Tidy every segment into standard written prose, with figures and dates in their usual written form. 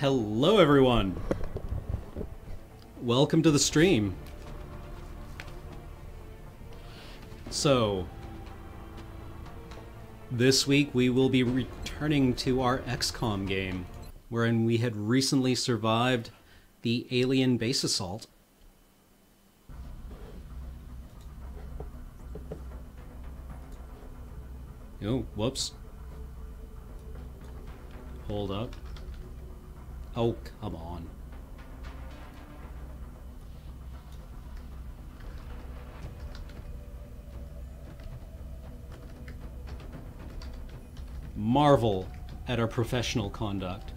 Hello everyone! Welcome to the stream. So, this week we will be returning to our XCOM game, wherein we had recently survived the alien base assault. Oh, whoops. Hold up. Oh, come on. Marvel at our professional conduct.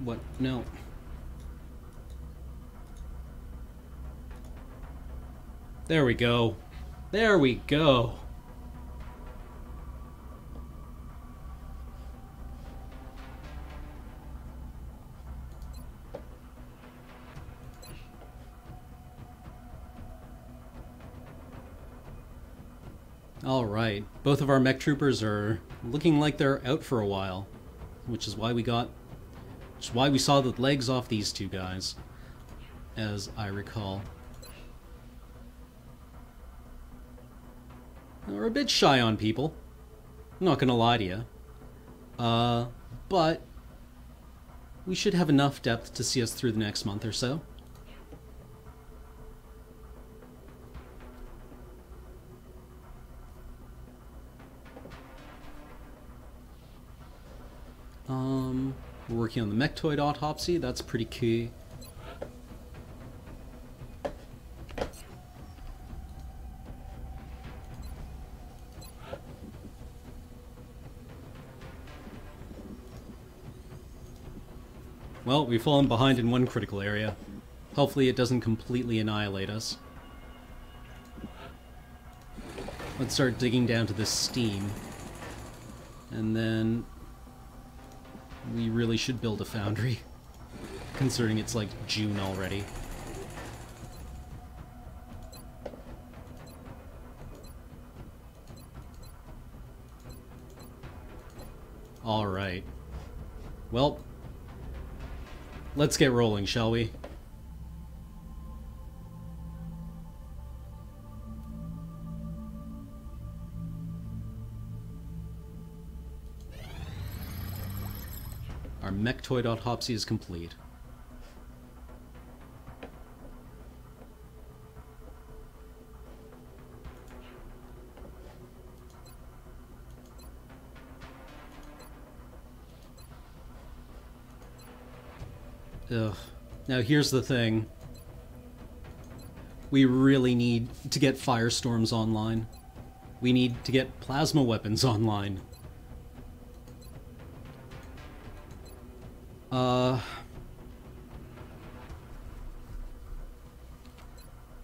What? No. There we go. There we go. Alright, both of our mech troopers are looking like they're out for a while, which is why we saw the legs off these two guys, as I recall. We're a bit shy on people, I'm not gonna lie to you, but we should have enough depth to see us through the next month or so. We're working on the mechtoid autopsy, that's pretty key. Well, we've fallen behind in one critical area. Hopefully it doesn't completely annihilate us. Let's start digging down to this steam. And then we really should build a foundry, considering it's like June already. Alright. Well, let's get rolling, shall we? Our mechtoid autopsy is complete. Ugh. Now here's the thing. We really need to get firestorms online. We need to get plasma weapons online.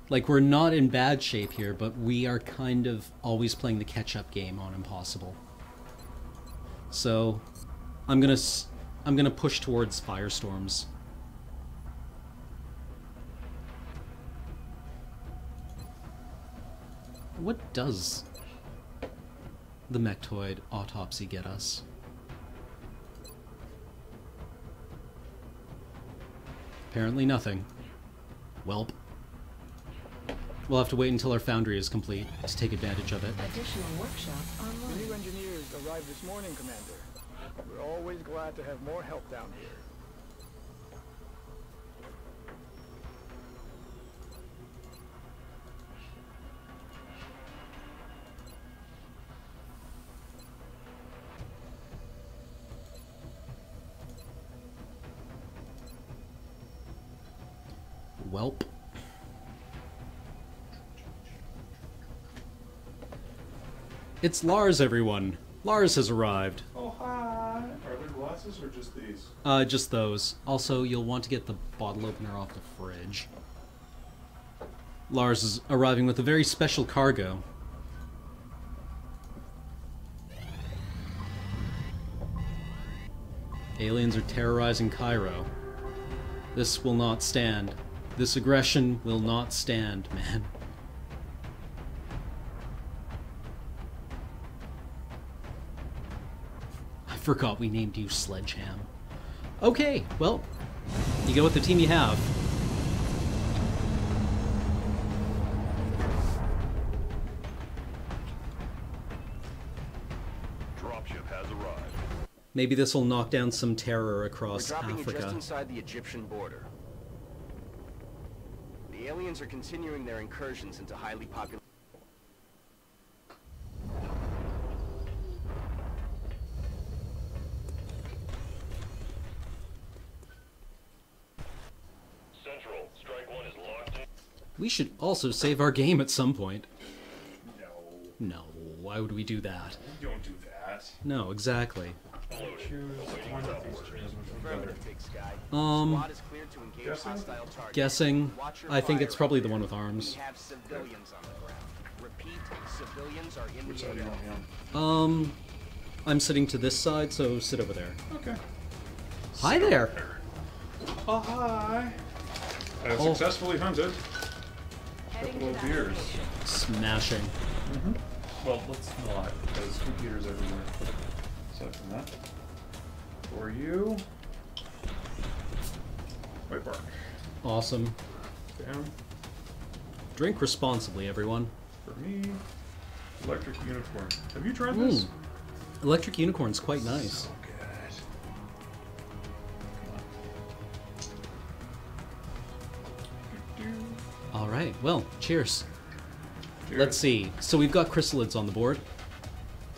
Like, we're not in bad shape here, but we are kind of always playing the catch-up game on Impossible. So, I'm gonna push towards firestorms. What does the mechtoid autopsy get us? Apparently nothing. Welp. We'll have to wait until our foundry is complete to take advantage of it. Additional workshop online. The new engineers arrived this morning, Commander. We're always glad to have more help down here. Welp. It's Lars, everyone. Lars has arrived. Oh, hi! Are there glasses or just these? Just those. Also, you'll want to get the bottle opener off the fridge. Lars is arriving with a very special cargo. Aliens are terrorizing Cairo. This will not stand. This aggression will not stand, man. forgot we named you Sledgeham. Okay, well, you go with the team you have. Dropship has arrived. Maybe this will knock down some terror across We're dropping Africa. it just inside the Egyptian border. The aliens are continuing their incursions into highly populated... Central, strike one is locked in. We should also save our game at some point. No, No, why would we do that? don't do that. No, exactly. Choose one of these chairs, which one's better? Big Sky. Um, Squad is cleared to engage Guessing? hostile targets. Guessing. Watch your I think fire it's probably the out one there. with arms. We have civilians on the ground. Repeat, civilians are in Which the side do you area. want me on? I'm sitting to this side, so sit over there. Okay. Hi there! Oh, hi. I have Oh. successfully hunted a Heading couple to of that deers. location. Smashing. Well, let's not. There's computers everywhere. Aside from that. For you. White bark. Awesome. Down. Drink responsibly, everyone. For me. Electric unicorn. Have you tried this? Electric Unicorn's quite nice. So good. Come on. Alright, well, cheers. Cheers. Let's see. So we've got chrysalids on the board.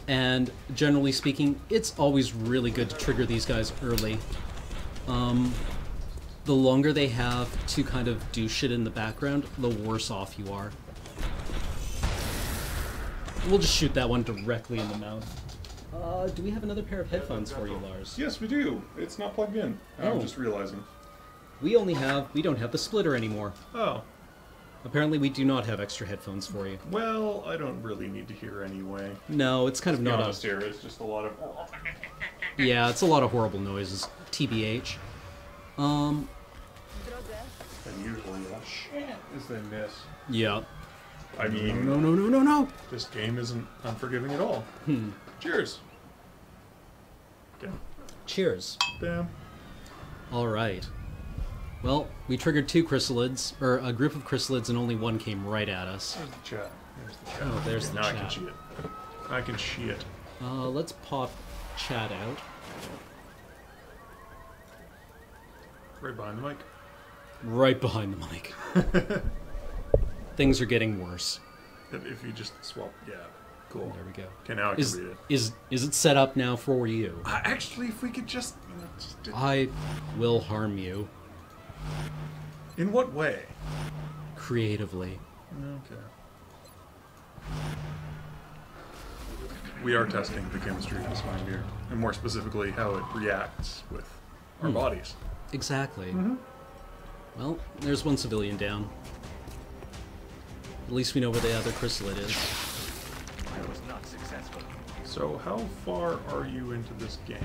And generally speaking, it's always really good to trigger these guys early. The longer they have to kind of do shit in the background, the worse off you are. We'll just shoot that one directly in the mouth. Do we have another pair of headphones for you, Lars? Yes, we do. It's not plugged in. Oh. I'm just realizing. We don't have the splitter anymore. Oh. Apparently we do not have extra headphones for you. Well, I don't really need to hear anyway. No, it's kind of To be not honest here, it's just a lot of... Yeah, it's a lot of horrible noises. TBH. And usually, shit is they miss. Yeah. I mean, No. this game isn't unforgiving at all. Cheers. Okay. Cheers. Bam. Alright. Well, we triggered 2 chrysalids, or a group of chrysalids, and only one came right at us. There's the chat. There's the chat. Oh, there's Okay, the now chat. I can see it. I can see it. Let's pop chat out. Right behind the mic. Right behind the mic. Things are getting worse. If you just swap, yeah, cool. There we go. Okay, now I can read it. Is it set up now for you? Actually, if we could just, I will harm you in what way? creatively. Okay. We are testing the chemistry of this fine beer, and more specifically, how it reacts with our bodies. Exactly. Well, there's one civilian down. At least we know where the other chrysalid is. I was not successful. So, how far are you into this game?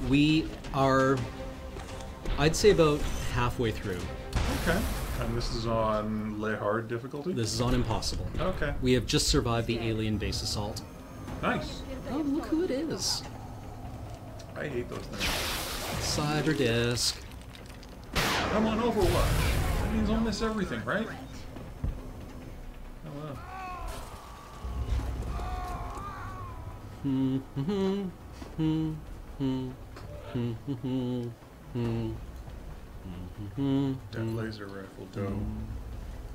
We are, I'd say, about halfway through. Okay. And this is on Le Hard difficulty? This is on impossible. Okay. We have just survived the alien base assault. Nice. Oh, look who it is. I hate those things. Cyber disk. I'm on Overwatch. That means I'll miss everything, right? Oh well. That laser rifle dope.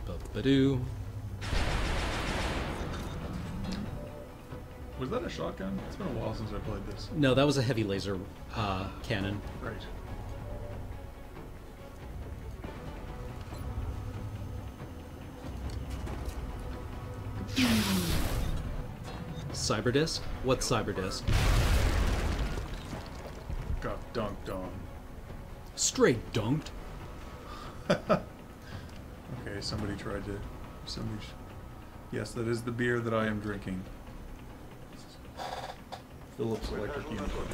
Ba-ba-doo. Was that a shotgun? It's been a while since I played this. No, that was a heavy laser cannon. Right. Cyber disk? What's cyber disk? Got dunked on. Straight dunked. Okay, somebody tried to... Yes, that is the beer that I am drinking. Phillips Electric Unicorn.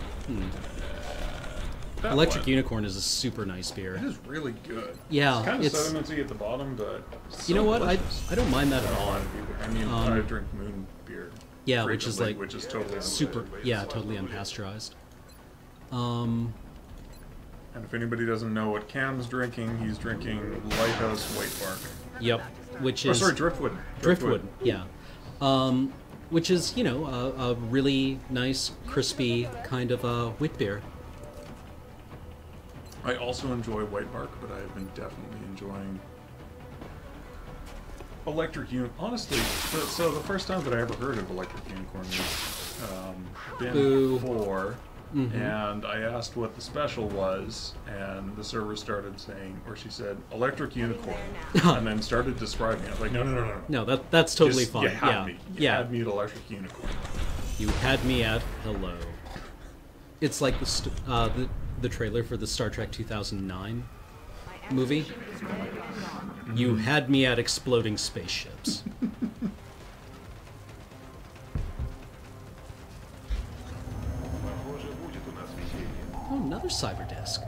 That Electric one. Unicorn is a super nice It beer. is really good. Yeah, It's kind of it's- sedimenty at the bottom, but it's You know so what? delicious. I don't mind that at A all. lot of people. I mean, I drink moon beer. Yeah, which is frequently, like which is totally super. unleaded. Yeah, totally unpasteurized. Um, And if anybody doesn't know what Cam's drinking, he's drinking Lighthouse White Bark. yep, which Oh, is sorry, Driftwood. driftwood. Yeah, which is a really nice, crispy kind of wheat beer. I also enjoy White Bark, but I have been definitely enjoying Electric Unicorn. Honestly, so the first time that I ever heard of Electric Unicorn was been Boo. before, and I asked what the special was, and the server started saying, or she said, Electric Unicorn, and then started describing it. I was like, no. No, that's totally Just, fine. You had Yeah, me. You yeah. had me at Electric Unicorn. You had me at hello. It's like the trailer for the Star Trek 2009 movie. You had me at exploding spaceships. Oh, another cyber disc.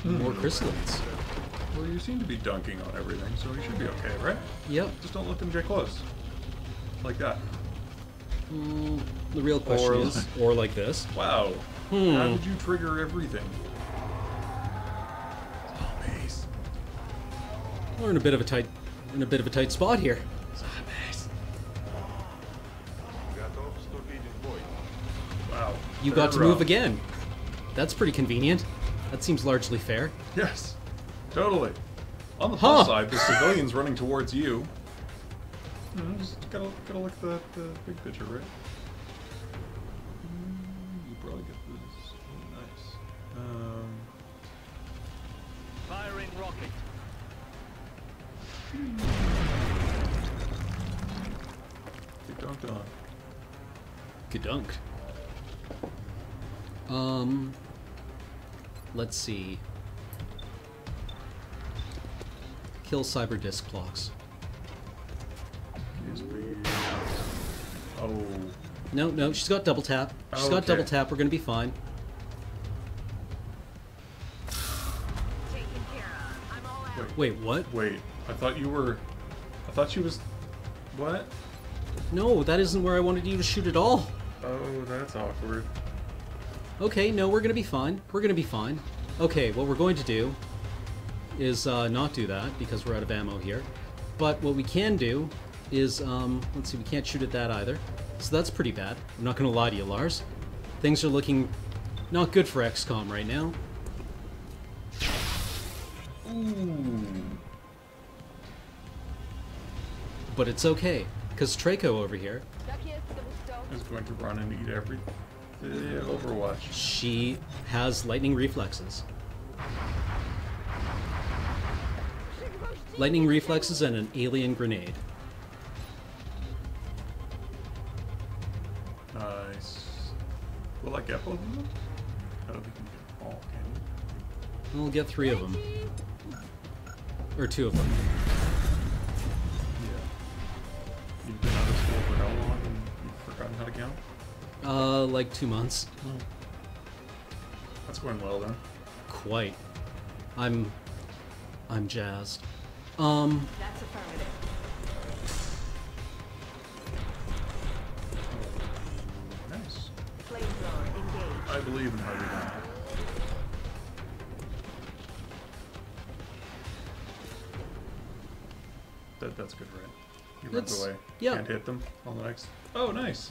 More crystallines. Well, you seem to be dunking on everything, so you should be okay, right? Yep. Just don't let them get close. Like that. The real question is, or like this. Wow. How did you trigger everything? Zombies. We're in a bit of a tight spot here. Zombies. Wow. You got to They're, move again. That's pretty convenient. That seems largely fair. Yes. Totally. On the Huh. plus side, the civilians running towards you. Just gotta look at the big picture, right? You probably get this. Oh, nice. Firing rocket. Get dunked on. Gedunk. Let's see. Kill cyber disc clocks. Oh. No, she's got double tap. She's got Okay. double tap. We're gonna be fine. Wait, what? Wait. I thought she was. What? No, that isn't where I wanted you to shoot at all. Oh, that's awkward. Okay, no, we're gonna be fine. We're gonna be fine. Okay, what we're going to do is not do that because we're out of ammo here. But what we can do is, let's see, we can't shoot at that either. So that's pretty bad. I'm not gonna lie to you, Lars. Things are looking not good for XCOM right now. Ooh. But it's okay, because Traco over here, Is going to run and eat every Overwatch. she has lightning reflexes. Lightning reflexes and an alien grenade. Nice. Will I get both of them? I don't think you can get all, can you? We'll get 3 of them. Or 2 of them. Yeah. You've been out of school for how long and you've forgotten how to count? Like 2 months. That's going well then. Quite. I'm jazzed. That's affirmative. Nice. Flamethrower engaged. I believe in how you're doing. That's good, right? He runs That's- away. yeah. Can't hit them on the next. Oh, nice.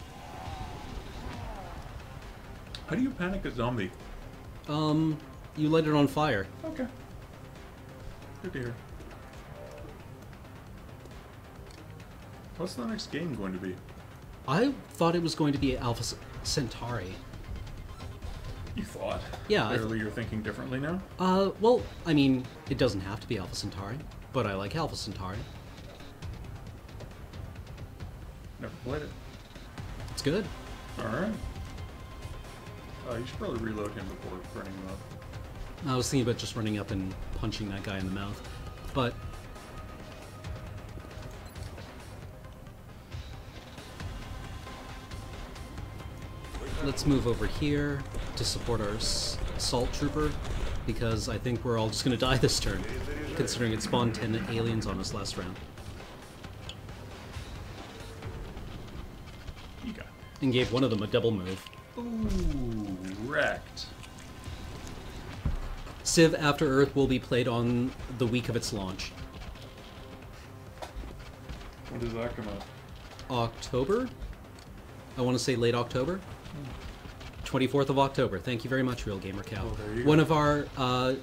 How do you panic a zombie? You light it on fire. Okay. Good to hear. What's the next game going to be? I thought it was going to be Alpha Centauri. You thought? Yeah, Clearly you're thinking differently now? Well, I mean, it doesn't have to be Alpha Centauri, but I like Alpha Centauri. Never played it. It's good. Alright. You should probably reload him before running him up. I was thinking about just running up and punching that guy in the mouth, but let's move over here to support our assault trooper, because I think we're all just going to die this turn, considering it spawned 10 aliens on us last round. And gave one of them a double move. Ooh, wrecked. Civ After Earth will be played on the week of its launch. When does that come out? October? I want to say late October. 24th of October. Thank you very much, Real Gamer Cow. Oh, there you one go. of our,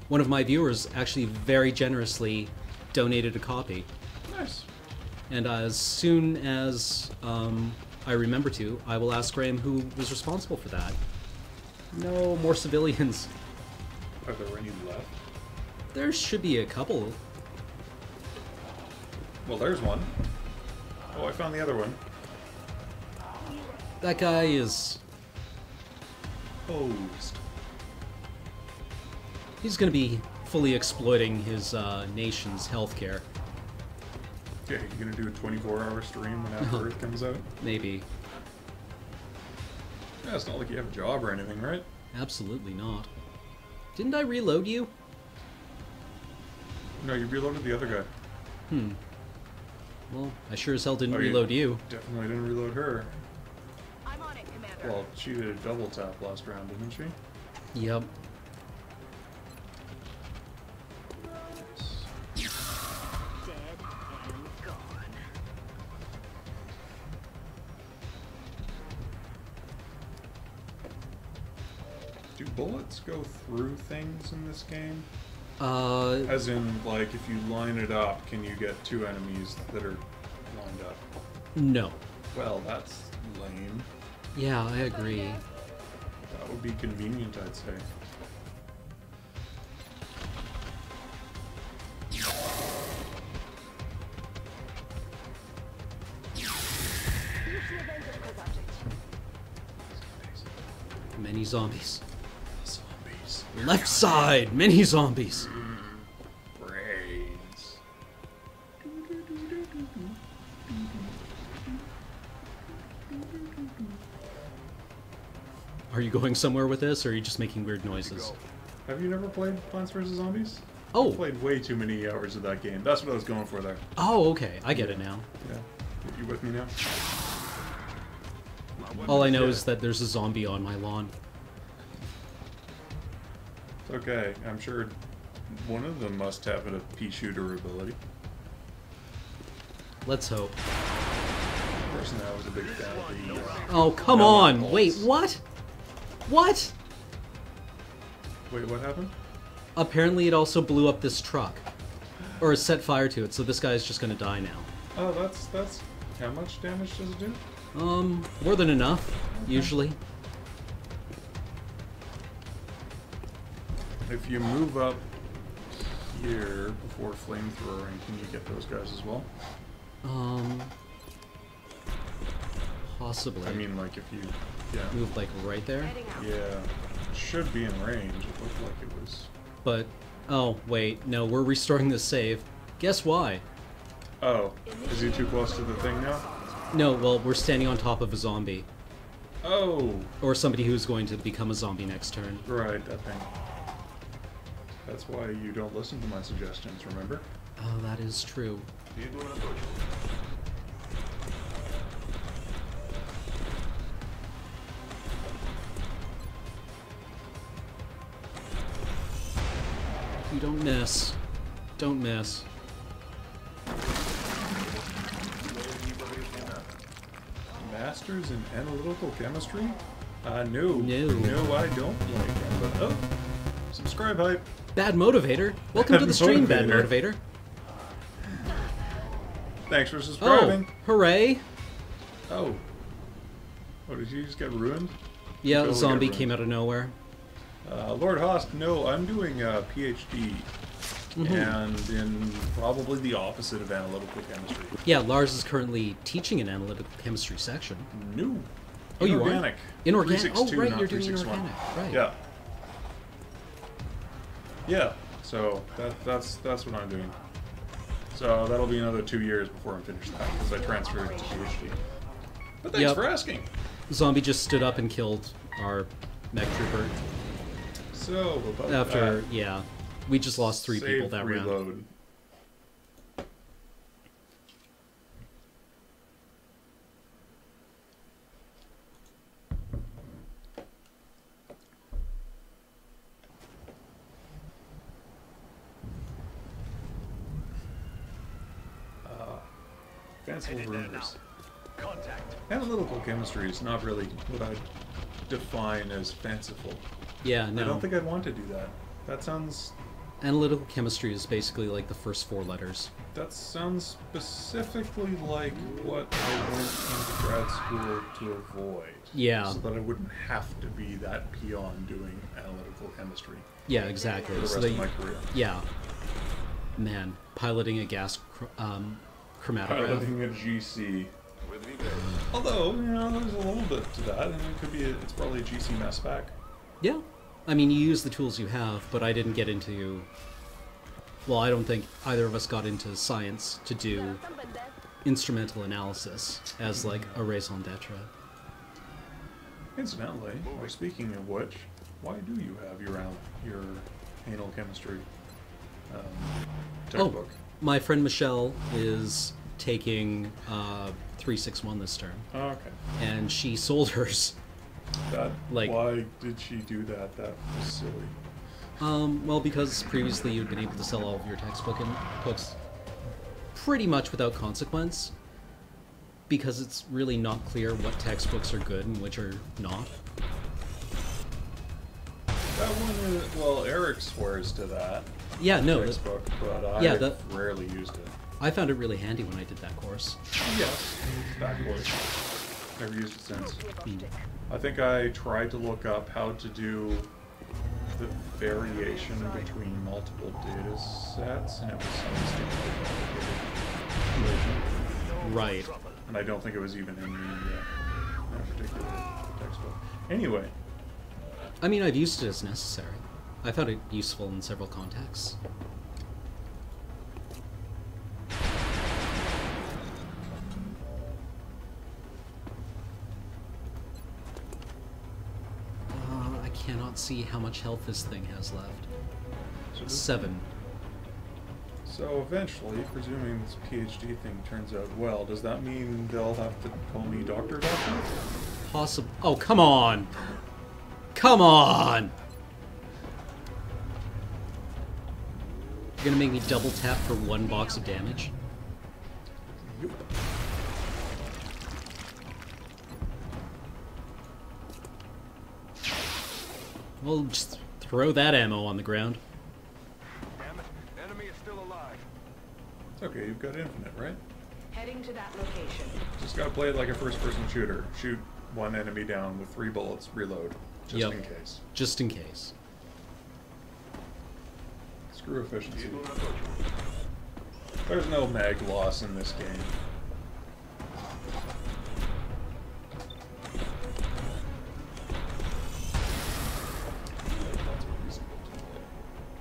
one of my viewers actually very generously donated a copy. Nice. And as soon as I remember to, I will ask Graham who was responsible for that. No more civilians. Are there any left? There should be a couple. Well, there's one. Oh, I found the other one. That guy is... Posed. He's going to be fully exploiting his nation's healthcare. Yeah, you gonna do a 24-hour stream when After Earth comes out? Maybe. Yeah, it's not like you have a job or anything, right? Absolutely not. Didn't I reload you? No, you reloaded the other guy. Well, I sure as hell didn't Oh, reload you. Definitely didn't reload her. I'm on it, Commander. Well, she did a double tap last round, didn't she? Yep. Dead and gone. Do bullets go through things in this game? Uh, As in, like, if you line it up, can you get two enemies that are lined up? no. Well, that's lame. Yeah, I agree. That would be convenient, I'd say. Many zombies. Zombies. Left side, many zombies. Brains. Are you going somewhere with this, or are you just making weird noises? Have you never played Plants vs. Zombies? Oh. I played way too many hours of that game. That's what I was going for there. Oh, okay. I get it now. Yeah. You with me now? All I know is that there's a zombie on my lawn. It's okay. I'm sure one of them must have a pea shooter ability. Let's hope. Personally, I was a big fan of the... Oh, come No, on! not Wait, bolts. what? What? Wait, what happened? Apparently it also blew up this truck. Or set fire to it, so this guy's just gonna die now. Oh, that's... How much damage does it do? More than enough, usually. If you move up here before flamethrowing, can you get those guys as well? Possibly. I mean, like, if you... Yeah. Move, like, right there? Heading out. Yeah. It should be in range. It looked like it was... But, oh, wait, no, we're restoring this save. Guess why? Oh. Is he too close to the thing now? No, well, we're standing on top of a zombie. Oh! Or somebody who's going to become a zombie next turn. Right, that thing. That's why you don't listen to my suggestions, remember? Oh, that is true. You don't miss. Don't miss. Masters in Analytical Chemistry? No. No. No, I don't like them, but oh. Subscribe hype. Bad Motivator. Welcome to the stream, Bad Motivator. Thanks for Oh, subscribing. hooray. Oh. Oh, did you just get ruined? Yeah, Totally a zombie got came ruined. out of nowhere. Lord Host, no, I'm doing a PhD. And in probably the opposite of analytical chemistry. Yeah, Lars is currently teaching an analytical chemistry section. No. Oh, you are? Inorganic. Inorganic. Oh, 362, right, not you're doing 361. inorganic. Right. Yeah. Yeah. So that's what I'm doing. So that'll be another 2 years before I'm finished that because I transferred to PhD. But thanks Yep. for asking. Zombie just stood up and killed our mech trooper. So about After, that, yeah, we just lost 3 save, people that round. reload. Cancel rumors. Contact. Analytical chemistry is not really what I define as fanciful. Yeah, no. I don't think I'd want to do that. That sounds Analytical chemistry is basically like the first 4 letters. That sounds specifically like what I went into grad school to avoid. Yeah. So that I wouldn't have to be that peon doing analytical chemistry Yeah, exactly. for the So rest they- of my career. Yeah. Man, piloting a gas chromatograph. Piloting a GC. Although, you know, there's a little bit to that, and it could be, it's probably a GC mass spec. Yeah. I mean, you use the tools you have, but I didn't get into... Well, I don't think either of us got into science to do instrumental analysis as, like, a raison d'etre. Incidentally, or speaking of which, why do you have your anal chemistry textbook? Oh, my friend Michelle is taking 361 this term, Oh, okay. and she sold hers. That, Like- why did she do that? That was silly. Well, because previously you'd been able to sell all of your textbook and books pretty much without consequence, because it's really not clear what textbooks are good and which are not. That one is, well, Eric swears to that Yeah, no, textbook, but I yeah, that- rarely used it. I found it really handy when I did that course. Yes, backwards. Never used it since. Hmm. I think I tried to look up how to do the variation between multiple data sets, and it was some stupid complicated. Right. And I don't think it was even in that particular textbook. Anyway, I mean, I've used it as necessary. I found it useful in several contexts. I cannot see how much health this thing has left. so, this- 7. so eventually, presuming this PhD thing turns out well, does that mean they'll have to call me Doctor? Possible. Oh, come on! Come on! You're gonna make me double tap for 1 box of damage? Yep. Well, just throw that ammo on the ground. Damn it. Enemy is still alive. It's okay, you've got infinite, right? Heading to that location. Just gotta play it like a first-person shooter. Shoot one enemy down with 3 bullets, reload, just Yep. in case. Just in case. Screw efficiency. There's no mag loss in this game.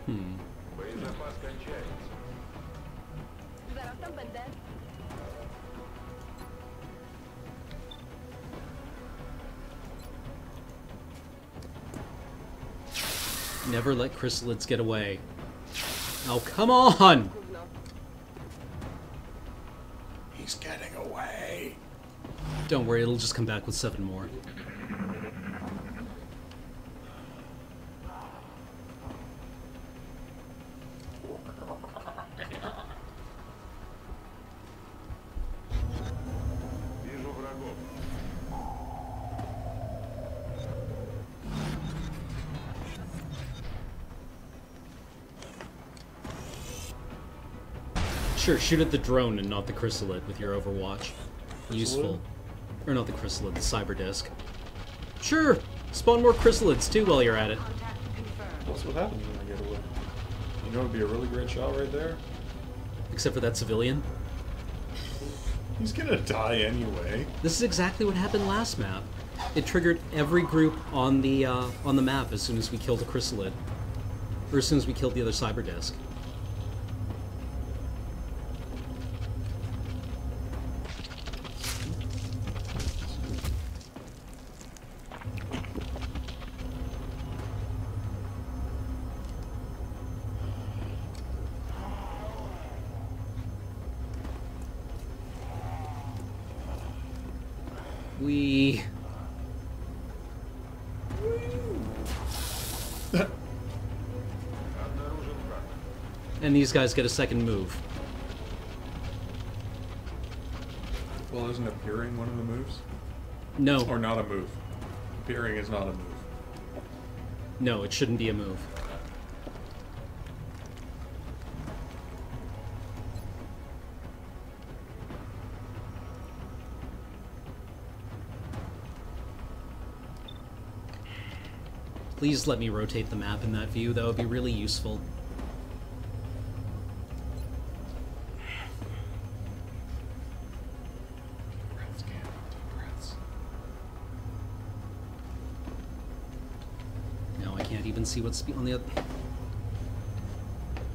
Hmm. Боезапас кончается. Never let chrysalids get away. Oh, come on! He's getting away. Don't worry, it'll just come back with 7 more. Вижу врагов. Sure, shoot at the drone and not the chrysalid with your Overwatch. Useful. Or not the chrysalid, the cyber disc. Sure! Spawn more chrysalids too while you're at it. Contact confirmed. That's what happens when I get away. You know, it'd be a really great shot right there. Except for that civilian. He's gonna die anyway. This is exactly what happened last map. It triggered every group on the map as soon as we killed a chrysalid. Or as soon as we killed the other cyber disc. We... Обнаружен враг. And these guys get a second move. Well, isn't appearing one of the moves? No. Or not a move? Appearing is not a move. No, it shouldn't be a move. Please let me rotate the map in that view. That would be really useful. No, I can't even see what's on the other...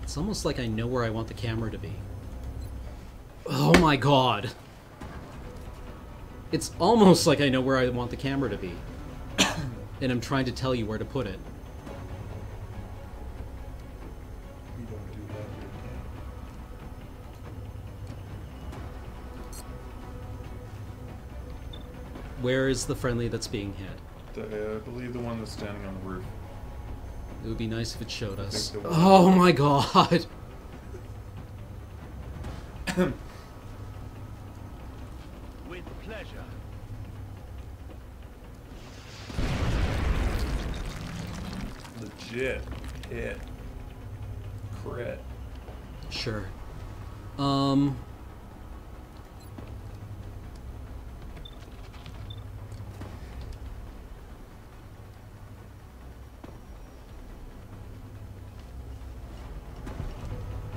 It's almost like I know where I want the camera to be. Oh my god! It's almost like I know where I want the camera to be. And I'm trying to tell you where to put it. We don't do that here. Where is the friendly that's being hit? I believe the one that's standing on the roof. It would be nice if it showed us. think the one- Oh my god! With pleasure. Legit hit. Crit. Sure.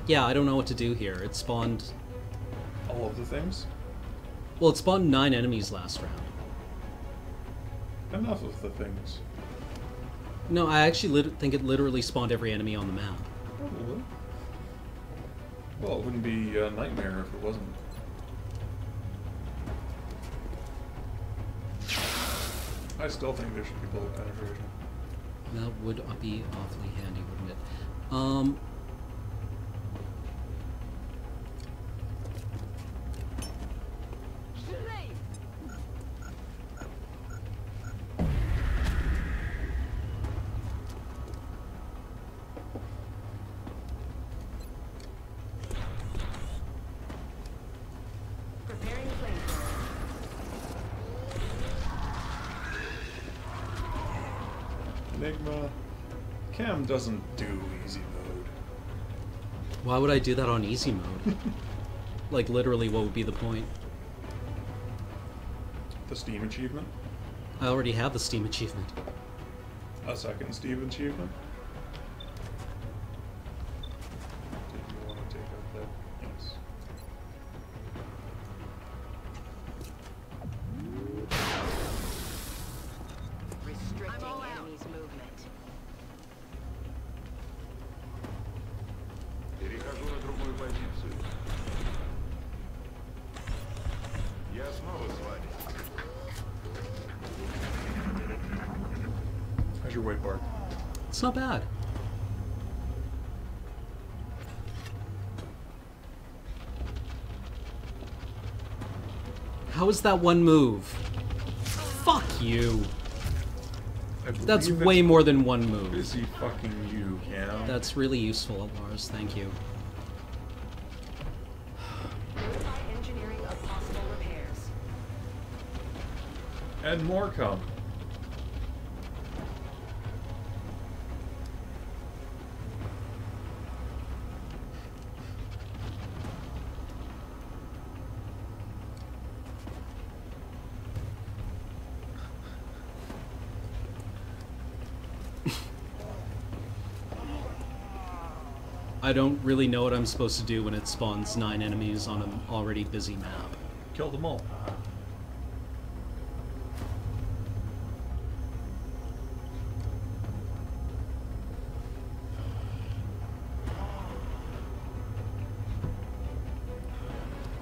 Yeah, I don't know what to do here. It spawned... All of the things? Well, it spawned 9 enemies last round. Enough of the things. No, I actually think it literally spawned every enemy on the map. Probably. Well, it wouldn't be a nightmare if it wasn't. I still think there should be bullet penetration. That would be awfully handy, wouldn't it? Preparing flamethrower. Enigma. Cam doesn't do easy mode. Why would I do that on easy mode? Like, literally, what would be the point? The Steam achievement? I already have the Steam achievement. A second Steam achievement? Did you want to take out that? Yes. Restricting enemy's movement. Перехожу на другую позицию. Я снова с вами. How's your whiteboard? It's not bad. How is that one move? Fuck you. That's believe way it's more than one move. busy fucking you, Cam. That's really useful, Lars. Thank you. Notify engineering of possible repairs. And more come. I don't really know what I'm supposed to do when it spawns 9 enemies on an already busy map. Kill them all.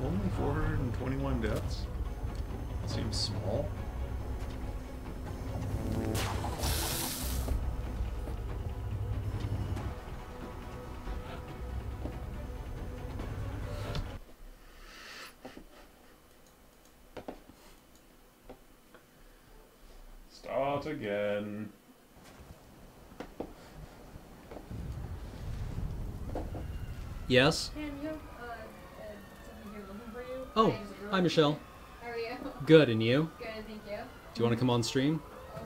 Only 421 deaths? Seems small. Start again. Yes? Dan, you have something here looking for you. Oh, Hey, is it hi Michelle. Good, and you? Good, thank you. Do you want to come on stream? Oh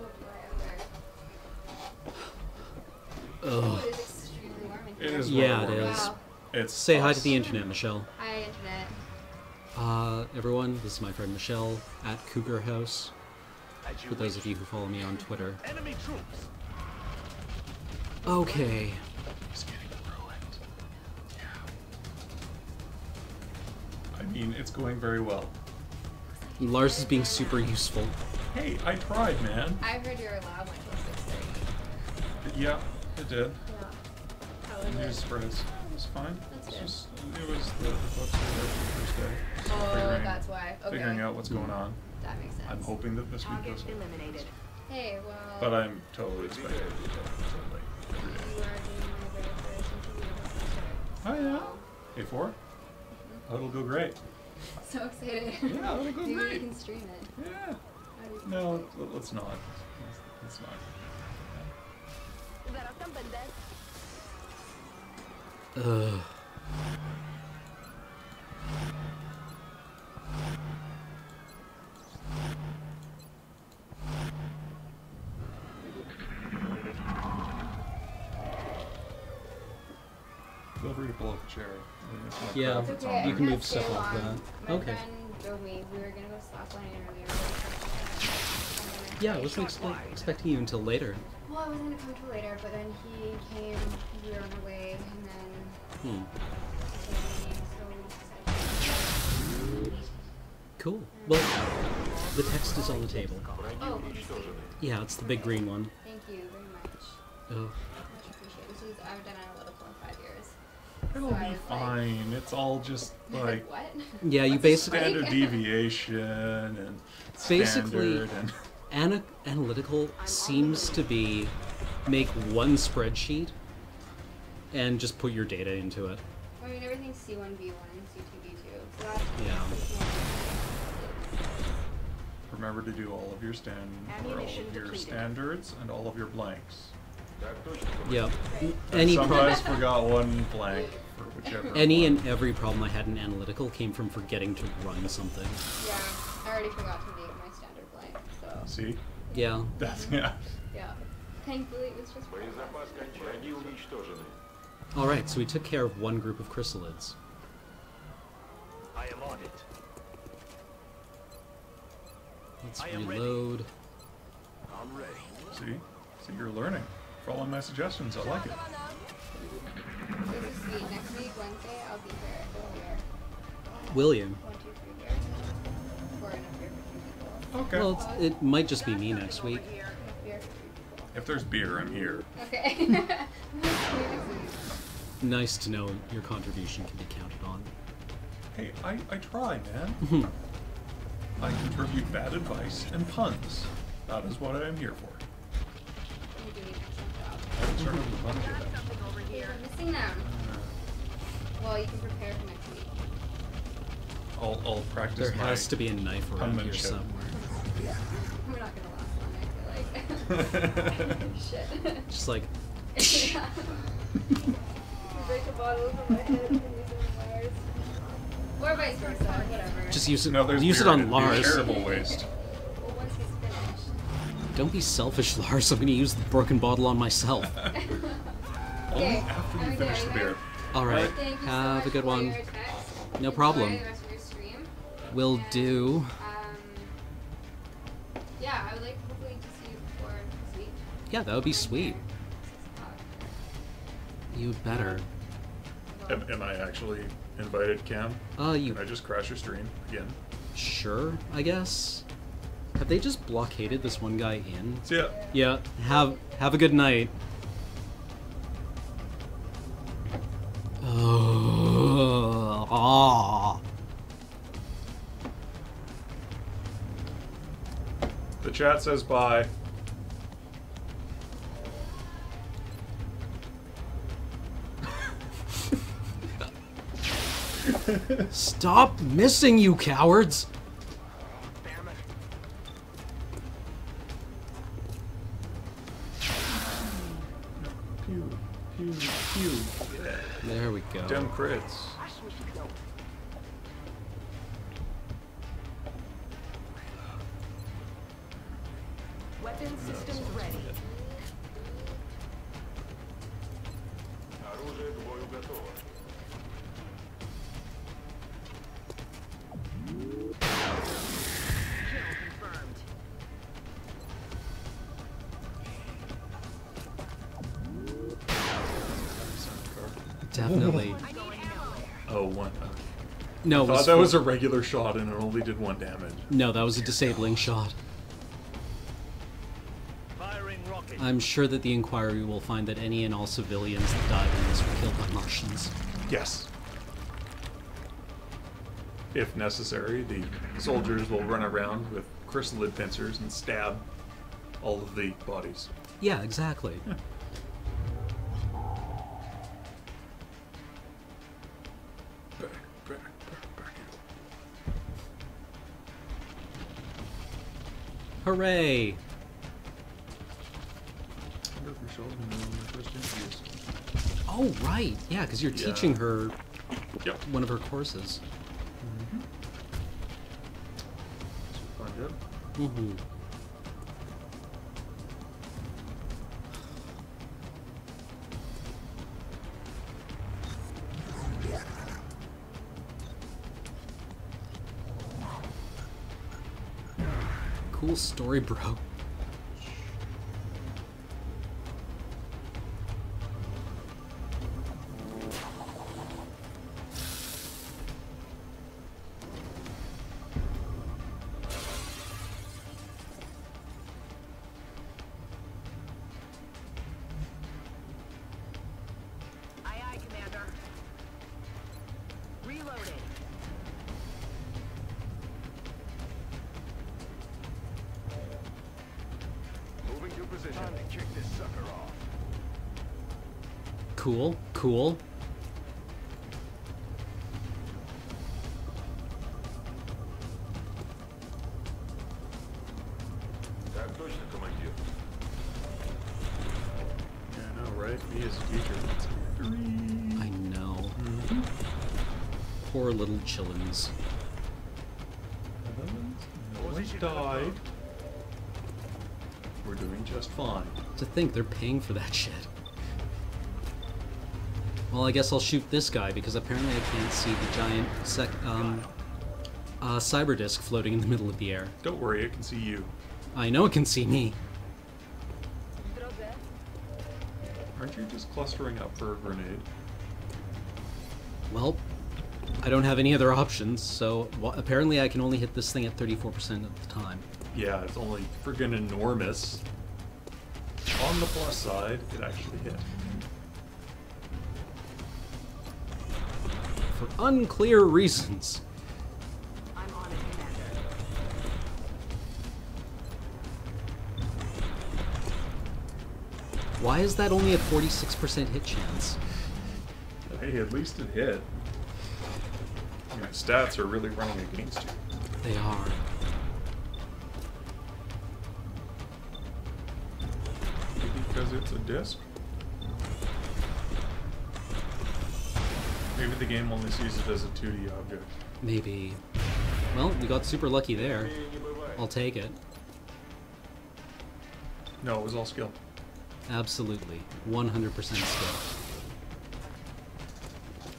boy, okay. Ugh. It is extremely warm in It here. is. Yeah, rather it warm. is. Wow. It's Say hi us. to the internet, Michelle. Hi, internet. Everyone, this is my friend Michelle at Cougar House. For those of you who follow me on Twitter. Enemy troops. Okay. He's getting ruined. Yeah. I mean, it's going very well. Lars is being super useful. Hey, I tried, man. I heard your lab went till 6:30. Yeah, it did. Yeah. How was News it? spreads. It was fine. That's It's good. just, it was the books were there for Thursday. So Oh, that's why. Okay. figuring out what's going on. That makes sense. I'm hoping that this week Target goes. eliminated. Hey, well. But I'm totally expecting it to be done every You day. are doing my very first interview with the teacher. Oh, yeah? A4? Oh, it'll go great. So excited. Yeah, it'll go Maybe great. we can stream it. Yeah. That'd be No, perfect. let's not. Let's not. Ugh. Feel free to pull up a chair. I mean, it's not Yeah. crowded, It's it's okay, on You I can can't move stay stuff off long. that. My Okay. friend drove me. We were gonna go slacklining earlier. Yeah, I wasn't expecting you until later. Well, I wasn't gonna come till later, but then he came. We were on our way, and then Hmm. he came, so we decided. Cool. Well, the text is on the table. Oh, thank Yeah, it's the big green one. you very much. Oh. Much appreciated. This is I've done analytical in 5 years. It'll So I be was like- fine. It's all just like What? Yeah, you basically standard deviation and Basically- standard and analytical seems to be make one spreadsheet and just put your data into it. I mean, everything's C1V1, C2V2. So that's Yeah. remember to do all of your Ammunition depleted. standards and all of your blanks. Yep. I Any sometimes forgot one blank for whichever. any one. and every problem I had in analytical came from forgetting to run something. Yeah, I already forgot to make my standard blank, so See, Yeah. that's yeah. yeah. Thankfully, it was just. Боезапас кончается. Они уничтожены. All right, so we took care of one group of chrysalids. I am on it. Let's I am ready. reload. I'm ready. See, you're learning. Following my suggestions, I like it. This is sweet. Next week, Wednesday, I'll be here earlier. William. 1, 2, 3 beers. For enough beer for 2 people. Okay. Well, it might just be me next week. Enough beer for 3 people. If there's beer, I'm here. Okay. See you next week. Nice to know your contribution can be counted on. Hey, I try, man. I contribute bad advice and puns. That is what I am here for. You do an excellent job. I haven't started with puns yet. Hey, we're missing them. Well, you can prepare for next week. I'll practice There my has to be a knife around here penmanship. somewhere. We're not gonna last long, I feel like. Shit. Just like, Yeah. You break a bottle over my head and use it on Lars. Or vice versa, whatever. just use it. No, there's use it beer on in it. It'd be Lars. Terrible waste. Well, once he's finished. Don't be selfish, Lars. I'm gonna use the broken bottle on myself. Only Okay, after I'm you finish the doing beer. it. All right. Thank you so Have much a good for one. your text. No Enjoy problem. the rest of your stream. Will And, do. Yeah, I would like hopefully to see you before this week. Yeah, that would be sweet. 6 o'clock. You better. Am I actually invited, Cam? You Can I just crash your stream again? sure? I guess. Have they just blockaded this one guy in? See ya. Yeah. Have a good night. Oh. The chat says bye. Stop missing, you cowards! Damn it. Pew, pew, pew. There we go. Dem crits. Weapon systems ready. Оружие к бою готово. Kill confirmed. Definitely. Oh, one. No, I it thought was that was a regular shot and it only did 1 damage. no, that was a disabling shot. Firing rocket. I'm sure that the Inquiry will find that any and all civilians that died in this were killed by Martians. Yes. If necessary, the soldiers will run around with chrysalid pincers and stab all of the bodies. Yeah, exactly. Back. Hooray! I wonder if Michelle's been doing my first interviews. Oh, right. Yeah, because you're Yeah. teaching her Yep. one of her courses. Fun job. Mm-hmm. Cool story, bro. Aye, aye, Commander. Reloading. Moving to position. Time to kick this sucker off. Cool, cool. Так точно, командир. Yeah, I know, right? Me as a teacher. I know. Poor little chillins. Nobody died. We're doing just fine. To think they're paying for that shit. Well, I guess I'll shoot this guy because apparently I can't see the giant cyber disc floating in the middle of the air. Don't worry, it can see you. I know it can see me. Aren't you just clustering up for a grenade? Well, I don't have any other options, so apparently I can only hit this thing at 34% of the time. Yeah, it's only friggin' enormous. On the plus side, it actually hit. For unclear reasons. I'm on it, Commander. Why is that only a 46% hit chance? Hey, at least it hit. Your stats are really running against you. They are. Maybe because it's a disc? Maybe the game only sees it as a 2D object. Maybe. Well, we got super lucky there. I'll take it. No, it was all skill. Absolutely. 100% skill.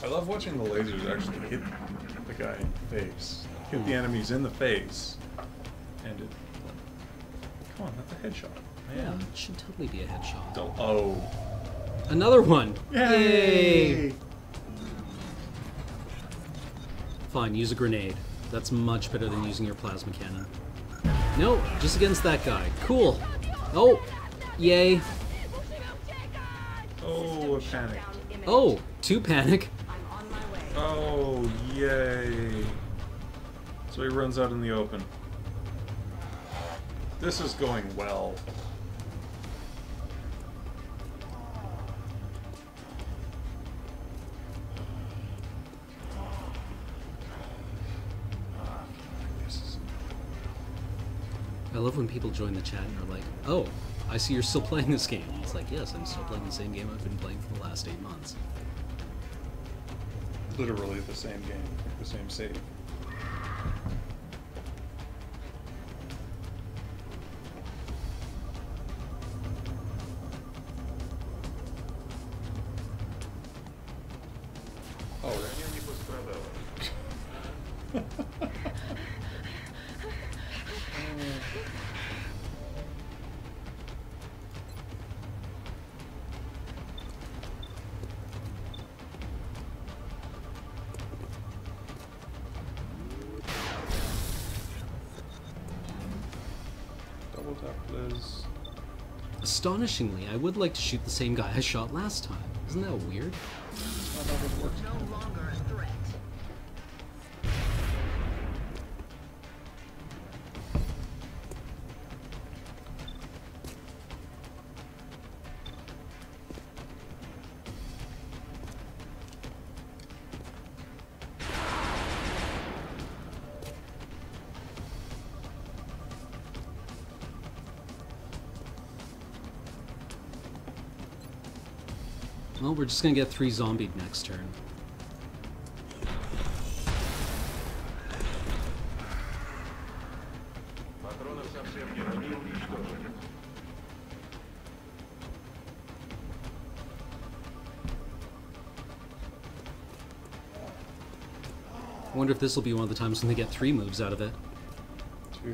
I love watching the lasers actually hit the guy in the face. Hit the enemies in the face. And it... Come on, that's a headshot. Yeah, Man. it should totally be a headshot. Oh. Another one! Yay! Fine, use a grenade. That's much better than using your plasma cannon. No, just against that guy. Cool. Oh, yay. Oh, a panic. Down imminent. Oh, 2 panic. I'm on my way. Oh, yay. So he runs out in the open. This is going well. I love when people join the chat and are like, oh, I see you're still playing this game. It's like, yes, I'm still playing the same game I've been playing for the last 8 months. Literally the same game, the same save. Double tap Liz. Astonishingly, I would like to shoot the same guy I shot last time. Isn't that weird? That's not how this works. No longer a threat. Well, we're just gonna get 3 zombied next turn. Патронов совсем нет, они уничтожены. I wonder if this will be one of the times when they get 3 moves out of it. 2.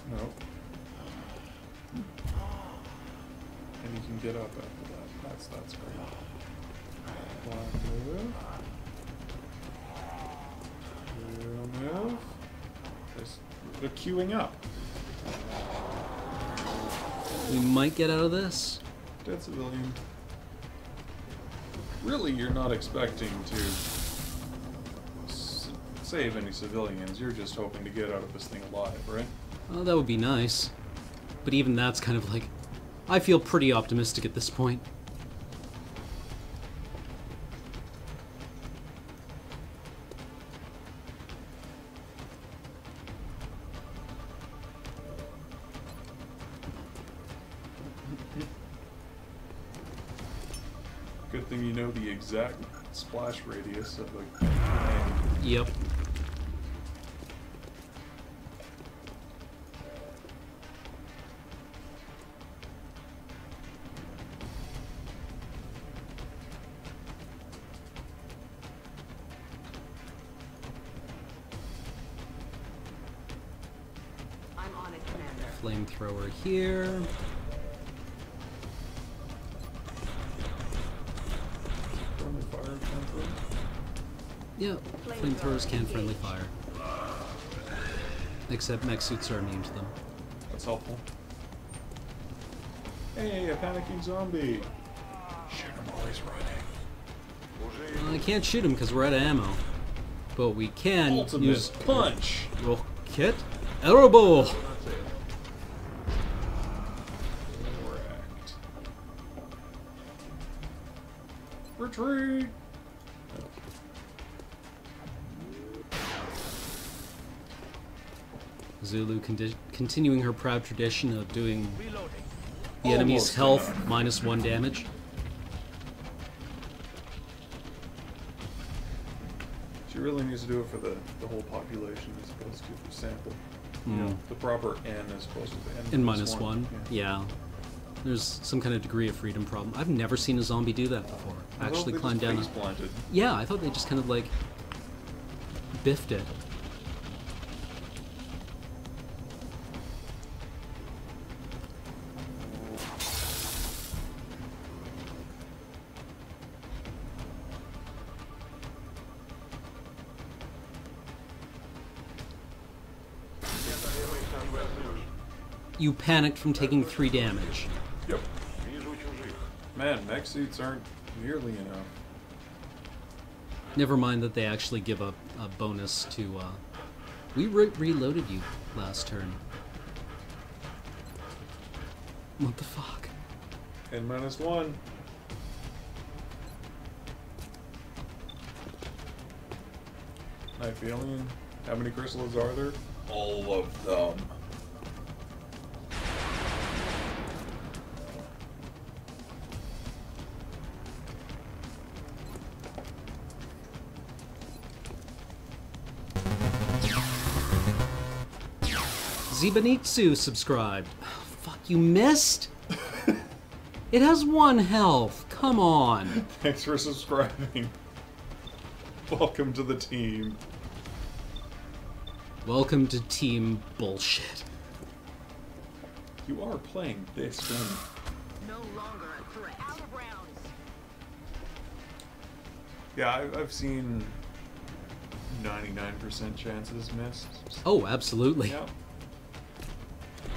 Nope. And you can get up after that. That's great. 1 move. 2 move. They're queuing up. We might get out of this. Dead civilian. Really, you're not expecting to save any civilians. You're just hoping to get out of this thing alive, right? Oh, that would be nice. But even that's kind of like... I feel pretty optimistic at this point. Good thing you know the exact splash radius of the... Yep. I'm on it, Commander. Flamethrower here. Friendly fire temper. Yeah, flamethrowers can friendly fire. Except mech suits are immune to them. That's helpful. Hey, a panicking zombie! Shoot him while he's running. I can't shoot him because we're out of ammo. But we can Ultimate use punch! rocket elbow. Correct. Retreat! Zulu continuing her proud tradition of doing Reloading. the enemy's Almost health enough. -1 damage. She really needs to do it for the whole population as opposed to the sample. You Mm. know, the proper N as opposed to the N And minus -1. Yeah. There's some kind of degree of freedom problem. I've never seen a zombie do that before. I thought Actually they climb just down. face planted. Yeah, I thought they just kind of like biffed it. You panicked from taking 3 damage. Yep. Вижу чужих. Man, mech suits aren't nearly enough. Never mind that they actually give a bonus to, we reloaded you last turn. What the fuck? N minus 1. Knife alien. How many crystals are there? All of them. Zibanitsu subscribed. Oh, fuck, you missed? It has 1 health. Come on. Thanks for subscribing. Welcome to the team. Welcome to Team Bullshit. You are playing this game. No longer a threat. Out of rounds. Yeah, I've seen 99% chances missed. Oh, absolutely. Yeah.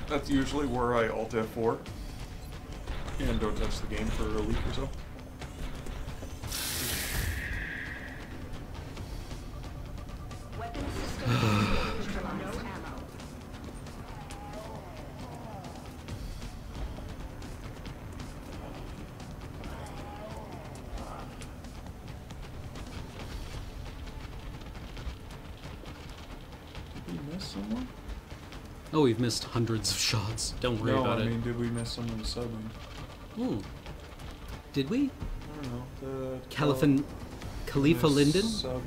That's usually where I Alt F4 and don't touch the game for a week or so. Weapon system engaged from no ammo. Did we miss someone? Oh, we've missed hundreds of shots. Don't worry about I it. mean, did we miss someone subbing? Hmm. Did we? I don't know. Khalifa Linden? Sub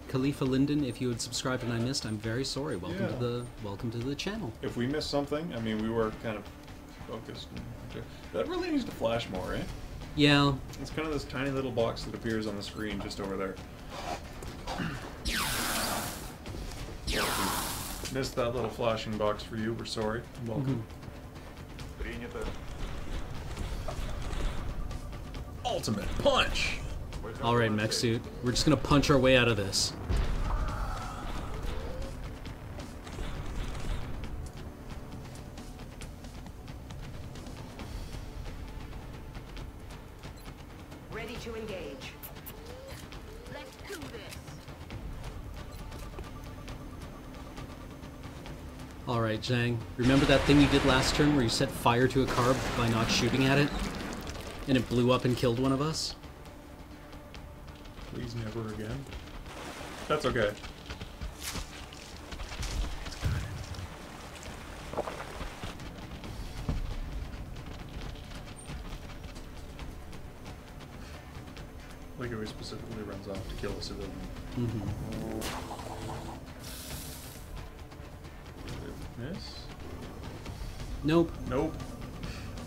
Khalifa Linden, if you had subscribed and I missed, I'm very sorry. Yeah. Welcome to the channel. If we missed something, I mean, we were kind of focused. That really needs to flash more, eh? Yeah. It's kind of this tiny little box that appears on the screen just over there. Missed that little flashing box for you. We're sorry. Welcome. Принято. Ultimate punch. Alright, mech suit. We're just gonna punch our way out of this. Ready to engage. Let's do this. Alright, Zhang. Remember that thing you did last turn where you set fire to a car by not shooting at it? And it blew up and killed one of us? Please never again. That's okay. Like it specifically runs off to kill a civilian. Miss? Nope. Nope.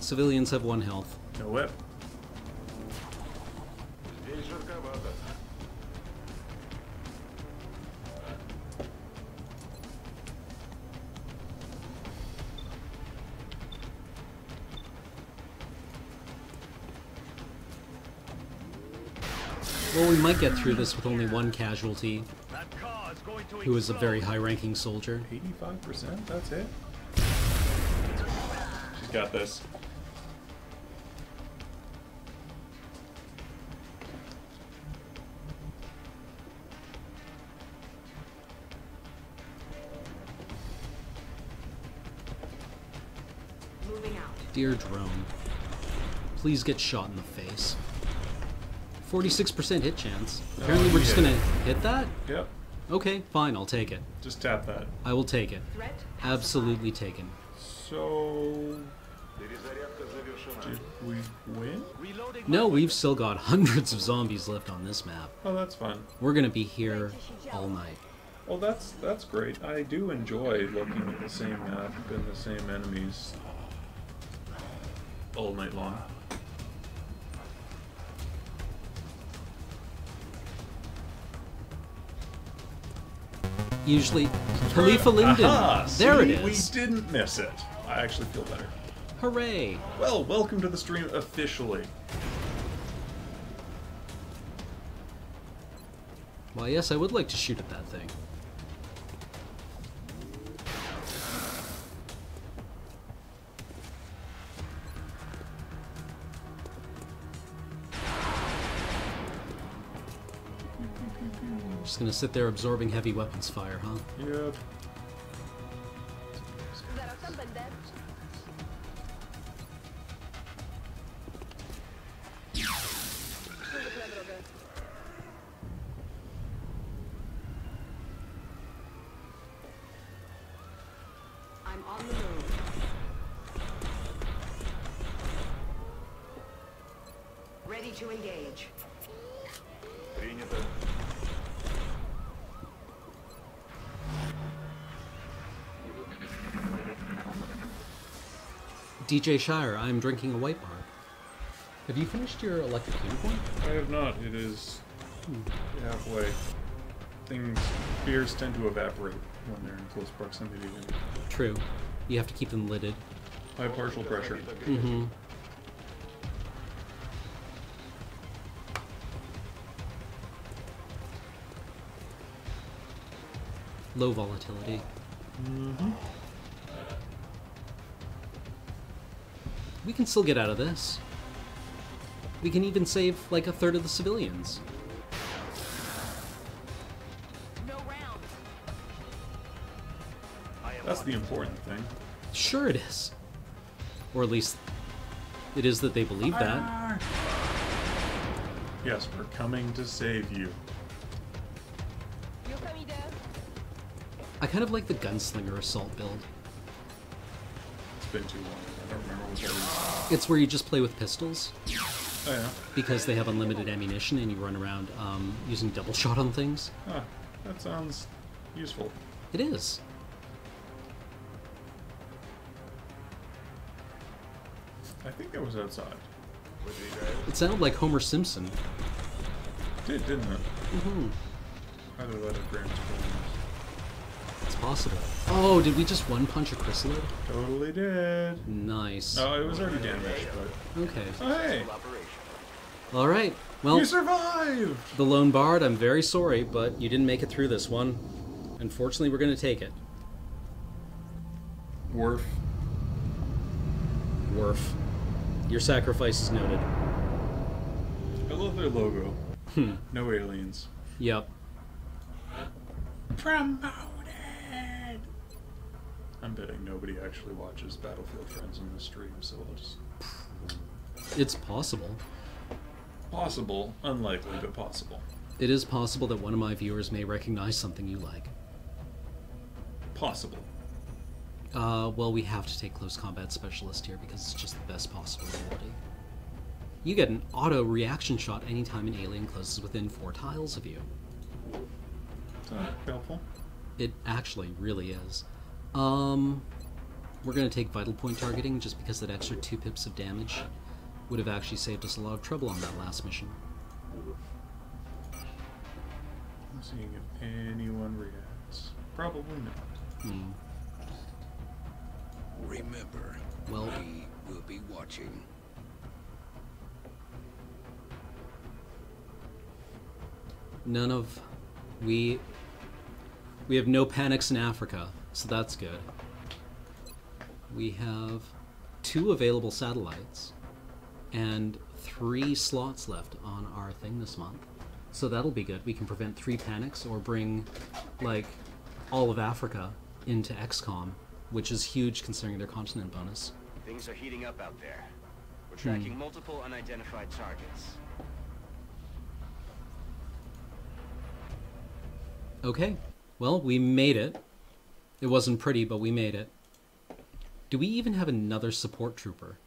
Civilians have 1 health. No whip. Здесь жарковато. Well, we might get through this with only 1 casualty, That car is going to who is a very high-ranking soldier. 85%? That's it? She's got this. Moving out. Dear drone, please get shot in the face. 46% hit chance. Apparently we're just gonna hit that? Yep. Okay, fine, I'll take it. Just tap that. I will take it. Threat Absolutely taken. So... Перезарядка завершена. did we win? Reloading. No, we've still got hundreds of zombies left on this map. Oh, that's fun. We're gonna be here all night. Well, that's great. I do enjoy looking at the same map and the same enemies all night long. Usually, Khalifa Linden. Aha! There it See? is. We didn't miss it. I actually feel better. Hooray! Well, welcome to the stream officially. Well, yes, I would like to shoot at that thing. Just gonna sit there absorbing heavy weapons fire, huh? Yep. Zaraz tam będę. Zwykle drogę. I'm on the move. Ready to engage. Принято. DJ Shire, I'm drinking a white bar. Have you finished your electric unicorn? I have not. It is halfway. Beers tend to evaporate when they're in close proximity to me. True. You have to keep them lidded. High partial pressure. Mm-hmm. Low volatility. Mm-hmm. We can still get out of this. We can even save like a third of the civilians. No rounds. That's the important thing. Sure it is. Or at least it is that they believe that. Yes, we're coming to save you. I kind of like the gunslinger assault build. It's been too long. I don't remember what that is. It's where you just play with pistols Oh yeah. because they have unlimited ammunition and you run around using double shot on things. Huh. That sounds useful. It is. I think that was outside. It sounded like Homer Simpson. It did, didn't it? Mm-hmm. Either that or Graham's It's possible. Oh, did we just one punch a chrysalid? Totally did. Nice. Oh, it was already damaged, but... Okay. Oh, hey! All right. Well, You survived! the Lone Bard, I'm very sorry, but you didn't make it through this one. Unfortunately, we're going to take it. Worf. Worf. Your sacrifice is noted. I love their logo. Hmm. No aliens. Yep. Promoted! I'm betting nobody actually watches Battlefield Friends on the stream, so I'll just... It's possible. Possible. Unlikely, but possible. It is possible that one of my viewers may recognize something you like. Possible. Well, we have to take Close Combat Specialist here because it's just the best possible ability. You get an auto reaction shot anytime an alien closes within 4 tiles of you. Is that helpful? It actually really is. We're going to take Vital Point targeting just because that extra 2 pips of damage would have actually saved us a lot of trouble on that last mission. I'm seeing if anyone reacts. Probably not. Hmm. Remember, Well, we will be watching. none of... We have no panics in Africa, so that's good. We have 2 available satellites and 3 slots left on our thing this month. So that'll be good. We can prevent 3 panics or bring, like, all of Africa into XCOM, which is huge considering their continent bonus. Things are heating up out there. We're tracking multiple unidentified targets. Okay, well, we made it. It wasn't pretty, but we made it. Do we even have another support trooper?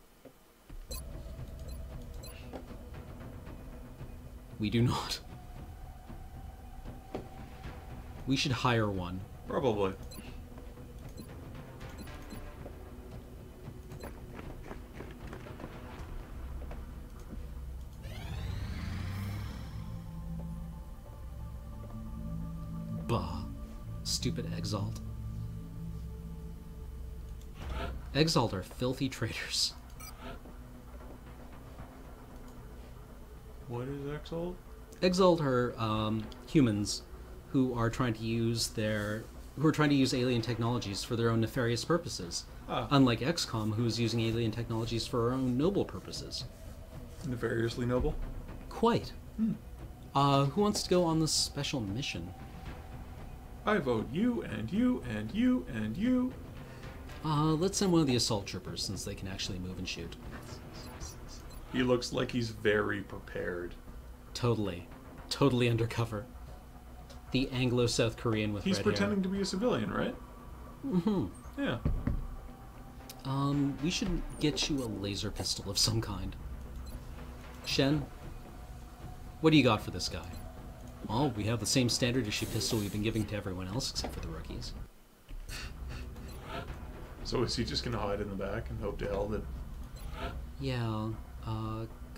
We do not. We should hire one. Probably. Bah. Stupid Exalt. Exalt are filthy traitors. What is Exalt? Exalt are humans who are trying to use alien technologies for their own nefarious purposes. Ah. Unlike XCOM, who's using alien technologies for our own noble purposes. Nefariously noble? Quite. Who wants to go on this special mission? I vote you, and you, and you, and you. Let's send one of the assault troopers, since they can actually move and shoot. He looks like he's very prepared. Totally. Totally undercover. The Anglo-South Korean with He's red pretending to be a civilian, right? hair. Yeah. We should get you a laser pistol of some kind. Shen, what do you got for this guy? Well, we have the same standard issue pistol we've been giving to everyone else except for the rookies. Is So is he just gonna hide in the back and hope to hell that... Yeah,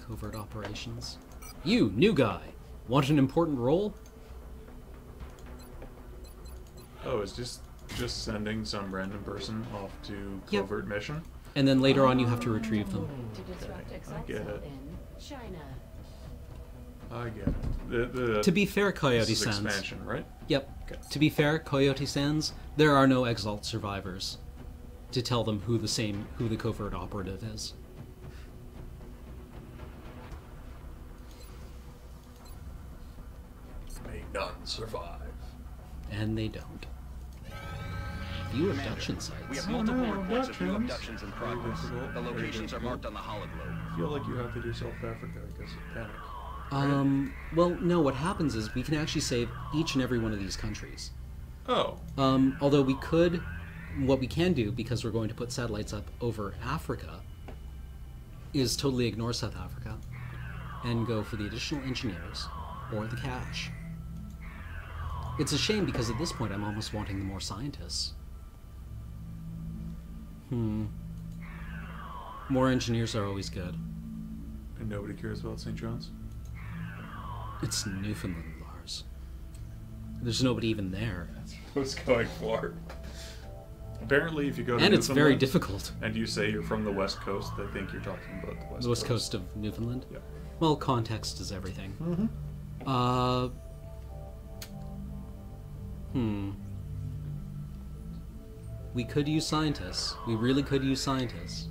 covert operations. You, new guy, want an important role? Oh, is just sending some random person off to Yep. covert mission? And then later on you have to retrieve them. To disrupt I get XCOM it. in China. I get it. The To be fair, Coyote this is Sands. expansion, right? Yep. Okay. To be fair, Coyote Sands, there are no Exalt survivors to tell them who the covert operative is. May none survive. And they don't. Few abduction sites. We have multiple no, reports of new abductions. abductions in progress. Very The locations are difficult. marked on the hologlobe. I feel like you have to do South Africa because of panic. Well, no, what happens is we can actually save each and every one of these countries. Oh. Although what we can do, because we're going to put satellites up over Africa, is totally ignore South Africa and go for the additional engineers or the cash. It's a shame because at this point I'm almost wanting the more scientists. More engineers are always good. And nobody cares about St. John's? It's Newfoundland, Lars. There's nobody even there. What's going for? Apparently, if you go to And it's very Newfoundland difficult. and you say you're from the West Coast, they think you're talking about the West The west coast of Newfoundland? Yeah. Well, context is everything. We could use scientists. We really could use scientists.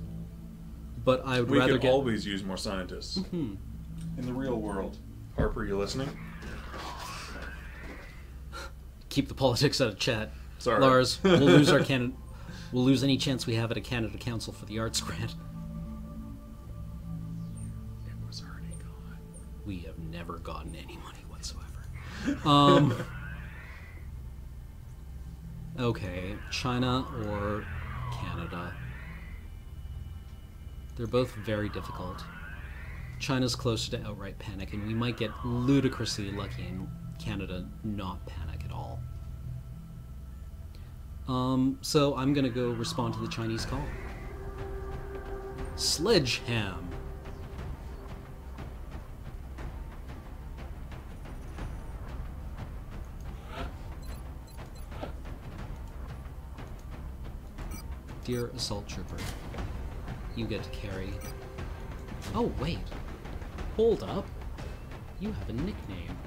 But I would We rather could get... always use more scientists. In the real world. Harper, you listening? Keep the politics out of chat. Sorry. Lars, we'll lose our we'll lose any chance we have at a Canada Council for the Arts Grant. It was already gone. We have never gotten any money whatsoever. Okay, China or Canada. They're both very difficult. China's closer to outright panic, and we might get ludicrously lucky and Canada not panic at all. So I'm gonna go respond to the Chinese call. Sledgeham. Dear Assault Trooper, you get to carry... Oh, wait. Hold up. You have a nickname.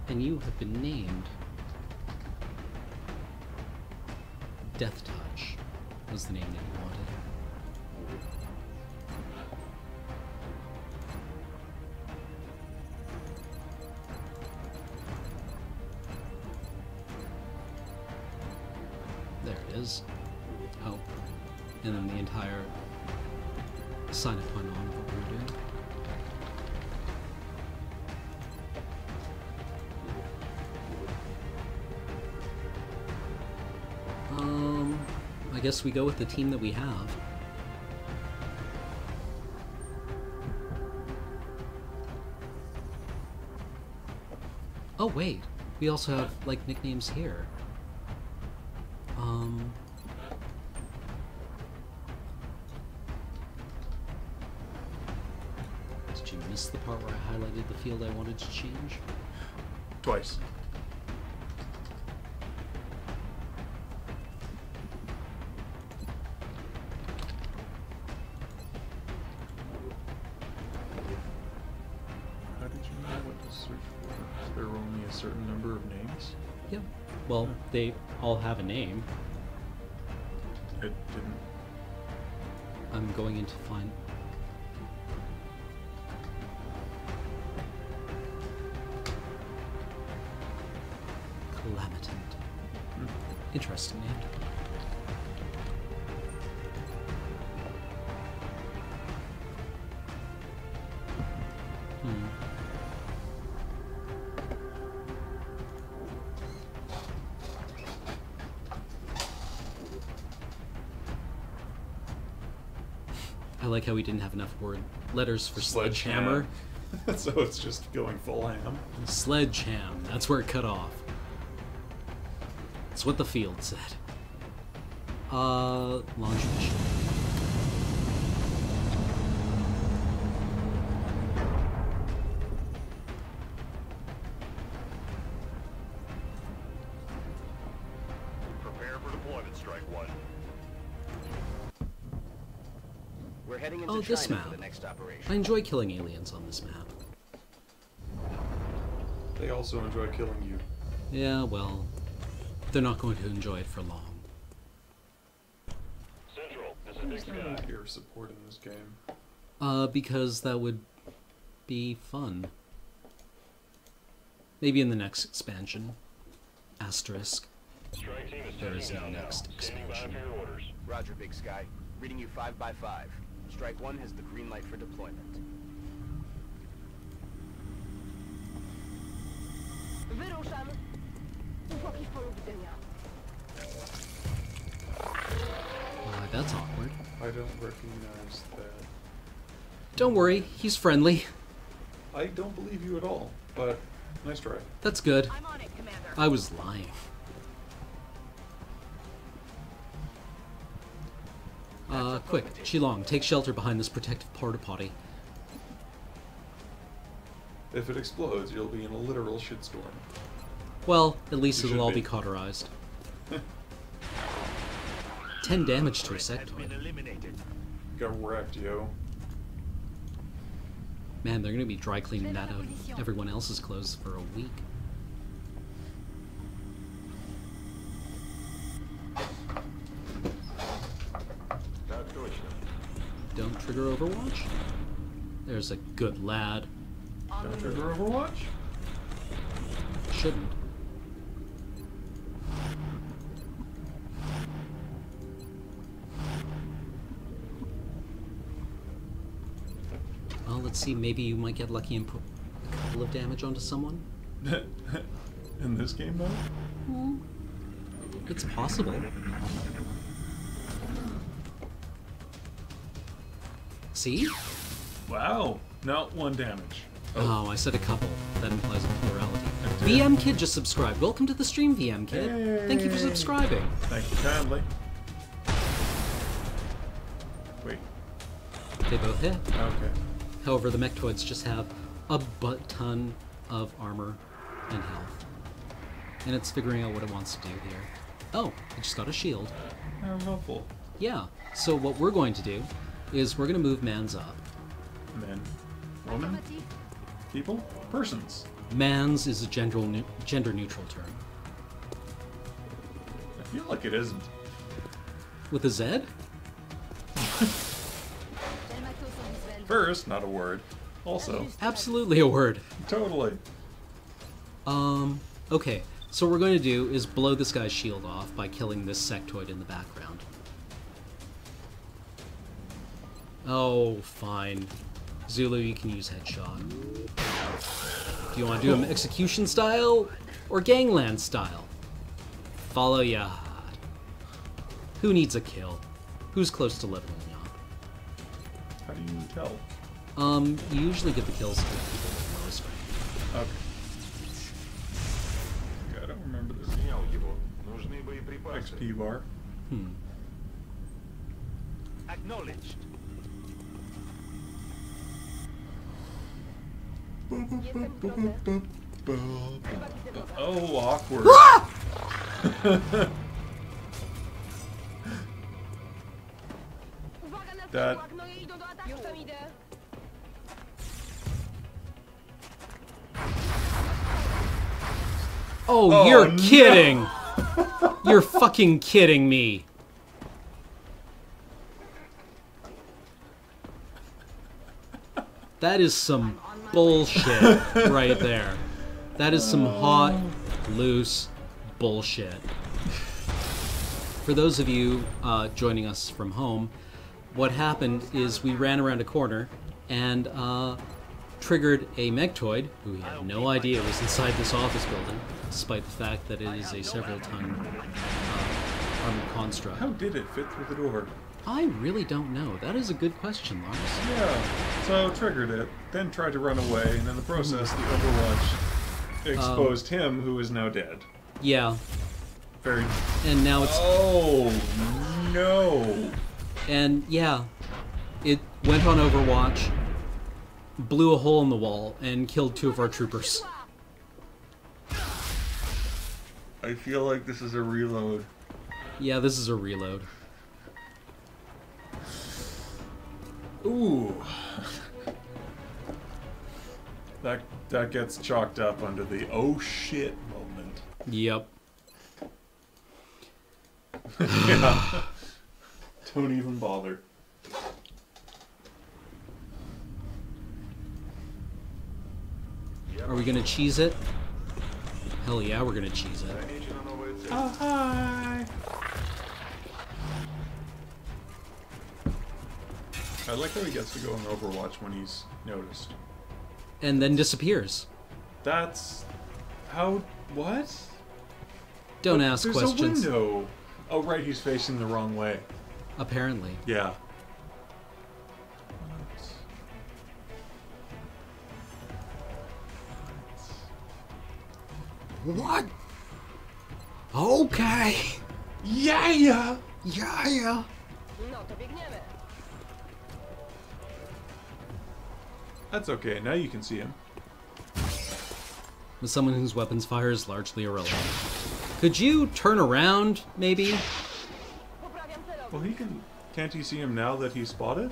And you have been named... Death Touch was the name that you wanted. There it is. Oh. And then the entire sign up on what we're doing. I guess we go with the team that we have. Oh wait, we also have like nicknames here. Did you miss the part where I highlighted the field I wanted to change? Twice. How did you know what to search for? Is there only a certain number of names? Yep. Well, they all have a name. It didn't. I'm going in to find... Calamitant. Interesting name. I like how we didn't have enough letters for sledgehammer. So it's just going full ham. Sledgeham. That's where it cut off. That's what the field said. Launch mission. Prepare for deployment, Strike One. We're heading into Oh, this China map. for the next operation. I enjoy killing aliens on this map. They also enjoy killing you. Yeah, well, they're not going to enjoy it for long. Central, this is Big I Sky. don't hear support in this game. Because that would be fun. Maybe in the next expansion. Asterisk. Strike team is There is touching no down next now. Standing by expansion. for your orders. Roger, Big Sky. Reading you 5 by 5. Strike One has the green light for deployment. Wyruszam. Zwłoki w polu widzenia. That's awkward. I don't recognize that. Don't worry, he's friendly. I don't believe you at all, but nice try. That's good. I'm on it, Commander. I was lying. Quick, Qilong, take shelter behind this protective porta potty. If it explodes, you'll be in a literal shitstorm. Well, at least You it'll all should be be. cauterized. 10 damage to a sectoid. Got wrecked, yo. Man, they're gonna be dry cleaning that out of everyone else's clothes for a week. Так точно. Don't trigger Overwatch? There's a good lad. Don't trigger Overwatch? Shouldn't. Well, let's see, maybe you might get lucky and put a couple of damage onto someone? In this game, though? It's possible. See? Wow. No, 1 damage. Oh, I said a couple. That implies a plurality. I did. VM Kid just subscribed. Welcome to the stream, VM Kid. Thank you for Hey. subscribing. Thank you kindly. Wait. They both hit. Okay. However, the Mechtoids just have a butt-ton of armor and health. And it's figuring out what it wants to do here. Oh, it just got a shield. How helpful. Yeah, so what we're going to do is we're going to move Mans up. Men. Woman? People? Persons. Mans is a gender-neutral term. I feel like it isn't. With a Z? First, not a word. Also, Absolutely a word. totally. Okay, so what we're going to do is blow this guy's shield off by killing this sectoid in the background. Oh, fine. Zulu, you can use headshot. Do you want to do him execution style or gangland style? Follow ya. Who needs a kill? Who's close to leveling up? How do you tell? You usually get the kills with people with lowest rank. Okay. I don't remember this. Снял его. Нужны боеприпасы. XP bar. Acknowledged. Oh, awkward. Uwaga na That- skrzydłach, no i idą do ataku. Już tam idę. Oh, Oh, you're no. kidding! You're fucking kidding me. That is some bullshit right there. That is some hot, loose bullshit. For those of you joining us from home, what happened is we ran around a corner and triggered a Mechtoid, who we had no idea was inside this office building, despite the fact that it is a several-ton armored construct. How did it fit through the door? I really don't know. That is a good question, Lars. Yeah. So triggered it, then tried to run away, and in the process, the Overwatch exposed him, who is now dead. Yeah, Very. and now it's Oh no! And yeah, it went on Overwatch, blew a hole in the wall, and killed 2 of our troopers. I feel like this is a reload. Yeah, this is a reload. Ooh. That gets chalked up under the oh shit moment. Yep. Yeah. Don't even bother. Are we gonna cheese it? Hell yeah, we're gonna cheese it. Oh, hi! I like how he gets to go in Overwatch when he's noticed. And then disappears. That's... how... what? Don't But ask there's questions. a window. Oh right, he's facing the wrong way. Apparently. Yeah. What? Okay. Yeah! Yeah. No to biegniemy. That's okay, now you can see him. With someone whose weapons fire is largely irrelevant. Could you turn around, maybe? Poprawiam celownik. Well, he can... can't you see him now that he's spotted?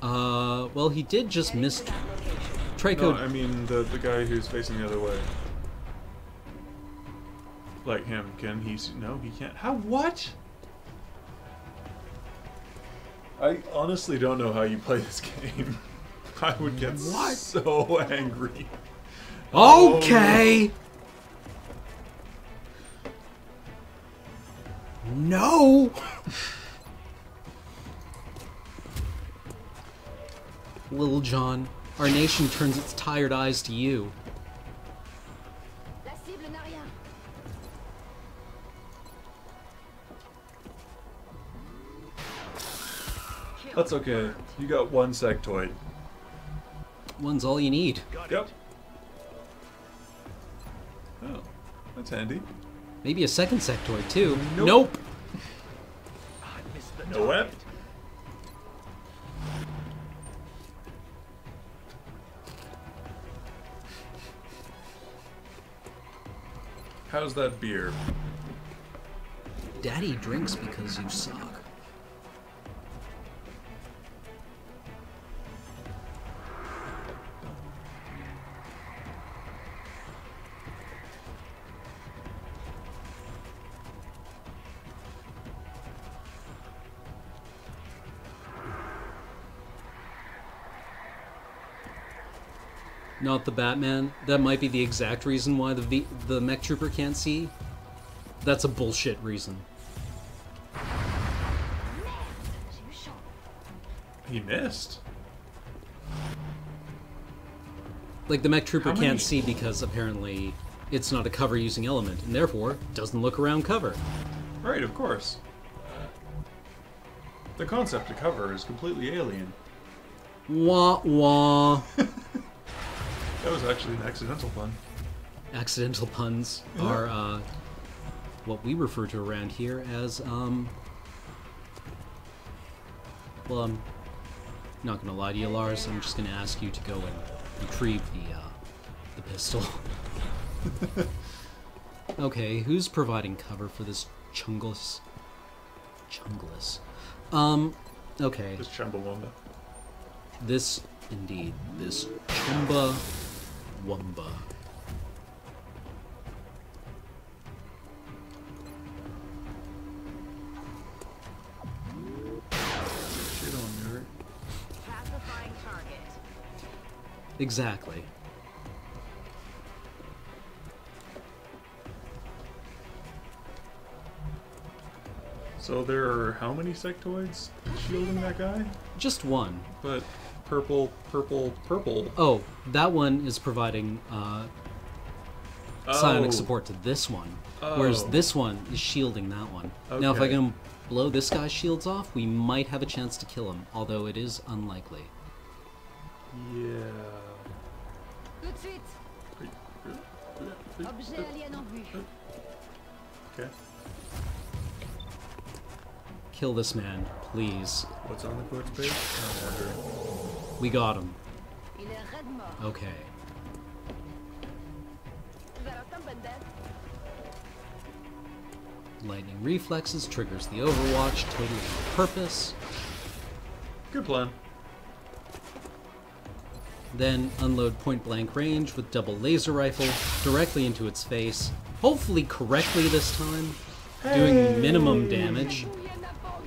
Well, he did just miss... Trico... No, I mean the guy who's facing the other way. Like him, can he see? No, he can't. How? What? I honestly don't know how you play this game. I would get so angry. Okay! No! Little John, our nation turns its tired eyes to you. La cible n'a rien. That's okay. You got 1 sectoid. One's all you need. Yep. Oh, that's handy. Maybe a second sectoid, too. Nope. Nope! No what? How's that beer? Daddy drinks because you suck. Not the Batman. That might be the exact reason why the mech trooper can't see. That's a bullshit reason. He missed. Like, the mech trooper How many- can't see because apparently it's not a cover using element, and therefore doesn't look around cover. Right, of course. The concept of cover is completely alien. Wah wah. That was actually an accidental pun. Accidental puns are what we refer to around here as well, I'm not gonna lie to you, Lars. I'm just gonna ask you to go and retrieve the pistol. Okay, who's providing cover for this chungus? Okay. Just Chumbawamba. This, indeed, this Chumba Wumba. Shit on her. Pacifying target. Exactly. So there are how many sectoids shielding that guy? Just one. But purple. Oh, that one is providing psionic support to this one, whereas Oh. this one is shielding that one. Now, if I Okay. can blow this guy's shields off, we might have a chance to kill him, although it is unlikely. Yeah. Tout de suite. Objet alien en vue. Okay. Kill this man, please. What's on the code's page? I'm wondering. We got him. Il est raide mort. Okay. Lightning reflexes triggers the Overwatch, totally on purpose. Good plan. Then unload point blank range with double laser rifle directly into its face. Hopefully correctly this time. Doing minimum damage.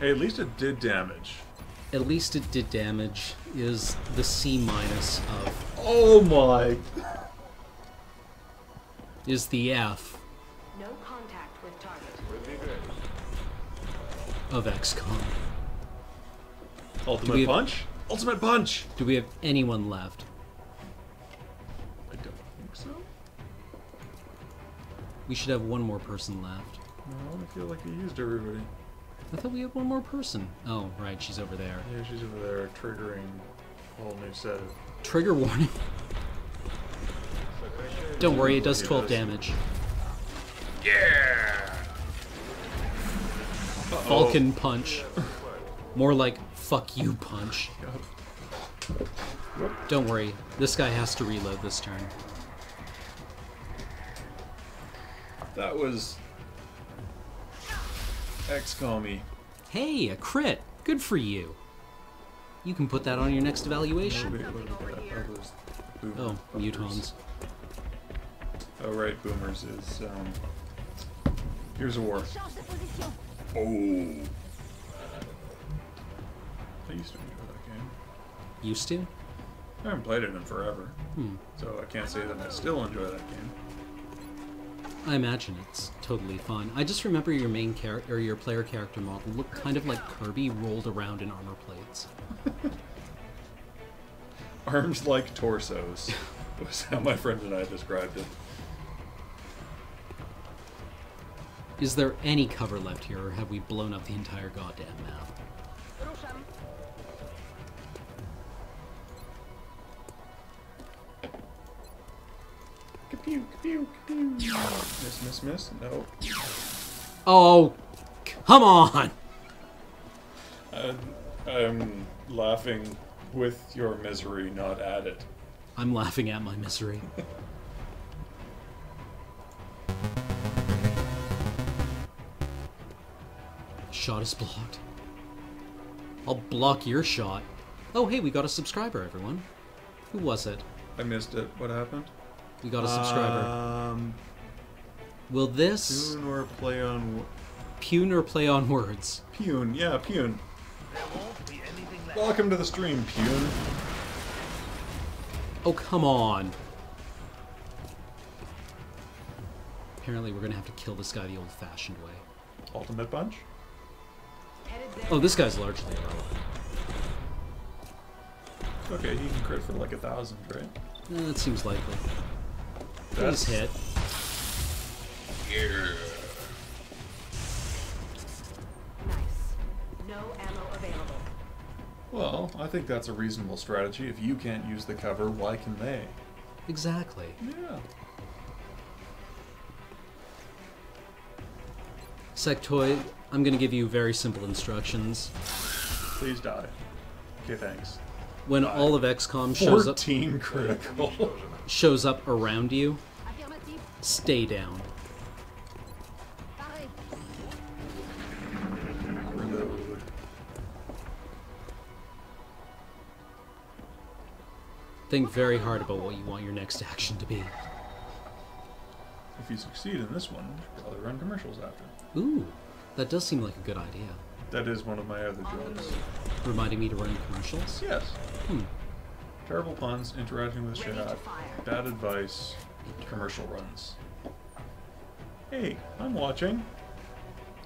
Hey, at least it did damage. At least it did damage is the C- of Oh my! is the F No contact with target. of XCOM. Ultimate we have- punch? Ultimate punch! Do we have anyone left? I don't think so. We should have one more person left. No, I feel like you used everybody. I thought we had one more person. Oh, right, she's over there. Yeah, she's over there triggering a whole new set of... Trigger warning. Don't worry, it does 12 Yes. damage. Yeah! Falcon punch. More like fuck you punch. Don't worry, this guy has to reload this turn. That was... XCOM-y. Hey, a crit! Good for you. You can put that on your next evaluation. Wait, what was that? Oh, those boomer Oh, fuckers. mutons. Oh, right, boomers is, Here's a war. Change de position. Oh! I used to enjoy that game. Used to? I haven't played it in forever, Hmm. so I can't say that I still enjoy that game. I imagine it's totally fun. I just remember your main character, or your player character model looked kind of like Kirby rolled around in armor plates. Arms like torsos was how my friend and I described it. Is there any cover left here, or have we blown up the entire goddamn map? Ka-pew, ka-pew, ka-pew. Miss. No. Oh, come on! I'm laughing with your misery, not at it. I'm laughing at my misery. Shot is blocked. I'll block your shot. Oh, hey, we got a subscriber, everyone. Who was it? I missed it. What happened? We got a subscriber. Will this Pune or play on... pune or play on words? Pune, yeah, Pune. Welcome to the stream, Pune. Oh, come on. Apparently we're gonna have to kill this guy the old-fashioned way. Ultimate punch? Headed there. Oh, this guy's largely irrelevant. Okay, he can crit for like 1,000, right? That seems likely. That's- Please hit. Nice. No ammo available. Well, I think that's a reasonable strategy. If you can't use the cover, why can they? Exactly. Yeah. Sectoid, I'm gonna give you very simple instructions. Please die. Okay, thanks. When all of XCOM shows 14 critical. shows up around you, Affirmative. stay down. Pareil. Reload. Think very hard about what you want your next action to be. If you succeed in this one, you should probably run commercials after. Ooh, that does seem like a good idea. That is one of my other jokes. Reminding me to run commercials? Yes. Hmm. Terrible puns, interacting with Ready to chat, fire. bad advice, commercial runs. Hey, I'm watching.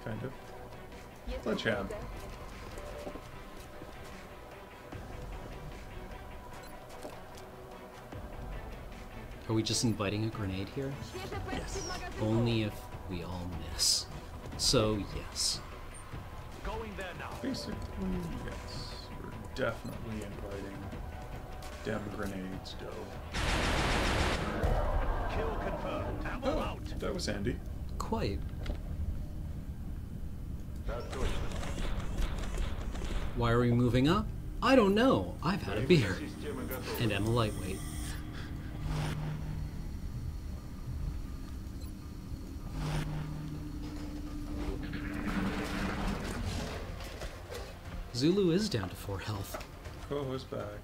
Kind of. Sledgehammer. Are we just inviting a grenade here? Yes. Only if we all miss. So, yes. Basically, yes. We're definitely inviting dem grenades, dough. Kill confirmed. Ammo Oh, out. that was handy. Quite. Так точно. Why are we moving up? I don't know. I've had a beer. Система готова. And am a lightweight. Zulu is down to 4 health. Coho's back.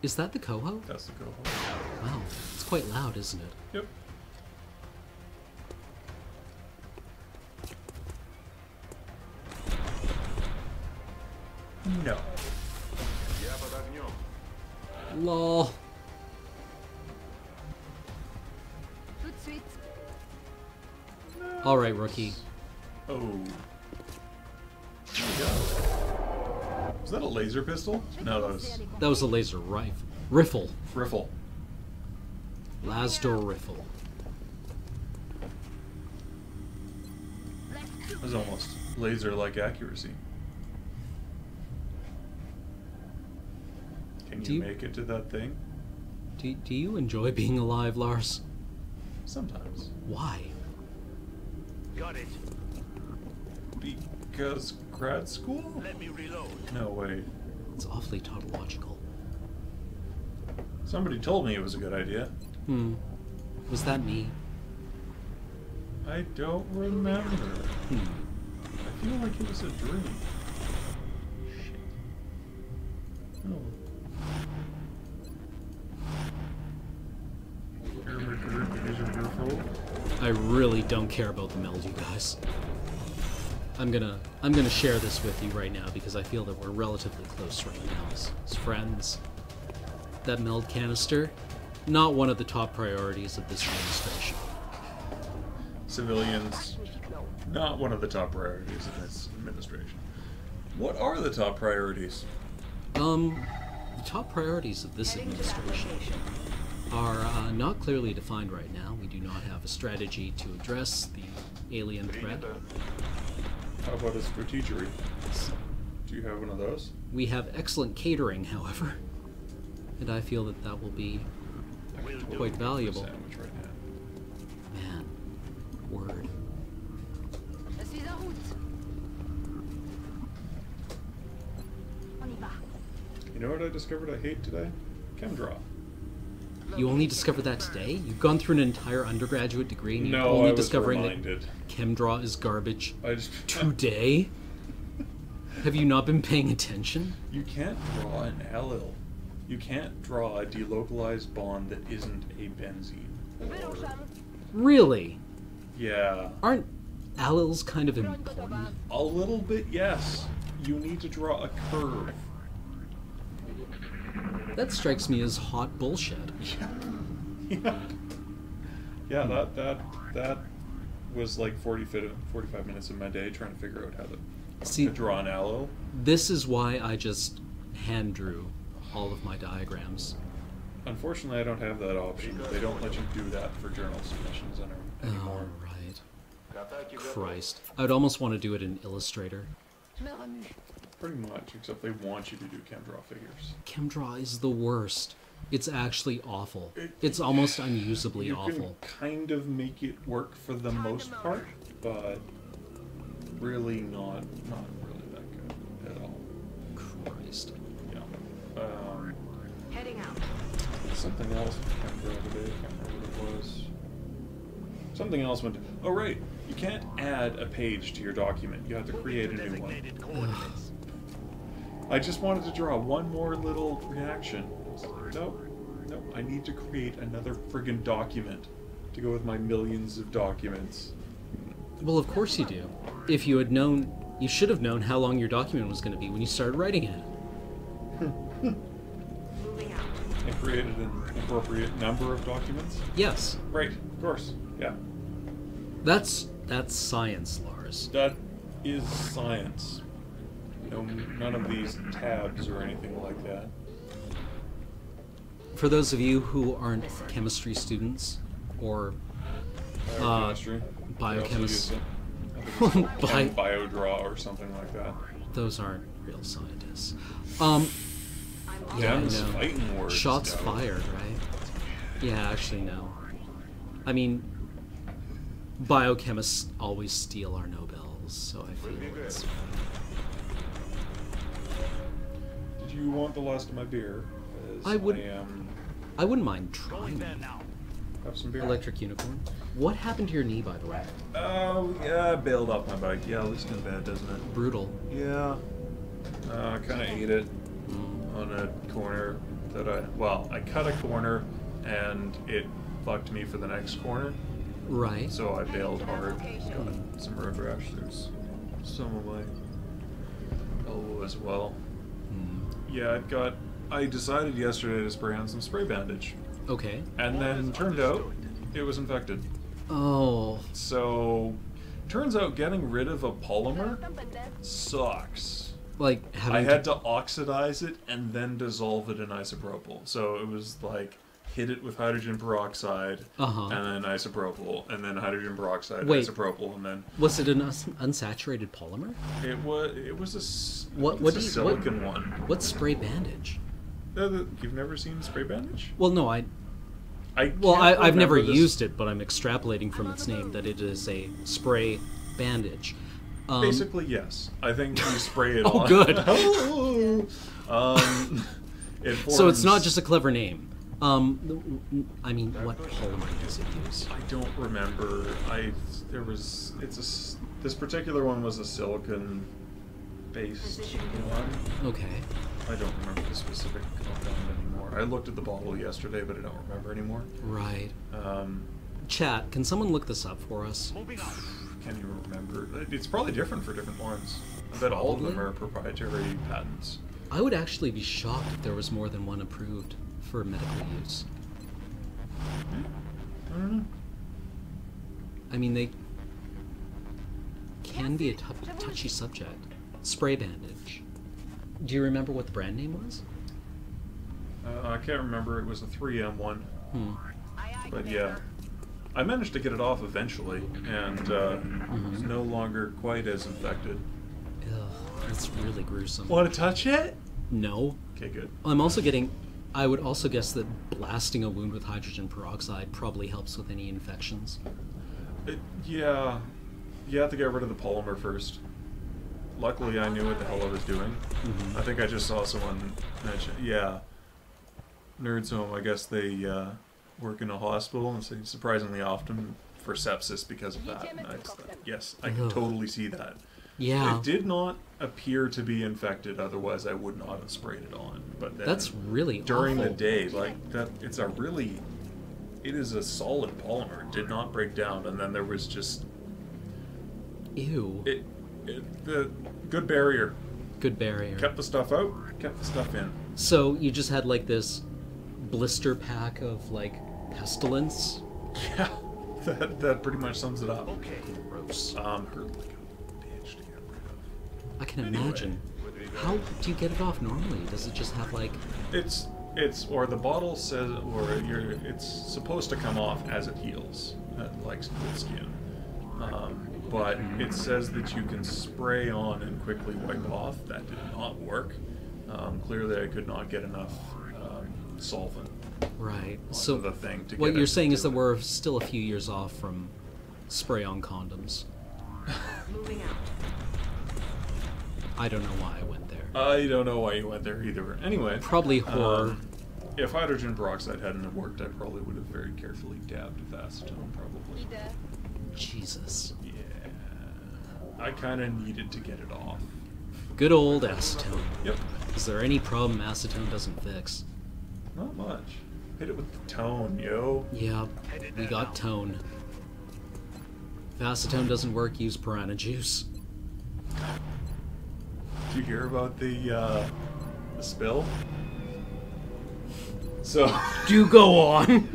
Is that the Coho? That's the Coho. Wow, it's quite loud, isn't it? Yep. No. Я под огнем. Lol. Tout de suite. Alright, rookie. Oh. There you go. Was that a laser pistol? No, that was That was a laser rifle. Riffle. riffle. Lasdor Riffle. That was almost laser-like accuracy. Can Do you you- make it to that thing? Do you enjoy being alive, Lars? Sometimes. Why? Got it. Because grad school? Let me reload. No, wait. It's awfully tautological. Somebody told me it was a good idea. Was that me? I don't remember. I feel like it was a dream. Shit. Oh. I really don't care about the meld, you guys. I'm gonna share this with you right now because I feel that we're relatively close right now as friends. That meld canister, not one of the top priorities of this administration. Civilians, not one of the top priorities in this administration. What are the top priorities? The top priorities of this Heading to that administration location. are not clearly defined right now. We do not have a strategy to address the alien threat. Принято. How about a strategery? Do you have one of those? We have excellent catering, however, and I feel that that will be quite valuable. Sandwich right now. Man, word. Je suis en route. On y va. You know what I discovered I hate today? Chemdraw. You only discovered that today? You've gone through an entire undergraduate degree and you're No, only I was discovering reminded. that ChemDraw is garbage I just today? Have you not been paying attention? You can't draw an allele. You can't draw a delocalized bond that isn't a benzene. Or, Really? yeah. Aren't alleles kind of important? A little bit, yes. You need to draw a curve. That strikes me as hot bullshit. Yeah. Yeah, that was like 45 minutes of my day trying to figure out how See, to draw an allele. this is why I just hand drew all of my diagrams. Unfortunately, I don't have that option. They don't let you do that for journal submissions anymore. Oh, right. К атаке готов. Christ. I would almost want to do it in Illustrator. Je me remue. Pretty much, except they want you to do ChemDraw figures. ChemDraw is the worst. It's actually awful. It's almost unusably You awful. can kind of make it work for the most part, but really not really that good at all. Christ. Yeah. Heading out. Something else with ChemDraw today. I can't remember what it was. Something else went. Oh right, you can't add a page to your document. You have to create a new one. Designated coordinates. I just wanted to draw one more little reaction. It's like, nope. I need to create another friggin' document to go with my millions of documents. Well, of course you do. If you had known, you should have known how long your document was going to be when you started writing it. Moving out. And created an appropriate number of documents. Yes, Right, of course. Yeah. that's science, Lars. That is science. No, none of these tabs or anything like that. For those of you who aren't chemistry students or Biochemistry. biochemists, Bi- BioDraw or something like that. those aren't real scientists. I'm Yeah, I Them's know. fighting words. Shots though. fired, right? Yeah, actually, no. I mean, biochemists always steal our Nobels, so I feel it's... you want the last of my beer? As I would- I am. I wouldn't mind trying. Have some beer. Electric Unicorn. What happened to your knee, by the way? Oh, yeah, I bailed off my bike. Yeah, it looks kind of bad, doesn't it? Brutal. Yeah. I kind of ate it on a corner that I cut a corner and it fucked me for the next corner. Right. So I bailed hard. Got some road rash. There's some of my elbow as well. Yeah, I decided yesterday to spray on some spray bandage. Okay. And then turned out it was infected. Oh. So, turns out getting rid of a polymer sucks. Like having I had to oxidize it and then dissolve it in isopropyl. So it was like hit it with hydrogen peroxide and then isopropyl and then hydrogen peroxide, Wait. isopropyl, and then Was it an unsaturated polymer? it was What it's a do you- silicon one. What's spray bandage? You've never seen spray bandage? Well, no, I've I've never used it, but I'm extrapolating from its name that it is a spray bandage. Basically, yes. I think you spray it Oh, on. good. It So it's not forms- just a clever name. I mean, what polymer does it use? I don't remember. This particular one was a silicon based one. Okay. I don't remember the specific compound anymore. I looked at the bottle yesterday, but I don't remember anymore. Right. Um, Chat, can someone look this up for us? Can't even remember. It's probably different for different ones. I bet all of them Probably. are proprietary patents. I would actually be shocked if there was more than one approved for medical use. I don't know. I mean, they can be a touchy subject. Spray bandage. Do you remember what the brand name was? I can't remember. It was a 3M one. Hmm. But yeah. I managed to get it off eventually, and it's no longer quite as infected. Ugh, that's really gruesome. Want to touch it? No. Okay, good. I would also guess that blasting a wound with hydrogen peroxide probably helps with any infections. Yeah. You have to get rid of the polymer first. Luckily, I knew what the hell I was doing. I think I just saw someone mention, yeah. Nerds Home, I guess they work in a hospital, and so surprisingly often for sepsis because of that. And yes, I can Ugh. totally see that. Yeah. It did not appear to be infected, otherwise I would not have sprayed it on. But then That's really during the awful. day, like that, it is a solid polymer. It did not break down, and then there was just Ew. the good barrier. Good barrier. Kept the stuff out, kept the stuff in. So you just had like this blister pack of like pestilence? Yeah, that pretty much sums it up. Okay. Gross. Hurt like a bitch to get rid of. I can Anyway. imagine. How do you get it off normally? Does it just have like... Or the bottle says, it's supposed to come off as it heals, like with skin. But it says that you can spray on and quickly wipe off. That did not work. Clearly I could not get enough solvent Right. onto So the thing to what get you're it saying to is that do it. we're still a few years off from spray-on condoms. Moving out. I don't know why I went there. I don't know why you went there either. Anyway. Probably horror. If hydrogen peroxide hadn't have worked, I probably would have very carefully dabbed with acetone, probably. Jesus. Yeah. I kind of needed to get it off. Good old acetone. Yep. Is there any problem acetone doesn't fix? Not much. Hit it with the tone, yo. Yeah, we got tone. If acetone doesn't work, use piranha juice. Did you hear about the spill? So. Do go on!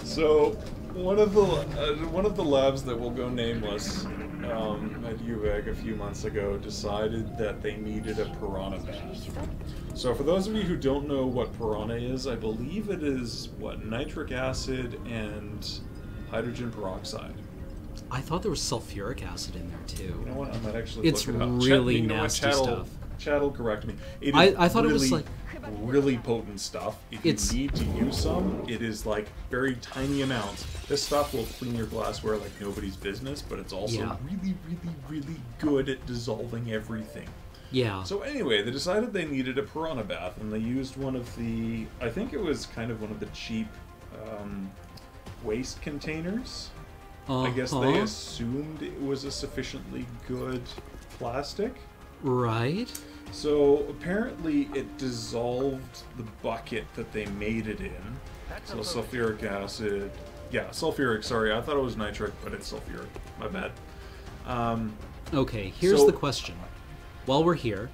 So, one of the labs that will go nameless at UVEC a few months ago decided that they needed a piranha bank. So, for those of you who don't know what piranha is, I believe it is nitric acid and hydrogen peroxide. I thought there was sulfuric acid in there too. You know what? I might actually It's look it up. really You know what? nasty Chat'll- stuff. Chat'll correct me. It is I thought it was really, like- really potent stuff. If It's- you need to use some, it is like very tiny amounts. This stuff will clean your glassware like nobody's business, but it's also Yeah. really, really, really good at dissolving everything. Yeah. So anyway, they decided they needed a piranha bath, and they used one of the, I think it was kind of one of the cheap waste containers. I guess they assumed it was a sufficiently good plastic. Right. So apparently it dissolved the bucket that they made it in. So sulfuric acid. Yeah, sulfuric, sorry. I thought it was nitric, but it's sulfuric. My bad. Okay, here's the question. While we're here,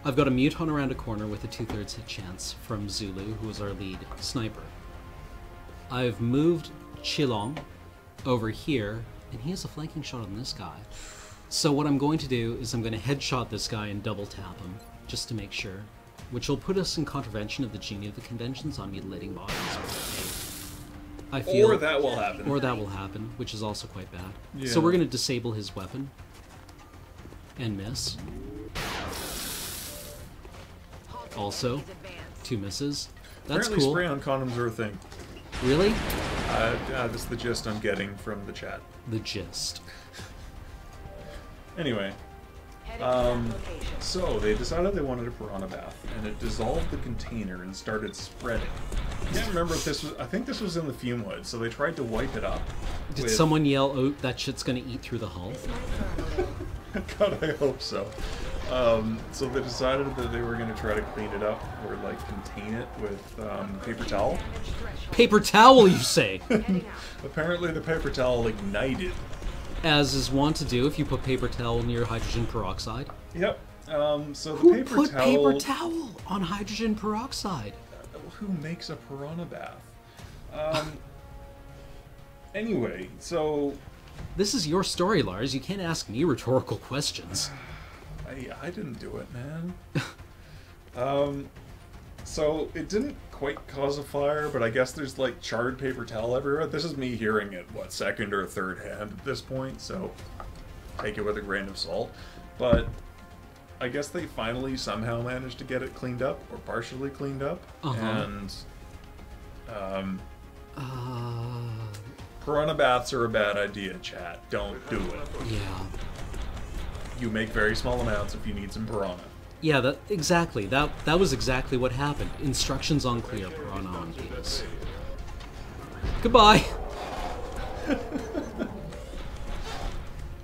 I've got a muton around a corner with a 2/3 hit chance from Zulu, who is our lead sniper. I've moved Chilong over here, and he has a flanking shot on this guy. So what I'm going to do is I'm going to headshot this guy and double tap him, just to make sure, which will put us in contravention of the Geneva Conventions on mutilating bodies. I feel, or that will happen. Or that will happen, which is also quite bad. Yeah. So we're going to disable his weapon. And miss. Also, 2 misses. That's Apparently cool. spray-on condoms are a thing. Really? That's the gist I'm getting from the chat. The gist. Anyway, so they decided they wanted a piranha bath, and it dissolved the container and started spreading. I can't remember if this was, I think this was in the fume hood, so they tried to wipe it up. Did someone yell, "Oh, that shit's gonna eat through the hull"? God, I hope so. So they decided that they were going to try to clean it up, or like contain it with paper towel. Paper towel, you say? Apparently the paper towel ignited. As is wont to do if you put paper towel near hydrogen peroxide. Yep. So the Who paper put towel... paper towel on hydrogen peroxide? Who makes a piranha bath? Anyway, so... This is your story, Lars. You can't ask me rhetorical questions. I didn't do it, man. So it didn't quite cause a fire, but I guess there's like charred paper towel everywhere. This is me hearing it, what, second or third hand at this point, so take it with a grain of salt. But I guess they finally somehow managed to get it cleaned up, or partially cleaned up, and piranha baths are a bad idea, chat. Don't do it. Yeah. You make very small amounts if you need some piranha. Yeah, exactly. That was exactly what happened. Instructions unclear, piranha on penis. Goodbye!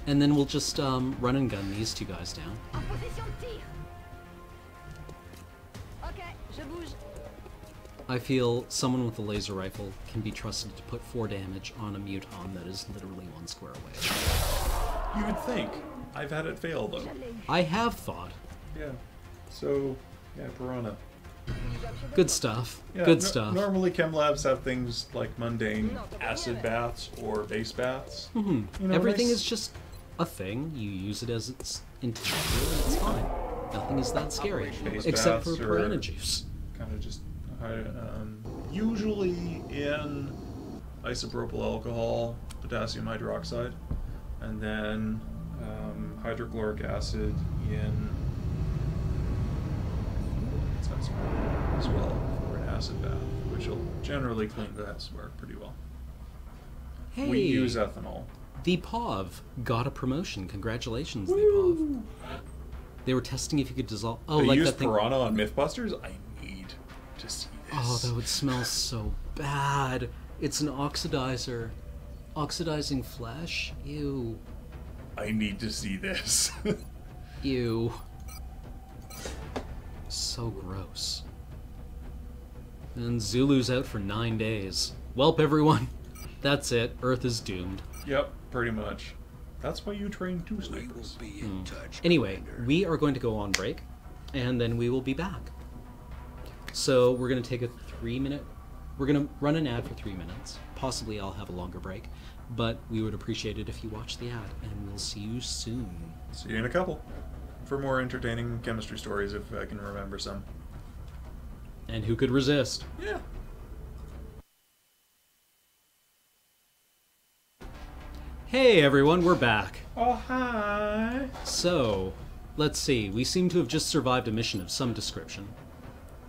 And then we'll just run and gun these 2 guys down. I feel someone with a laser rifle can be trusted to put 4 damage on a muton that is literally 1 square away. You would think. I've had it fail, though. I have thought. Yeah. So, yeah, piranha. Good stuff. Yeah, Good stuff. Normally, chem labs have things like mundane acid baths or base baths. Mm-hmm. You know, Everything nice... is just a thing. You use it as it's intended, and it's fine. Nothing is that scary, Base except for baths piranha are juice. Kind of just usually in isopropyl alcohol, potassium hydroxide, and then hydrochloric acid in as well for an acid bath, which will generally clean the swear pretty well. Hey, We use ethanol. the POV got a promotion. Congratulations, the POV. They were testing if you could dissolve. Oh, They like use that thing. piranha on Mythbusters? I need to see this. Oh, that would smell so bad. It's an oxidizer. Oxidizing flesh? Ew. I need to see this. Ew. So gross. And Zulu's out for 9 days. Welp, everyone. That's it. Earth is doomed. Yep, pretty much. That's why you train 2 snipers. Anyway, we are going to go on break, and then we will be back. So we're going to take a 3-minute... We're going to run an ad for 3 minutes. Possibly I'll have a longer break. But we would appreciate it if you watch the ad, and we'll see you soon. See you in a couple. For more entertaining chemistry stories, if I can remember some. And who could resist? Yeah. Hey everyone, we're back. Oh, hi. So, let's see. We seem to have just survived a mission of some description.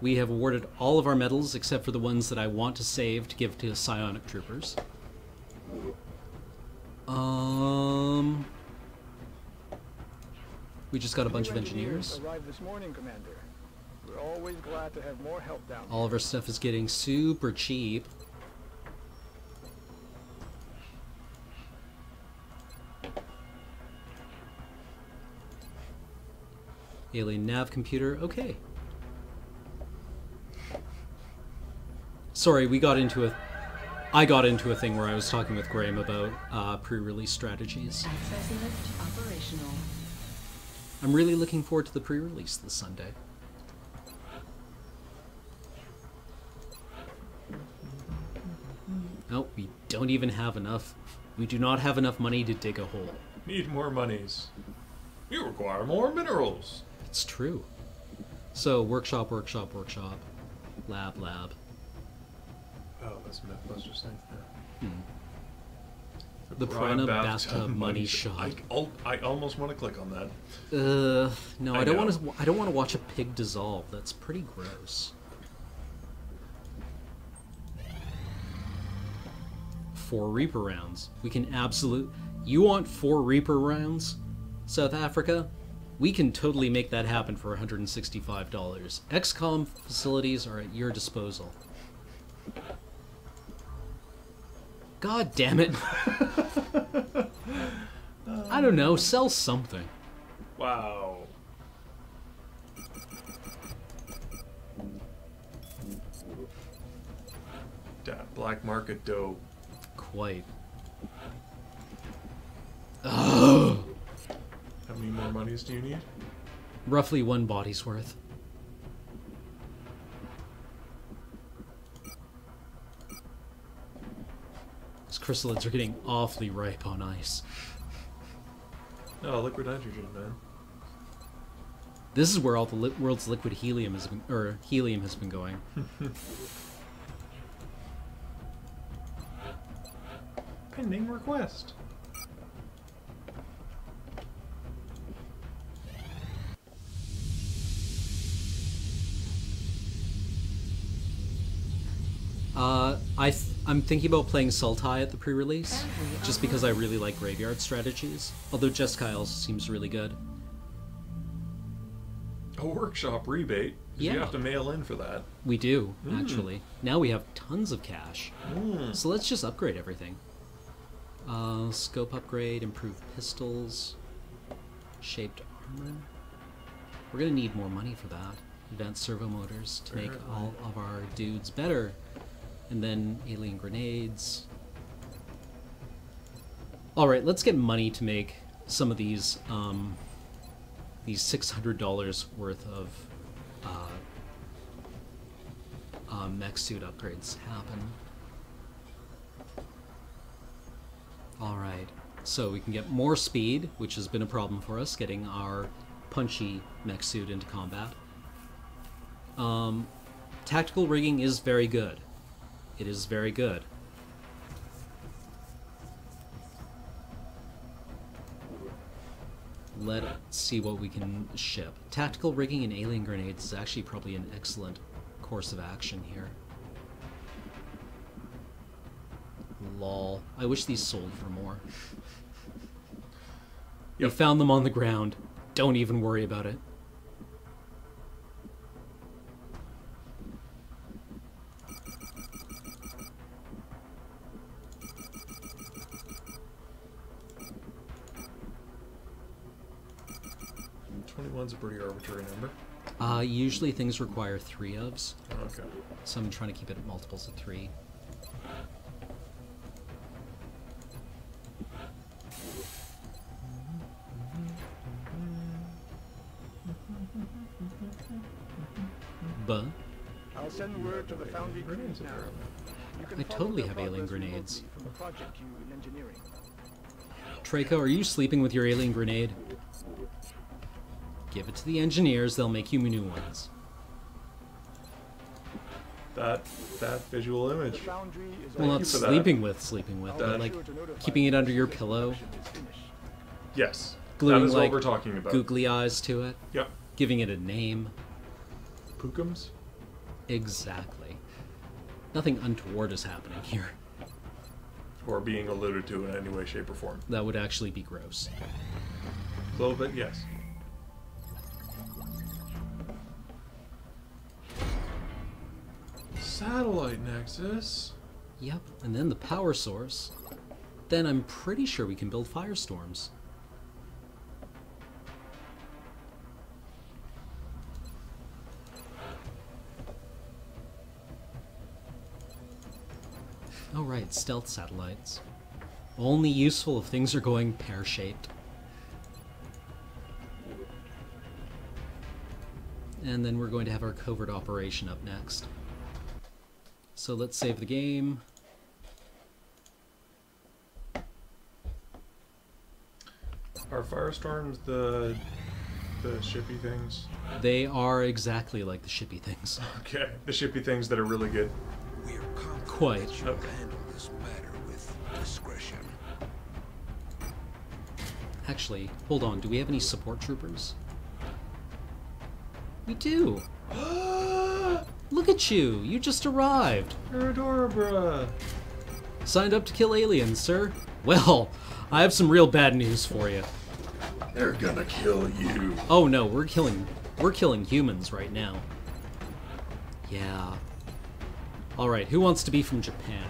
We have awarded all of our medals except for the ones that I want to save to give to psionic troopers. We just got a bunch of New engineers. arrived this morning, Commander. We're always glad to have more help down All of our stuff is getting super cheap. Alien nav computer, okay. Sorry, I got into a thing where I was talking with Graham about pre-release strategies. Access lift operational. I'm really looking forward to the pre-release this Sunday. No, we don't even have enough. We do not have enough money to dig a hole. Need more monies. You require more minerals. It's true. So, workshop, workshop, workshop. Lab, lab. Oh, that's Mythbusters thing. The Piranha Bathtub Money Shot. I almost want to click on that. No, I I don't know. want to. I don't want to watch a pig dissolve. That's pretty gross. 4 Reaper rounds. We can You want 4 Reaper rounds, South Africa? We can totally make that happen for $165. XCOM facilities are at your disposal. God damn it. I don't know, sell something. Wow. That black market dough. Quite. How many more monies do you need? Roughly 1 body's worth. These chrysalids are getting awfully ripe on ice. Oh, liquid nitrogen, man. This is where all the world's liquid helium has been going. Pending request. I'm thinking about playing Sultai at the pre-release, just because I really like graveyard strategies. Although Jeskai also seems really good. A workshop rebate. 'Cause Yeah. You have to mail in for that. We do, actually. Now we have tons of cash. Mm. So let's just upgrade everything. Scope upgrade, improved pistols, shaped armor. We're gonna need more money for that. Advanced servo motors to make all of our dudes better. And then alien grenades. Alright, let's get money to make some of these $600 worth of mech suit upgrades happen. Alright, so we can get more speed, which has been a problem for us, getting our punchy mech suit into combat. Tactical rigging is very good. It is very good. Let's see what we can ship. Tactical rigging and alien grenades is actually probably an excellent course of action here. Lol. I wish these sold for more. We found them on the ground. Don't even worry about it. One's a pretty arbitrary number. Usually things require 3 ofs, Okay. so I'm trying to keep it at multiples of 3. But I'll send word to the Foundry Grenades, now. apparently. You can I follow totally their have alien progress remotely grenades. From the project queue in engineering. Traco, are you sleeping with your alien grenade? Give it to the engineers, they'll make you new ones. That visual The image. Foundry is Well, not you for that. sleeping with, but I'll be like sure to notify keeping it you under your as soon as pillow, production is finished. Yes. gluing that is like what we're talking about. googly eyes to it, Yep. giving it a name. Pookums? Exactly. Nothing untoward is happening here. Or being alluded to in any way, shape, or form. That would actually be gross. A little bit, yes. satellite nexus. Yep, and then the power source. Then I'm pretty sure we can build firestorms. Oh right, stealth satellites. Only useful if things are going pear-shaped. And then we're going to have our covert operation up next. So let's save the game. Are firestorms the shippy things? They are exactly like the shippy things. Okay, the shippy things that are really good. We're confident Quite. that you'll handle this matter with discretion. Actually, hold on, do we have any support troopers? We do! Look at you! You just arrived! You're adorable. Signed up to kill aliens, sir? Well, I have some real bad news for you. They're gonna kill you. Oh no, we're killing humans right now. Yeah. Alright, who wants to be from Japan?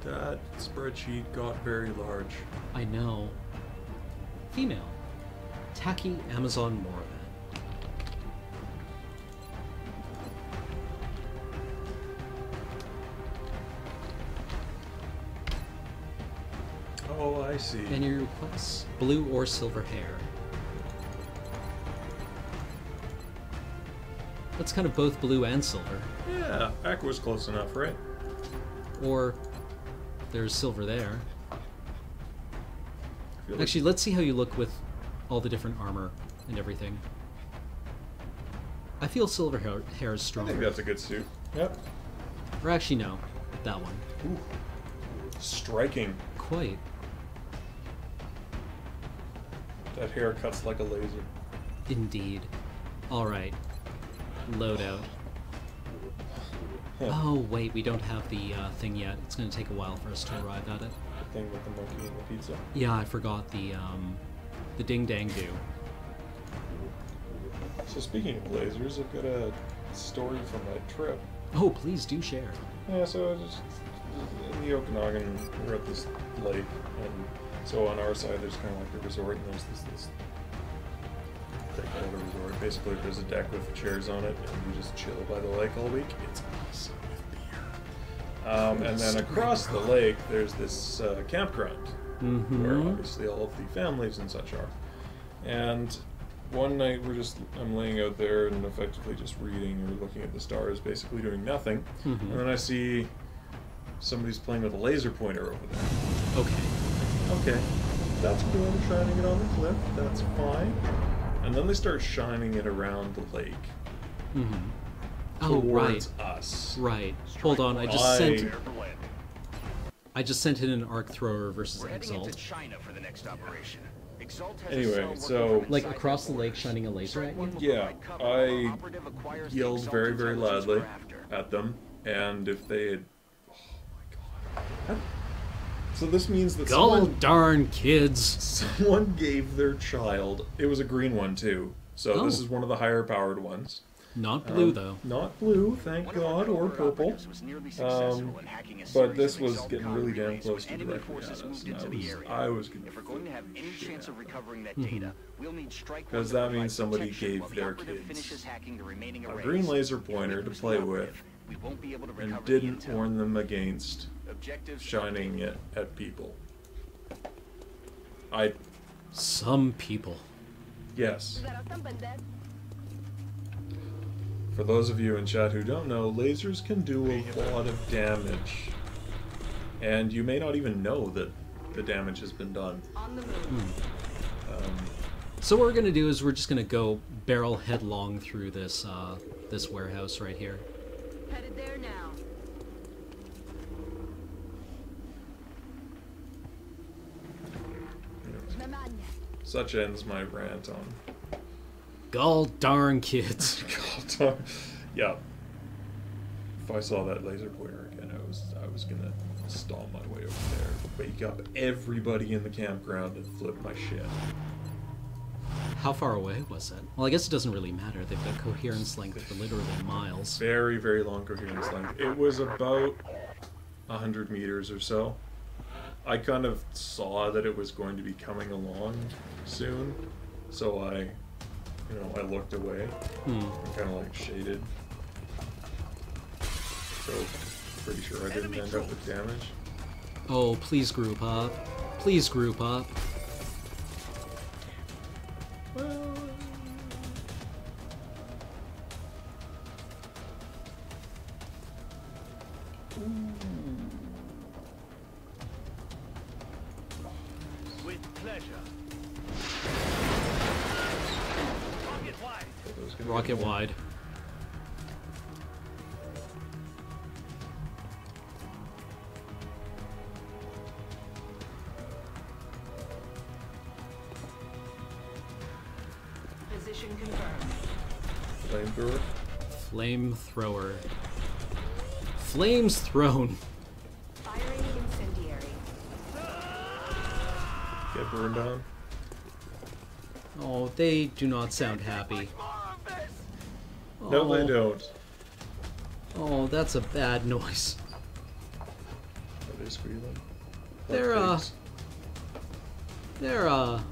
That spreadsheet got very large. I know. Female. Tacky Amazon Moravan. Oh, I see. Any requests? Blue or silver hair? That's kind of both blue and silver. Yeah, Aqua was close enough, right? Or there's silver there. I feel like- Actually, let's see how you look with all the different armor and everything. I feel silver hair is I think stronger. that's a good suit. Yep. Or actually, no. That one. Ooh. Striking. Quite. That hair cuts like a laser. Indeed. Alright. Loadout. Oh, wait, we don't have the thing yet. It's going to take a while for us to arrive at it. The thing with the monkey and the pizza. Yeah, I forgot the ding-dang-do. So speaking of lasers, I've got a story from my trip. Oh, please do share. Yeah, so I just in the Okanagan, we're at this lake, and so on our side there's kind of like a resort, and there's this they call it a resort. Basically, there's a deck with chairs on it, and you just chill by the lake all week. It's awesome with beer. And then across the lake, there's this campground, where obviously all of the families and such are. And one night I'm laying out there and effectively just reading or looking at the stars, basically doing nothing. And then I see somebody's playing with a laser pointer over there. Okay, that's cool, shining it on the cliff, that's fine. And then they start shining it around the lake. Oh, right. Towards us. Right. Hold on, I just sent in an arc thrower versus We're heading into Exalt. China for the next operation. Exalt has a Anyway, cell so- working Like inside across the lake headquarters. shining a laser at you? Yeah, I Operative acquires the yelled Exalt very, very intelligence loudly we're after. at them, and if they had... Oh my god. So this means that Gol darn kids! someone gave their child... It was a green one, too. So this Oh. is one of the higher powered ones. Not blue, though. Not blue, thank One of our god, or covert purple. operatives was nearly successful in hacking a But series this of was Exalt getting comm really damn relays close when to enemy directly forces at us, moved and into the area. I was getting If we're going to have any chance of recovering that Mm-hmm. data, we'll need strike 'Cause one that to means provide somebody protection gave while the their operative kids finishes hacking the remaining a arrays. green laser If we pointer to lose play the with, operative, we won't be able to and recover the didn't intel. warn them against Objectives shining it at people. Some people. Yes. For those of you in chat who don't know, lasers can do a lot of damage. And you may not even know that the damage has been done. On the move. So what we're gonna do is we're just gonna go barrel headlong through this this warehouse right here. Headed there now. Such ends my rant on Gol darn kids. God, yeah. If I saw that laser pointer again, I was gonna stomp my way over there, wake up everybody in the campground, and flip my shit. How far away was it? Well, I guess it doesn't really matter. They've got coherence length for literally miles. Very, very long coherence length. It was about 100 meters or so. I kind of saw that it was going to be coming along soon, so I looked away. And kind of like shaded. So, pretty sure I didn't end up with damage. Oh, please group up. Please group up. With pleasure. Rocket wide. Rocket wide. Position confirmed. Flamethrower. Flamethrower. Flames thrown. Firing incendiary. Get burned on. Oh, they do not sound happy. No, they don't. Oh, that's a bad noise. Are they squealing? They're, Pigs. Выдвигаюсь.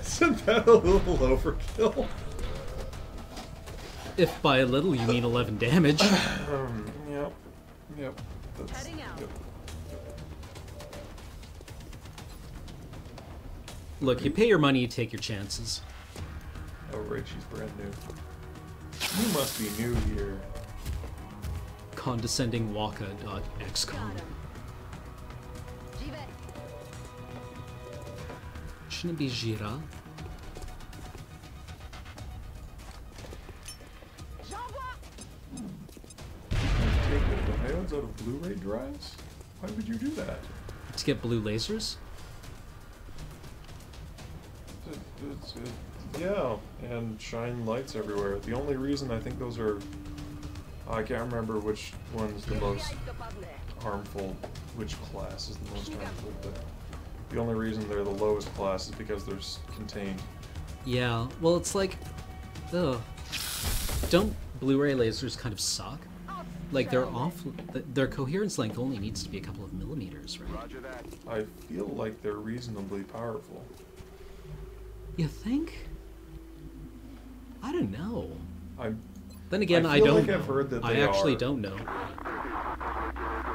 Isn't that a little overkill? If by a little you mean 11 damage. Yep. Yep. That's, Heading out. Yep. Look, you pay your money, you take your chances. Oh, right, she's brand new. You must be new here. Condescending Waka.xcom. Shouldn't it be Jira? Take the payloads out of Blu-ray drives? Why would you do that? To get blue lasers? Yeah, and shine lights everywhere. The only reason I think those are... I can't remember which one's the most harmful, which class is the most harmful, but the only reason they're the lowest class is because they're contained. Yeah, well, it's like, ugh. Don't Blu-ray lasers kind of suck? Like, they're awful. Their coherence length only needs to be a couple of millimeters, right? Roger that. I feel like they're reasonably powerful. You think? I don't know. Then I again, I feel don't like know. I've heard that I they actually are. don't know.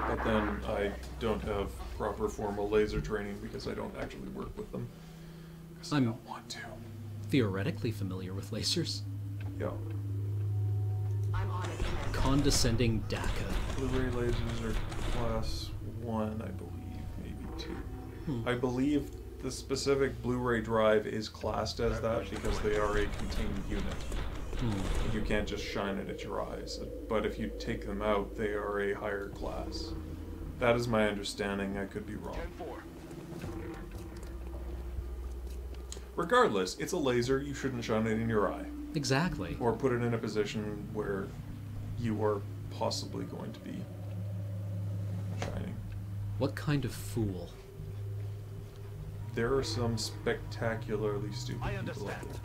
But then I don't have proper formal laser training because I don't actually work with them. Because I I'm- don't want to. Theoretically familiar with lasers. Yeah. I'm on it, Commander. Condescending DACA. Blu-ray lasers are class 1, I believe, maybe 2. I believe the specific Blu-ray drive is classed as that because they are a contained unit. You can't just shine it at your eyes. But if you take them out, they are a higher class. That is my understanding. I could be wrong. 10-4. Regardless, it's a laser. You shouldn't shine it in your eye. Exactly. Or put it in a position where you are possibly going to be shining. What kind of fool? There are some spectacularly stupid I people out understand. there.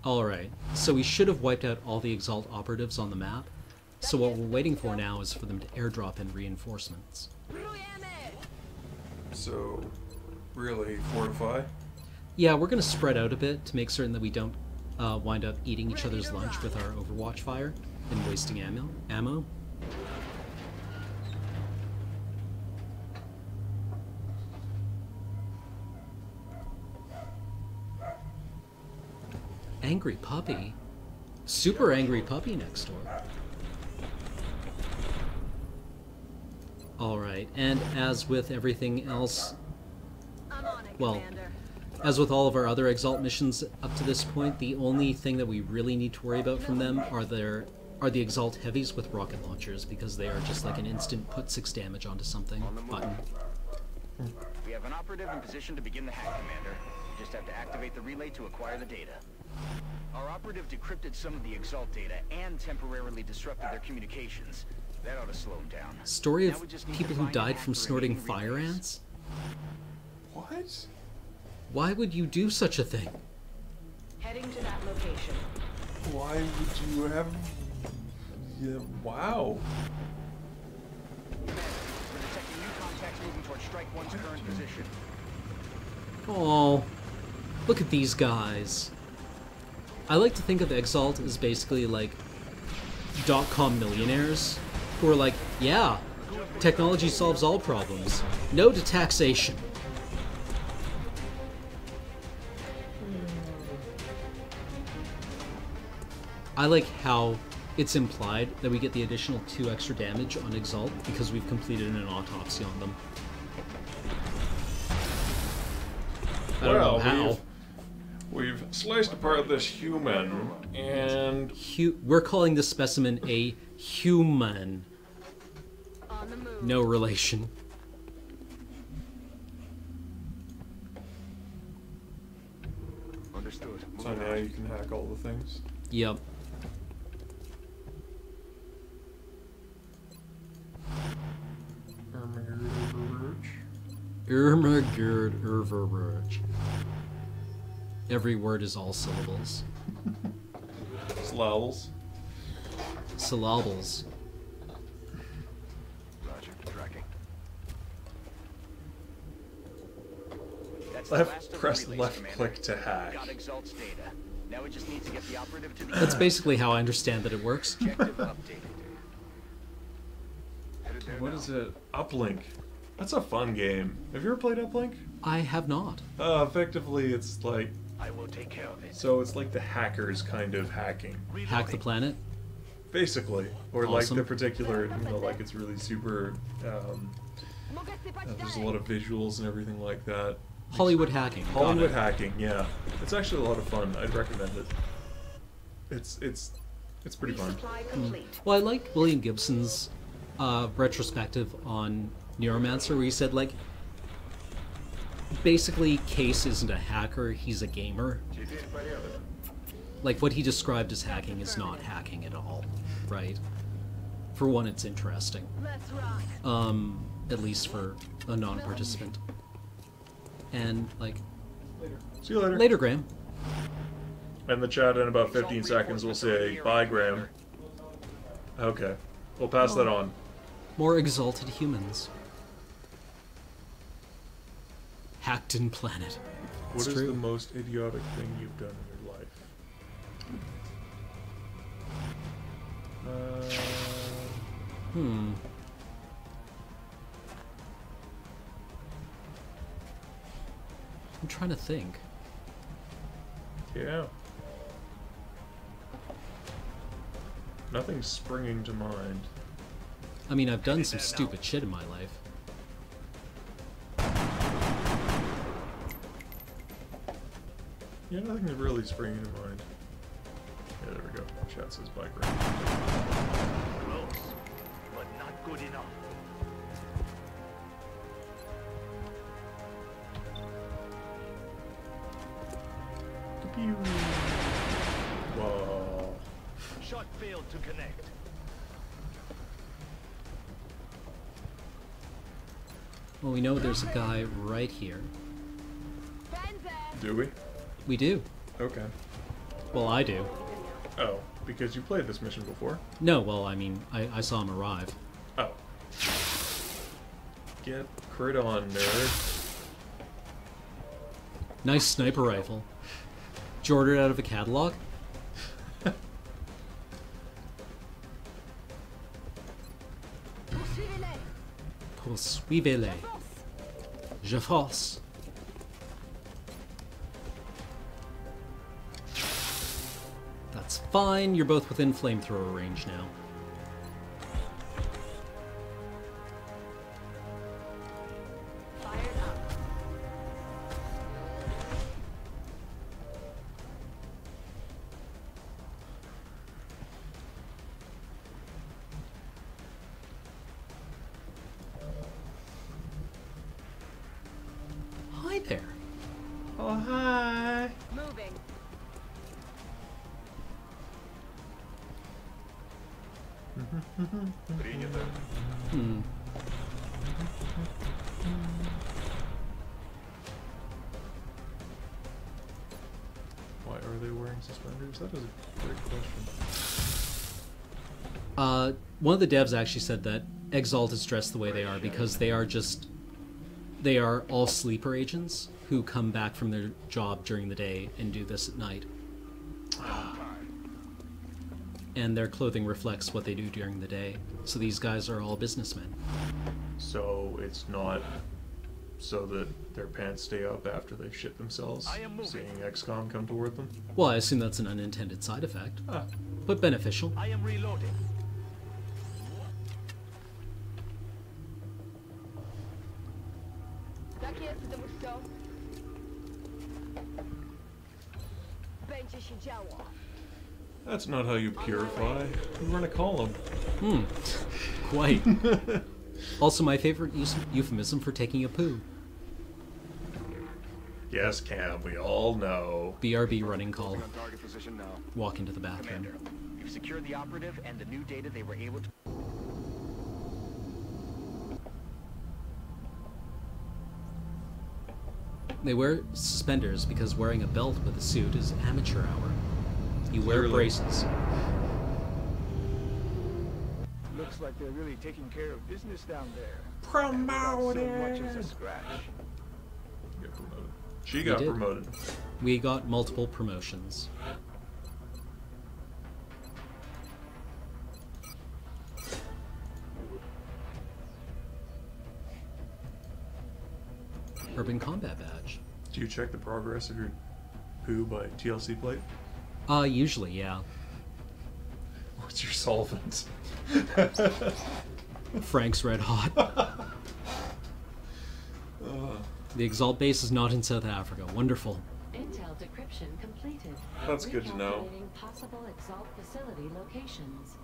Alright, so we should have wiped out all the Exalt operatives on the map. So what we're waiting for now is for them to airdrop in reinforcements. So, really, fortify? Yeah, we're going to spread out a bit to make certain that we don't wind up eating each other's lunch with our Overwatch fire and wasting ammo. Angry puppy? Super angry puppy next door. Alright, and as with everything else, I'm on it, well, Commander. as with all of our other Exalt missions up to this point, the only thing that we really need to worry about from them are the Exalt Heavies with rocket launchers, because they are just like an instant put 6 damage onto something button. We have an operative in position to begin the hack, Commander. You just have to activate the relay to acquire the data. Our operative decrypted some of the Exalt data and temporarily disrupted their communications. That ought to slow them down. Story Now of we just need people to who find a died from hacker snorting and fire relays. ants? What? Why would you do such a thing? Heading to that location. Why would you have... Yeah, wow. We're detecting new contacts moving toward Strike One's current position. Oh, look at these guys. I like to think of Exalt as basically like .com millionaires who are like, yeah, technology solves all problems. No to taxation. I like how it's implied that we get the additional 2 extra damage on Exalt because we've completed an autopsy on them. I don't know how. We've sliced apart this human, and We're calling this specimen a human. On the move. No relation. Understood. so now you can hack all the things. Yep. Ermagerd Erverurge. Every word is all syllables. Slowels. Syllables. Roger. Tracking. That's the last of the Press relays, left Commander. click to hack. Got Exalt's data. Now we just need to get the operative to the That's basically how I understand that it works. objective updated. Headed there What now. is it? Uplink. That's a fun game. Have you ever played Uplink? I have not. Effectively, it's like... I will take care of it. So it's like the hackers kind of hacking. Hack the planet? Basically. Or like Awesome. the particular, you know, like it's really super... there's a lot of visuals and everything like that. Hollywood hacking. Got Hollywood it. hacking, yeah. It's actually a lot of fun. I'd recommend it. It's pretty fun. Resupply complete. Well, I like William Gibson's retrospective on Neuromancer, where he said, like, basically, Case isn't a hacker, he's a gamer. Like, what he described as hacking is not hacking at all, right? For one, it's interesting. Let's rock. At least for a non-participant. And, like, See you later. later, Graham. And the chat in about 15 seconds will say, bye, Graham. Okay. We'll pass that on. More exalted humans. Hacked in planet. What It's is true. the most idiotic thing you've done in your life? I'm trying to think. Yeah. Nothing's springing to mind. I mean, I've done some stupid shit in my life. Yeah, nothing's really springing to mind. Yeah, there we go. Chat says bye, Graham. Close, but not good enough. Whoa. Shot failed to connect. Well, we know there's a guy right here. Do we? We do. Okay. Well, I do. Oh, because you played this mission before? No, well, I mean, I saw him arrive. Oh. Get crit on, nerd. Nice sniper rifle. Did you order it out of a catalog? Poursuivez-les. Je force. That's fine. You're both within flamethrower range now. Fired up. Hi there. Oh, hi. Moving. Принято. Hmm. Why are they wearing suspenders? That is a great question. One of the devs actually said that Exalt is dressed the way they are because they are all sleeper agents who come back from their job during the day and do this at night. And their clothing reflects what they do during the day. So these guys are all businessmen. So it's not so that their pants stay up after they shit themselves, seeing XCOM come toward them? Well, I assume that's an unintended side effect, Ah. but beneficial. I am reloading. Tak jest, dowódco. Będzie się działo. That's not how you purify. We're gonna call them. Quite. Also, my favorite euphemism for taking a poo. Yes, Cam, we all know. BRB running call. On target position now. Walk into the bathroom. Commander, you've secured the operative and the new data they were able to... They wear suspenders because wearing a belt with a suit is amateur hour. You wear Clearly. braces. Looks like they're really taking care of business down there. And without so much as a scratch. Get promoted. She got did. promoted. We got multiple promotions. Urban Combat Badge. Do you check the progress of your poo by TLC plate? Usually, yeah. What's your solvent? Frank's Red Hot. The Exalt base is not in South Africa. Wonderful. Intel decryption completed. That's good to know. Recalculating possible Exalt facility locations.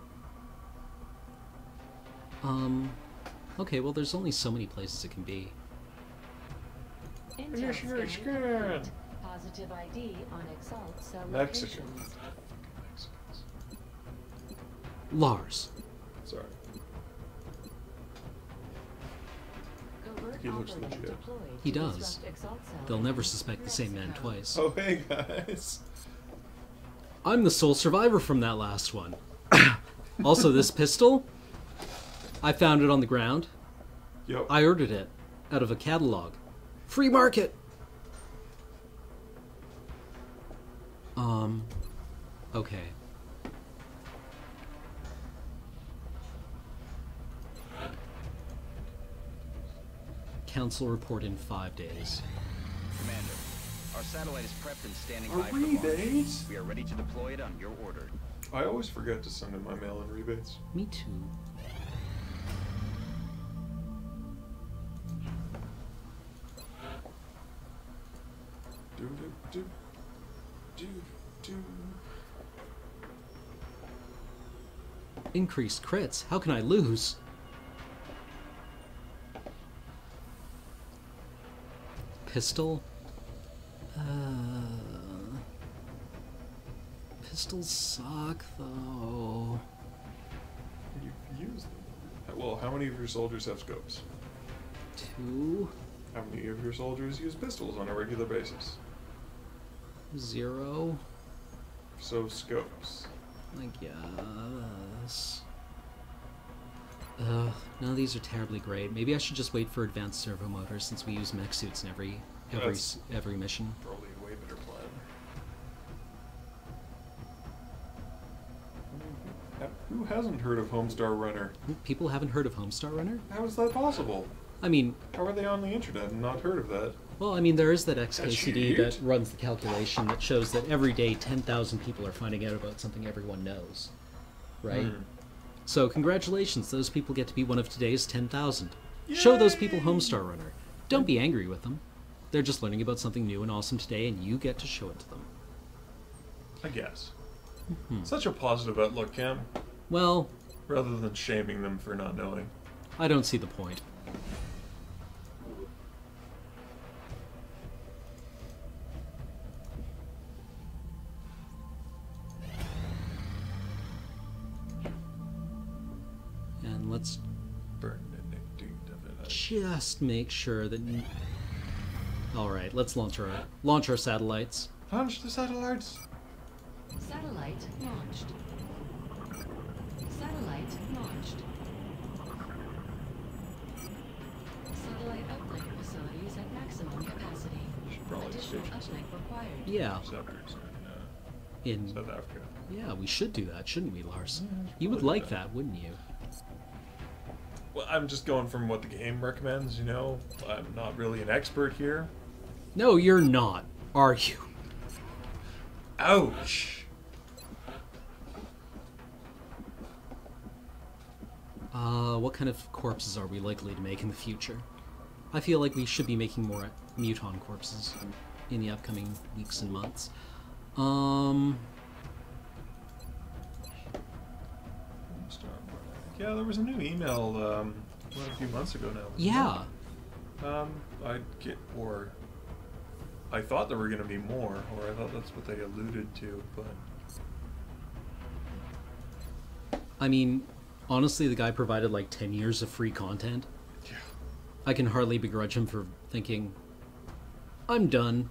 Okay, well, there's only so many places it can be. Intel Initiate scan scan. complete. Positive ID on Exalt cell Mexico. locations. Lars. Sorry. Covert He looks operative legit. deployed He to does. disrupt Exalt cell They'll in never suspect the same man Mexico. twice. Oh, hey, guys. I'm the sole survivor from that last one. Also, this pistol, I found it on the ground. Yep. I ordered it out of a catalog. Free market! Okay. Council report in 5 days. Commander, our satellite is prepped and standing Are by for launch. rebates? We are ready to deploy it on your order. I always forget to send in my mail-in rebates. Me too. Do do do do do. Increased crits? How can I lose? Pistol? Pistols suck, though. You use them. Well, how many of your soldiers have scopes? 2, How many of your soldiers use pistols on a regular basis? 0, So scopes. I guess. None of these are terribly great. Maybe I should just wait for advanced servo motors since we use mech suits in That's- every mission. Probably a way better plan. Who hasn't heard of Homestar Runner? People haven't heard of Homestar Runner? How is that possible? I mean, How are they on the internet and not heard of that? well, I mean, there is that XKCD cheat. that runs the calculation that shows that every day 10,000 people are finding out about something everyone knows. Right? Hmm. So, congratulations, those people get to be one of today's 10,000. Show those people Homestar Runner. Don't be angry with them. They're just learning about something new and awesome today, and you get to show it to them. I guess. Such a positive outlook, Cam. Well, Rather than shaming them for not knowing. I don't see the point. let's Benedictine. just make sure that... Alright, let's launch our satellites. Launch the satellites! Satellite launched. Satellite launched. Satellite uplink facilities at maximum capacity. Should probably Additional station some uplink required. Yeah. receptors In... in South Africa. Yeah, we should do that, shouldn't we, Lars? Yeah, You would probably like do that, wouldn't you? Well, I'm just going from what the game recommends, you know? I'm not really an expert here. No, you're not, are you? Ouch! What kind of corpses are we likely to make in the future? I feel like we should be making more muton corpses in the upcoming weeks and months. Yeah, there was a new email, a few months ago now. Yeah. I thought there were going to be more, or I thought that's what they alluded to, but... I mean, honestly, the guy provided like 10 years of free content. Yeah. I can hardly begrudge him for thinking, I'm done.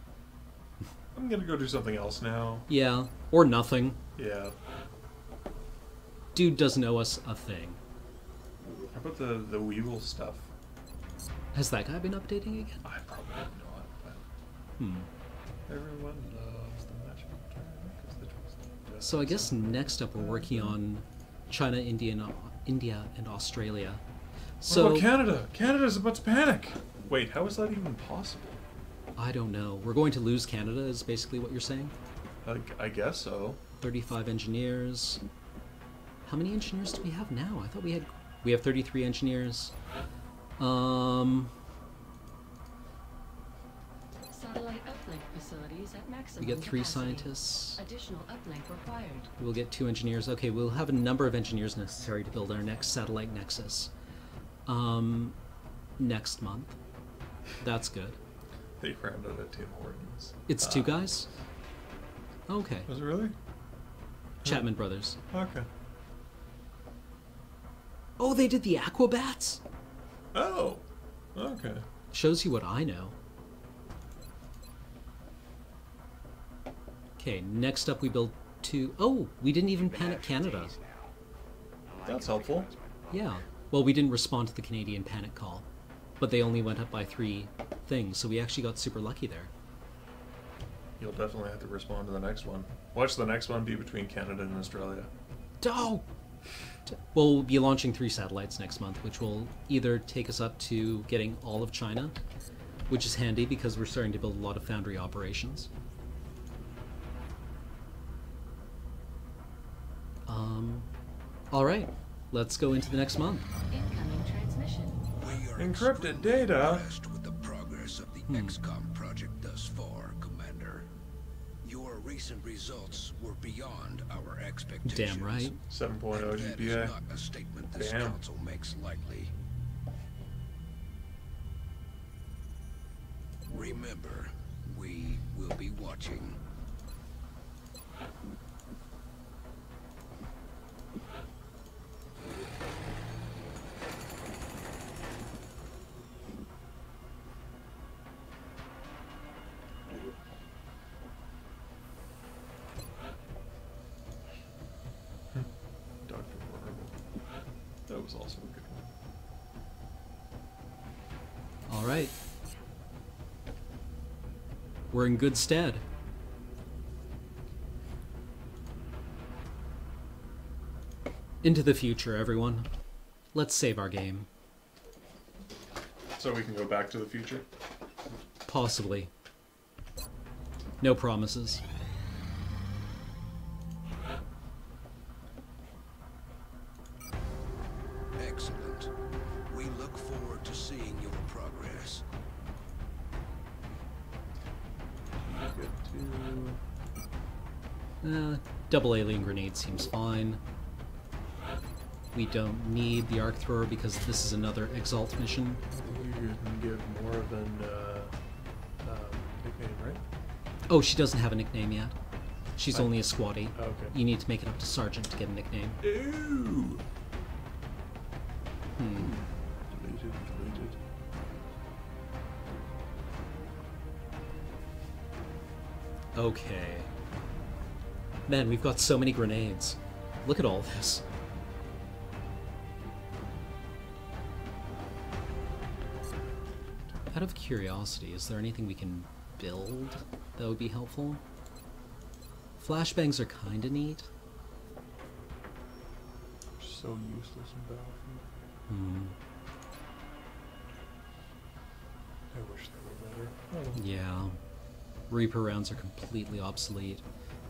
I'm going to go do something else now. Yeah, or nothing. Yeah. Dude doesn't owe us a thing. How about the Weevil stuff? Has that guy been updating again? I probably not, but... Everyone loves the magical turn, 'cause the twist does So I guess next up we're working on China, India, and Australia. So what about Canada? Canada's about to panic! Wait, how is that even possible? I don't know. We're going to lose Canada is basically what you're saying? I guess so. 35 engineers. How many engineers do we have now? I thought we have 33 engineers. Satellite uplink facilities at maximum We get 3 capacity. scientists. Additional uplink required. We'll get 2 engineers. Okay, we'll have a number of engineers necessary to build our next satellite nexus. Next month. That's good. They found out at Tim Hortons. It's 2 guys? Okay. Was it really? Chapman Brothers. Okay. Oh, they did the Aquabats? Oh! Okay. Shows you what I know. Okay, next up we build 2... Oh, we didn't even panic Canada. That's helpful. Yeah. Well, we didn't respond to the Canadian panic call. But they only went up by 3 things, so we actually got super lucky there. You'll definitely have to respond to the next one. Watch the next one be between Canada and Australia. Oh! Well, we'll be launching 3 satellites next month, which will either take us up to getting all of China, which is handy because we're starting to build a lot of foundry operations. Alright, let's go into the next month. Incoming transmission. We are Encrypted extremely data. impressed with the progress of the XCOM project thus far, Commander. Your recent results were beyond our expectations. Damn right. 7.0 And that is GPA. not a statement this Damn. council makes lightly. Remember, we will be watching. Dr. Horrible. That was also a good one. Alright. We're in good stead. Into the future, everyone. Let's save our game. So we can go back to the future? Possibly. No promises. Excellent. We look forward to seeing your progress. Good to... Double alien grenade seems fine. We don't need the arc thrower because this is another Exalt mission. You can give more than nickname, right? Oh, she doesn't have a nickname yet. She's only a squatty. Okay. You need to make it up to Sergeant to get a nickname. Ooh. Okay. Man, we've got so many grenades. Look at all this. Out of curiosity, is there anything we can build that would be helpful? Flashbangs are kinda neat. So useless in Battlefield. Hmm. I wish they were better. Yeah. Reaper rounds are completely obsolete.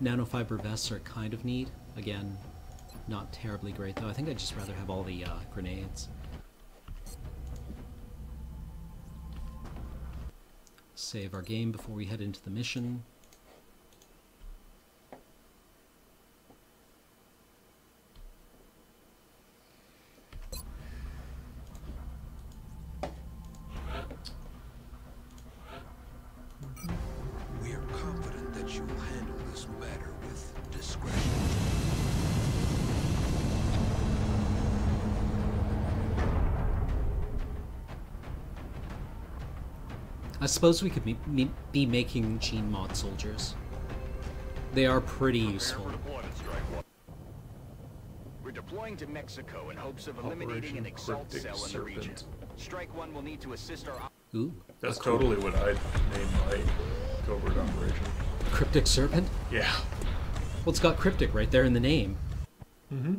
Nanofiber vests are kind of neat. Again, not terribly great though. I think I'd just rather have all the grenades. Save our game before we head into the mission. We are confident that you will handle this matter with discretion. I suppose we could be making gene mod soldiers. They are pretty useful. We're deploying to Mexico in hopes of eliminating an Exalt Cryptic cell in the region. Serpent. Strike One will need to assist our... Ooh. That's a cool- totally what I'd name my covert operation. Cryptic Serpent? Yeah. Well, it's got cryptic right there in the name. Mm-hmm.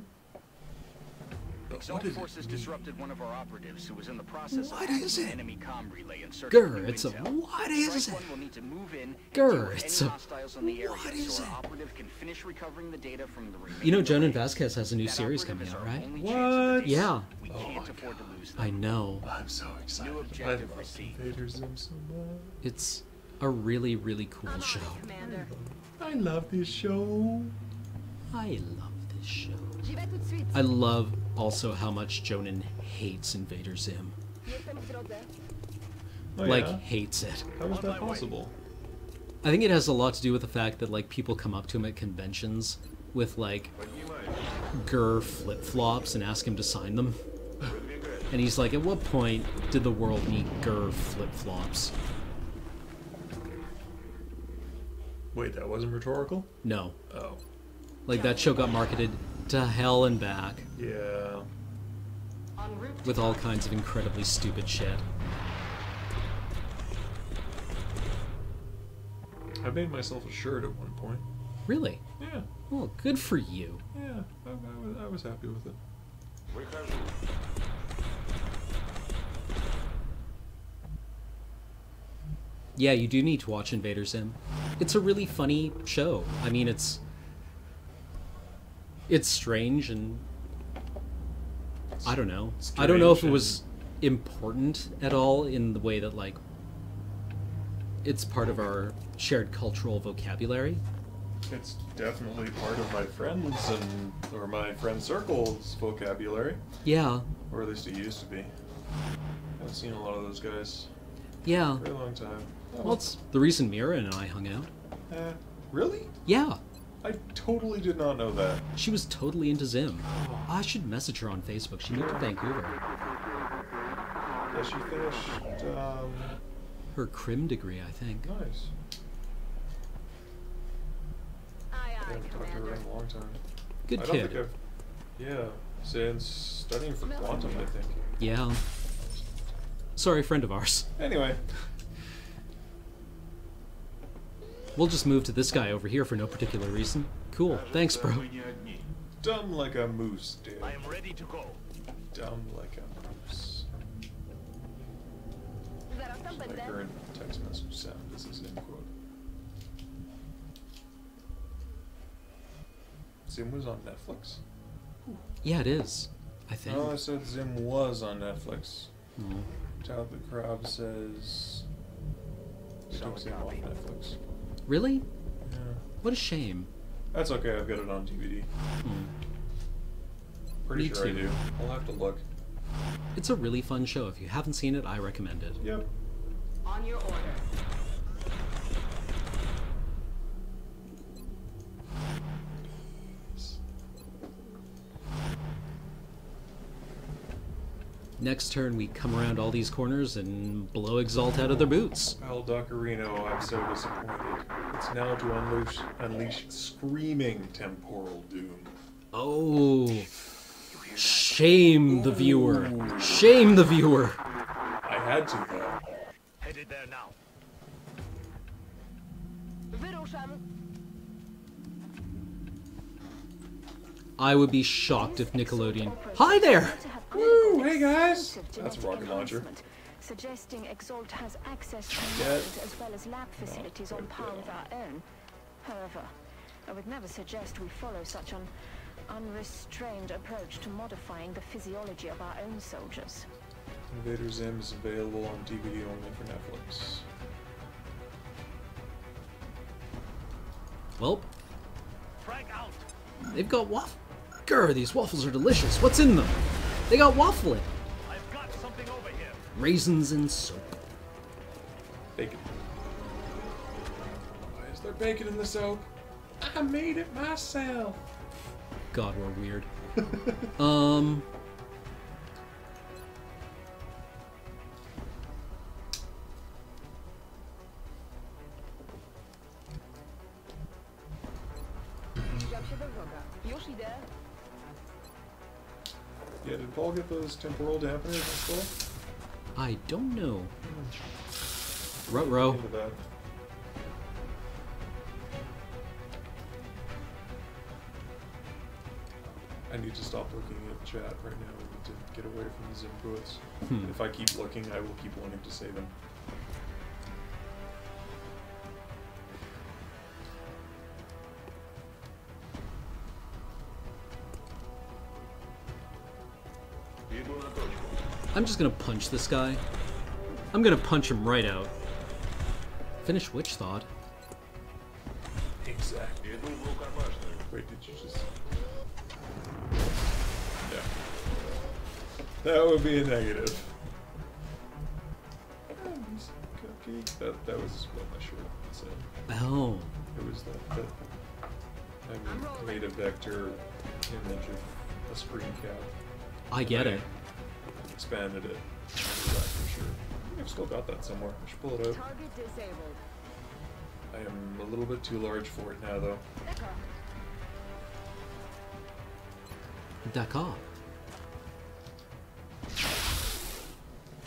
Exalt forces disrupted one of our operatives who was in the process What of is hacking an it? enemy comm relay in search Grr, of new it's a... intel. What is Strike it? One will need to move in and Grr, deal with it's any a- hostiles in the area what is so our it? operative can finish recovering the data from the remaining You know, Jonan arrays. Vasquez has a new That series operative coming is out, our right? only chance at the What? data. Yeah. We Oh can't my afford to lose them. I know. I'm so excited. New I objective love received. Invader Zim so much. It's a really, really cool show. Commander. I love this show. I love this show. J'y vais tout de suite. I love also how much Jonan hates Invader Zim. Jestem w drodze. Oh, Like, yeah? hates it. How is that possible? I think it has a lot to do with the fact that, like, people come up to him at conventions with, like, Gur flip-flops and ask him to sign them. And he's like, at what point did the world need Gur flip-flops? Wait, that wasn't rhetorical? No. Oh. Like, that show got marketed to hell and back Yeah. En route to with all kinds of incredibly stupid shit. I made myself a shirt at one point. Really? Yeah. Well, good for you. Yeah. I was happy with it. Yeah, you do need to watch Invader Zim. It's a really funny show. I mean, it's strange and I don't know. I don't know if it Strange was important at all in the way that, like, it's part of our shared cultural vocabulary. It's definitely part of my friends or my friend circle's vocabulary, Yeah, or at least it used to be. I haven't seen a lot of those guys yeah. for a very long time. Well, it's the reason Mira and I hung out. Really? Yeah, I totally did not know that. she was totally into Zim. I should message her on Facebook. She moved to Vancouver. Yeah, she finished. Her crim degree, I think. Nice. Aye, I aye, haven't talked to her in Commander. a long time. Good I don't kid. think I've. Yeah, since studying for quantum, I think. Yeah. Sorry, friend of ours. Anyway. We'll just move to this guy over here for no particular reason. Cool. Thanks, bro. Dumb like a moose, dude. I am ready to go. Dumb like a moose. Zaraz tam My będę. current text message sound is his end quote. Zim was on Netflix? Yeah, it is. I think. Oh, I said Zim was on Netflix. Oh. Tab the Crab says they took Zim off Netflix. Really? Yeah. What a shame. That's okay, I've got it on DVD. Hmm. Pretty Me sure I too. do. I'll have to look. It's a really fun show. If you haven't seen it, I recommend it. Yep. On your order. Next turn, we come around all these corners and blow Exalt out of their boots. El Dockerino, I'm so disappointed. It's now to unleash screaming temporal doom. Oh, shame the viewer. Shame the viewer. I had to, though. Headed there now. I would be shocked if Nickelodeon... Hi there! Woo! Hey guys! That's a rocket launcher. Suggesting Exalt has access to Yeah. nodes as well as lab facilities on par with our own. However, I would never suggest we follow such an unrestrained approach to modifying the physiology of our own soldiers. Invader Zim is available on DVD only for Netflix. Well, Frag out. they've got waffle. Grr, these waffles are delicious. What's in them? They got waffle in. I've got something over here. Raisins and soap. Bacon. Why is there bacon in the soap? I made it myself. God, we're weird. Yeah, did Paul get those temporal dampeners installed? I don't know. Ruh-roh. Into that. I need to stop looking at chat right now. I need to get away from the Zim quotes. If I keep looking, I will keep wanting to say them. I'm just gonna punch this guy. I'm gonna punch him right out. Finish which thought? Exactly. Wait, did you just... Yeah. That would be a negative. Cookie. That was what my shirt said. Oh. It was that I made a vector image of a screen cap. I get it. Expanded it. For sure. I've still got that somewhere. I should pull it out. Target disabled. I am a little bit too large for it now, though. D'accord.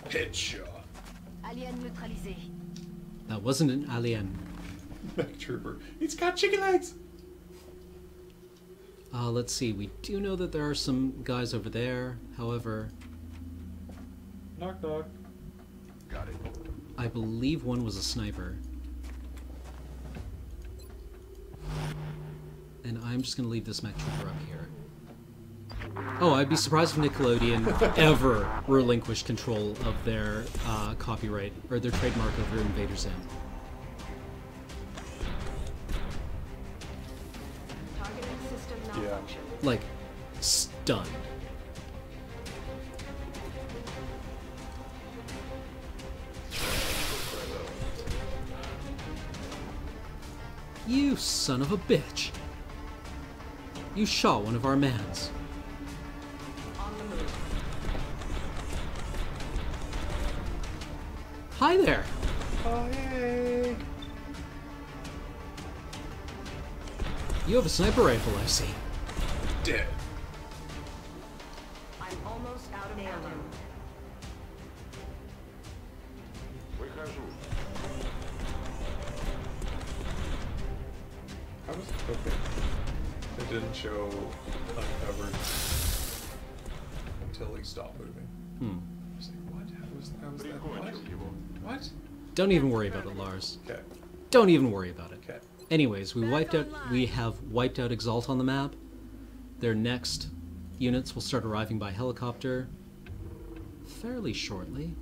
Headshot. Alien neutralisé. That wasn't an alien. Mech Trooper. He's got chicken legs! Let's see. We do know that there are some guys over there. However, Knock knock. Got it. I believe one was a sniper. And I'm just gonna leave this mech trooper up here. Oh, I'd be surprised if Nickelodeon ever relinquished control of their copyright or their trademark over Invader Zim. Targeting system Yeah. malfunction. Like, stunned. You son of a bitch. You shot one of our mans. On the move. Hi there. Oh, yay! You have a sniper rifle, I see. Dead. I'm almost out of ammo. Выхожу. I was okay. It didn't show uncovered until he stopped moving. I was like, what? How was that? Прикончил его. What? Don't even worry about it, Lars. Okay. Don't even worry about it. Okay. Anyways, we have wiped out Exalt on the map. Their next units will start arriving by helicopter fairly shortly.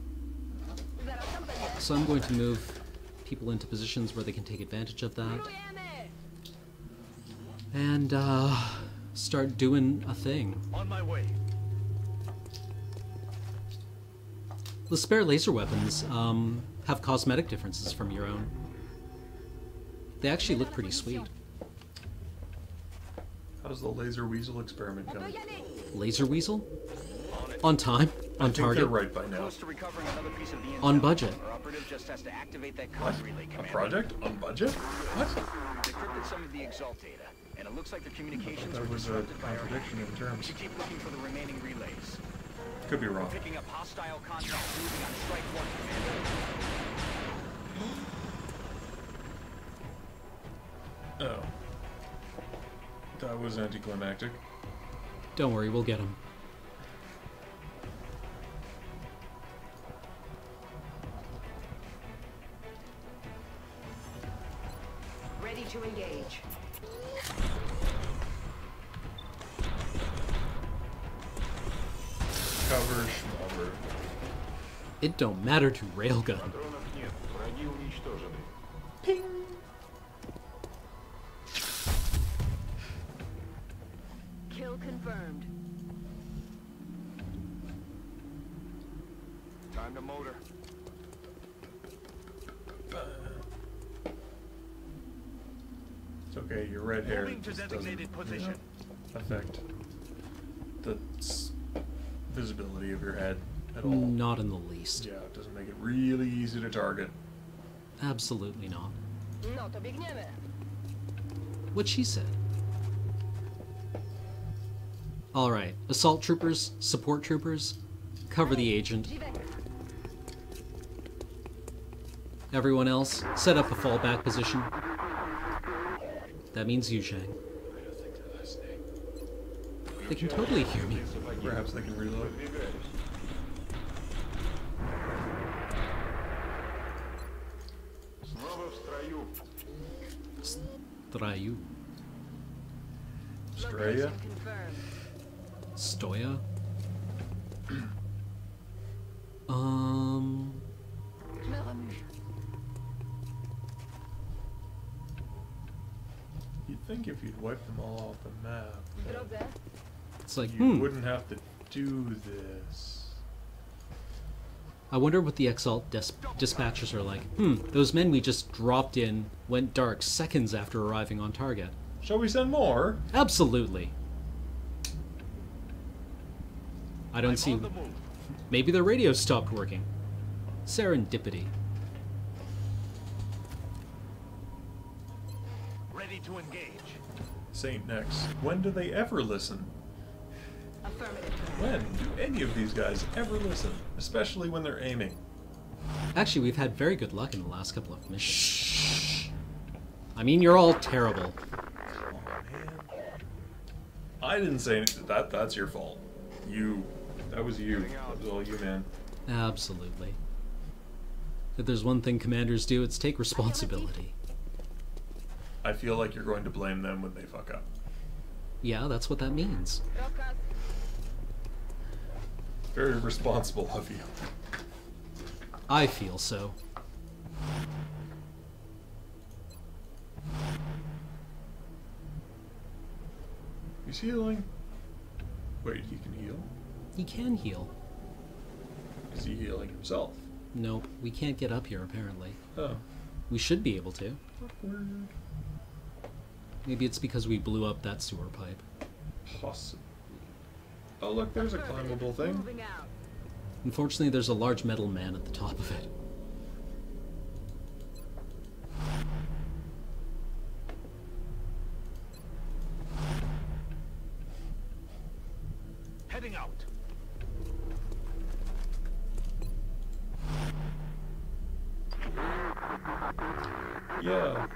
So I'm going to move people into positions where they can take advantage of that. And start doing a thing. On my way. The spare laser weapons have cosmetic differences from your own. They actually look pretty sweet. How's the laser weasel experiment going? Laser Weasel? On time. I think target. they're right by now. Close to recovering another piece of the intel. On budget. Our operative just has to activate that What? code relay A command. project? On budget? What? They encrypted some of the Exalt data, and it looks like their communications That were was a disrupted by our contradiction in We terms. should keep looking for the remaining relays. Could be wrong. Picking up hostile contacts moving on strike one, Commander. Oh. That was anticlimactic. Don't worry, we'll get him. Ready to engage. Cover, schmobber. It don't matter to Railgun. Патронов нет. Враги уничтожены. Kill confirmed. Time to motor. It's okay, your red hair Moving to just designated doesn't, position. affect the visibility of your head at all. Not in the least. Yeah, it doesn't make it really easy to target. Absolutely not. No to biegniemy. What she said. Alright, assault troopers, support troopers, cover the agent. Everyone else, set up a fallback position. That means you, Shang. They can totally hear me. Perhaps they can reload. Снова в строю. Strayu. Straya? Confirmed. Stoya? You'd think if you'd wipe them all off the map, Drodze. It's like, you wouldn't have to do this. I wonder what the Exalt dispatchers are like. Those men we just dropped in went dark seconds after arriving on target. Shall we send more? Absolutely. I don't see... Maybe the radio stopped working. Serendipity. Ready to engage. Saint Nex. When do they ever listen? Affirmative. When do any of these guys ever listen? Especially when they're aiming. Actually, we've had very good luck in the last couple of missions. I mean, you're all terrible. I didn't say anything. That's your fault. That was you. That was all you, man. Absolutely. If there's one thing commanders do, it's take responsibility. I feel like you're going to blame them when they fuck up. Yeah, that's what that means. Rokas. Very responsible of you. I feel so. He's healing. Wait, he can heal? He can heal. Is he healing himself? Nope, we can't get up here, apparently. Oh. We should be able to. Awkward. Maybe it's because we blew up that sewer pipe. Possibly. Oh, look, there's a climbable thing. Moving out. Unfortunately, there's a large metal man at the top of it. Heading out. Yeah.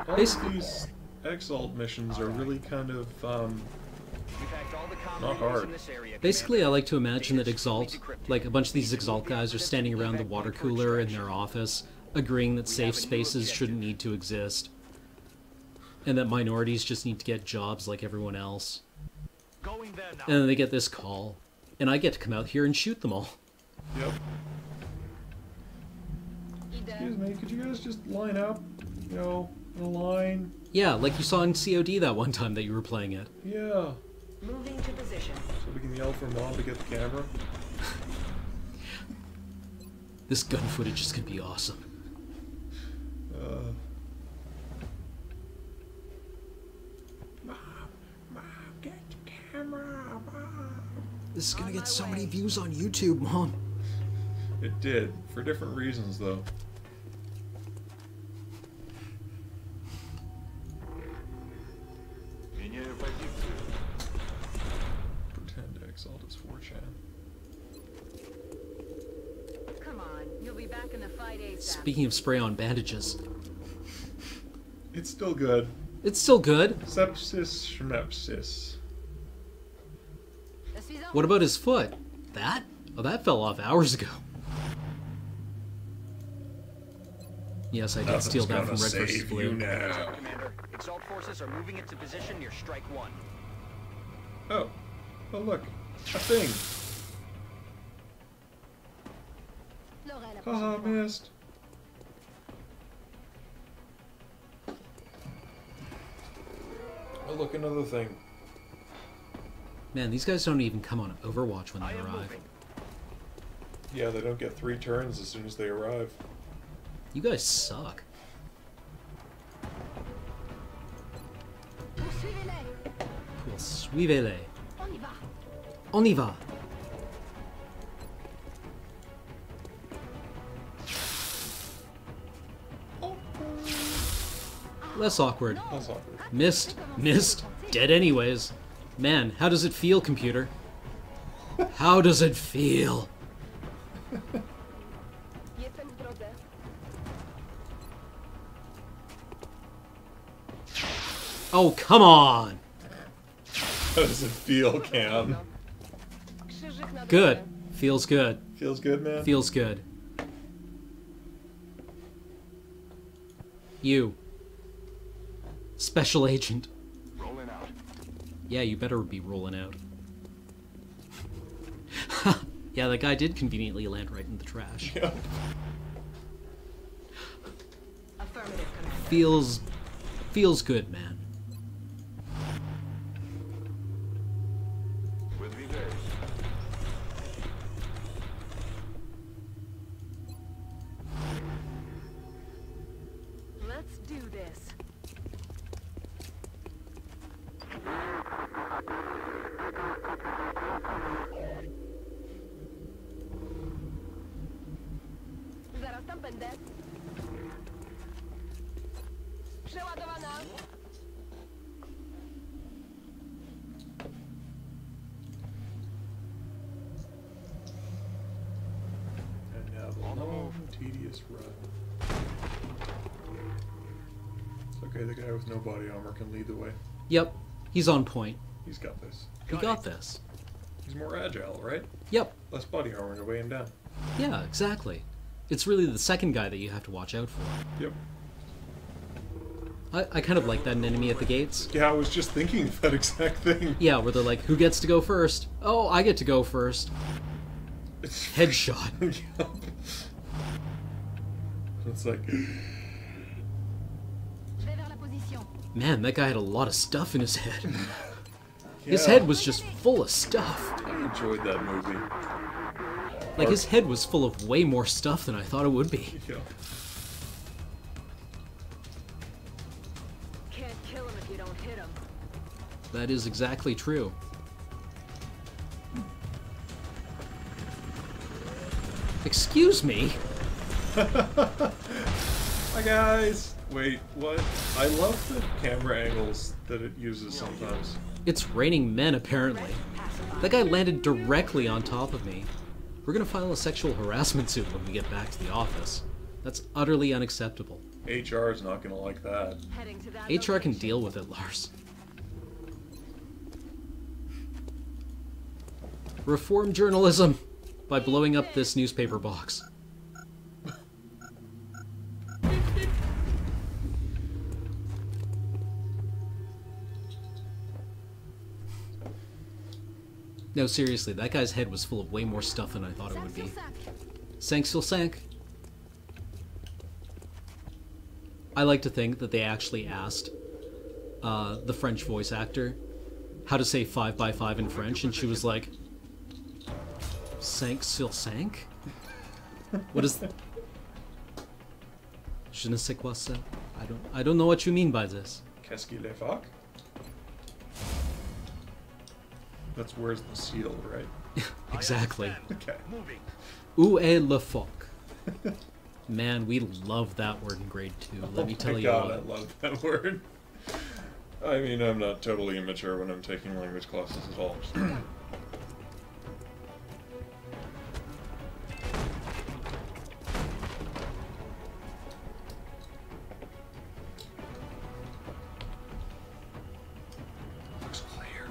All Basically- of these Exalt missions are really kind of, We've hacked all the comm Not radios hard. in this area, Basically, I Commander. like to imagine that Exalt, like a bunch of these Exalt guys are standing around the water cooler in their office, agreeing that safe spaces shouldn't need to exist, and that minorities just need to get jobs like everyone else. Going there now. And then they get this call, and I get to come out here and shoot them all. yep. Excuse me, could you guys just line up? You know, in a line? Yeah, like you saw in COD that one time that you were playing it. Yeah. Moving to position. So we can yell for Mom to get the camera? This gun footage is gonna be awesome. Mom, get the camera, Mom. This is gonna get so many views on YouTube, Mom. It did, for different reasons, though. Меняю позицию. Pretend to exalt his 4chan. Come on, you'll be back in the fight ASAP. Speaking of spray-on bandages, It's still good. it's still good. Sepsis, schmepsis. What about his foot? That? Oh, that fell off hours ago. Yes, I did steal that from Red vs. Blue. Commander, Exalt forces are moving into position near Strike 1. Oh. Oh, look. A thing. Haha, missed. Oh, look, another thing. Man, these guys don't even come on Overwatch when they arrive. Yeah, they don't get 3 turns as soon as they arrive. You guys suck. Poursuivez-les. On y va. Less awkward. That's awkward. Missed. Missed. Dead anyways. Man, how does it feel, computer? How does it feel? Oh, come on! How does it feel, Cam? Good. Feels good. Feels good, man? Feels good. You. Special agent. Rolling out. Yeah, you better be rolling out. Yeah, that guy did conveniently land right in the trash. Yep. Affirmative, Commander. Feels good, man. Выдвигаюсь. Let's do this. Zaraz tam będę. Przeładowana. And now the long, tedious run. It's okay, the guy with no body armor can lead the way. Yep, he's on point. He's got this. He got this. He's more agile, right? Yep. Less body armor to weigh him down. Yeah, exactly. It's really the second guy that you have to watch out for. Yep. I kind of like that in Enemy at the Gates. Yeah, I was just thinking of that exact thing. Yeah, where they're like, who gets to go first? Oh, I get to go first. Headshot. Yep. It's like... Man, that guy had a lot of stuff in his head. His Yeah. head was just full of stuff. I enjoyed that movie. Like, his head was full of way more stuff than I thought it would be. Yeah. Can't kill him if you don't hit him. That is exactly true. Excuse me? Hi guys! Wait, what? I love the camera angles that it uses sometimes. It's raining men, apparently. That guy landed directly on top of me. We're gonna file a sexual harassment suit when we get back to the office. That's utterly unacceptable. HR is not gonna like that. Heading to that HR can location. deal with it, Lars. Reform journalism by blowing up this newspaper box. No, seriously, that guy's head was full of way more stuff than I thought it would be. Sank sur sank. I like to think that they actually asked the French voice actor how to say 5x5 in French, and she was like, Sank sur sank? What is... Je ne sais quoi ça. I don't know what you mean by this. Qu'est-ce qu'il est fuck? That's where's the seal, right? Exactly. Okay. Moving. Où est le phoque? Man, we love that word in grade 2. Let me tell you God, what. I love that word. I mean, I'm not totally immature when I'm taking language classes at all. Looks clear.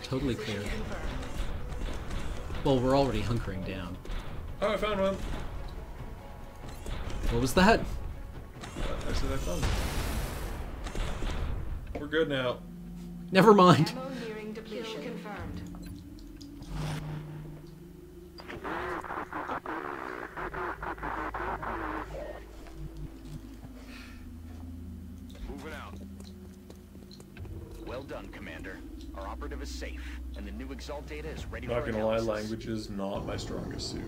Totally clear. Well, we're already hunkering down. Oh, I found one. What was that? I said I found one. We're good now. Never mind. Ammo nearing depletion. Kill confirmed. Moving out. Well done, Commander. Our operative is safe, and the new Exalt data is ready Not for gonna lie, analysis. language is not my strongest suit.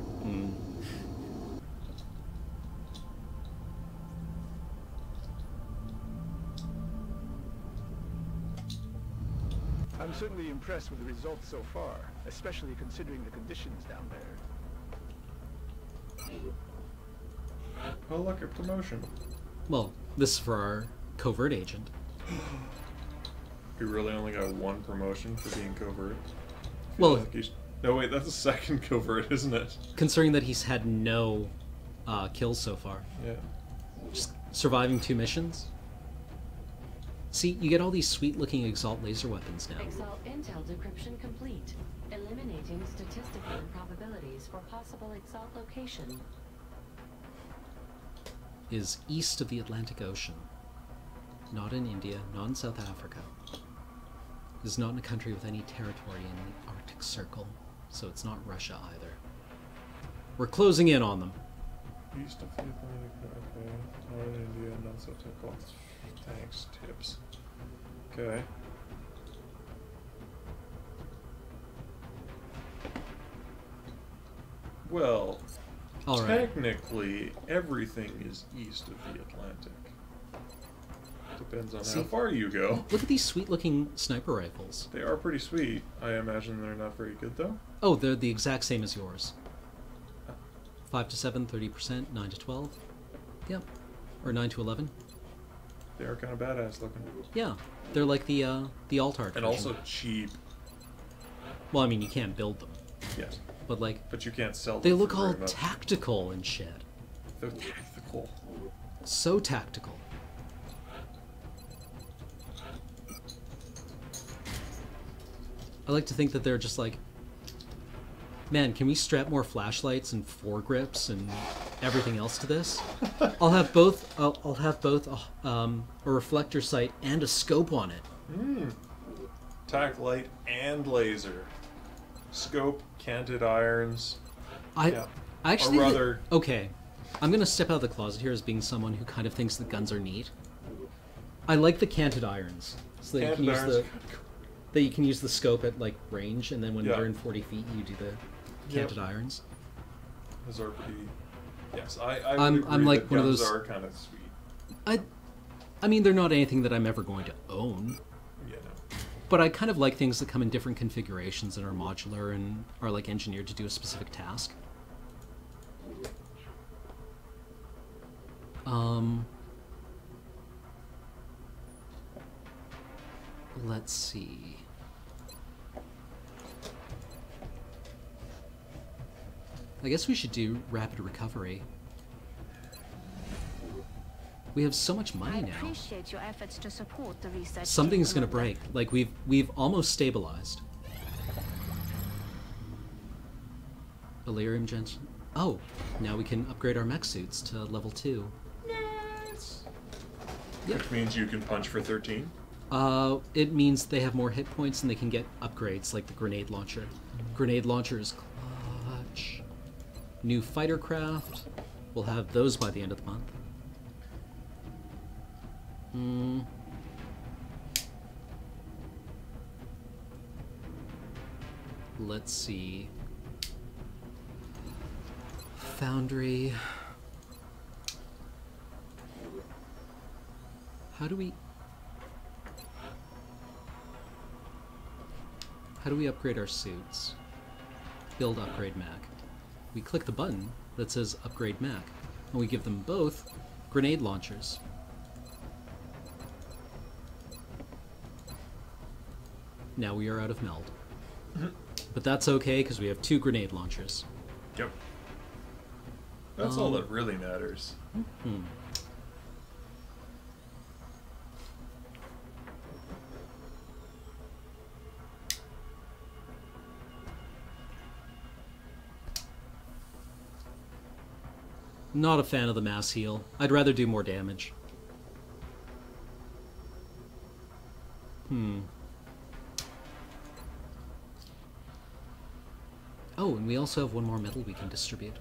I'm certainly impressed with the results so far, especially considering the conditions down there. Oh, look, a promotion. Well, this is for our covert agent. We really only got one promotion for being covert. Well, Like no, wait, that's the second covert, isn't it? considering that he's had no kills so far. Yeah. Just surviving 2 missions. See, you get all these sweet-looking Exalt laser weapons now. Exalt intel decryption complete. Eliminating statistical probabilities for possible Exalt location. Is east of the Atlantic Ocean. Not in India, not in South Africa. Is not in a country with any territory in the Arctic Circle, so it's not Russia either. We're closing in on them. East of the Atlantic, okay. Not in India, not so typical. Thanks, tips. Okay. Well, All right. technically, everything is east of the Atlantic. Depends on See, how far you go. Look at these sweet-looking sniper rifles. They are pretty sweet. I imagine they're not very good, though. Oh, they're the exact same as yours. 5 to 7, 30%, 9 to 12. Yep. Or 9 to 11. They are kind of badass looking. Yeah. They're like the Altart And version. also cheap. Well, I mean, you can't build them. Yes. But, like, But you can't sell them. they for look very all much. tactical and shit. They're tactical. So tactical. I like to think that they're just like, man, can we strap more flashlights and foregrips and everything else to this? I'll have both. I'll have both a reflector sight and a scope on it. Tack light and laser. Scope, canted irons. I actually Or think rather, okay. I'm gonna step out of the closet here as being someone who kind of thinks the guns are neat. I like the canted irons, so that canted you can irons. use that you can use the scope at like range, and then when Yeah. they're in 40 feet, you do the canted irons. Those are pretty. Yes, I would I'm agree like that one of guns those- are kind of sweet. I mean, they're not anything that I'm ever going to own, Yeah, no. but I kind of like things that come in different configurations and are modular and are like engineered to do a specific task. Let's see. I guess we should do rapid recovery. We have so much money I now. appreciate your efforts to support the research. Something's team, gonna Commander. break. Like we've almost stabilized. Delirium Gen. Oh, now we can upgrade our mech suits to level 2. Yep. Which means you can punch for 13. It means they have more hit points and they can get upgrades like the grenade launcher. Grenade launcher is clutch. New fighter craft. We'll have those by the end of the month. Let's see. Foundry. How do we upgrade our suits? build upgrade Mac. We click the button that says upgrade Mac, and we give them both grenade launchers. Now we are out of meld. But that's okay, because we have 2 grenade launchers. Yep. That's all that really matters. Not a fan of the mass heal. I'd rather do more damage. Oh, and we also have 1 more metal we can distribute.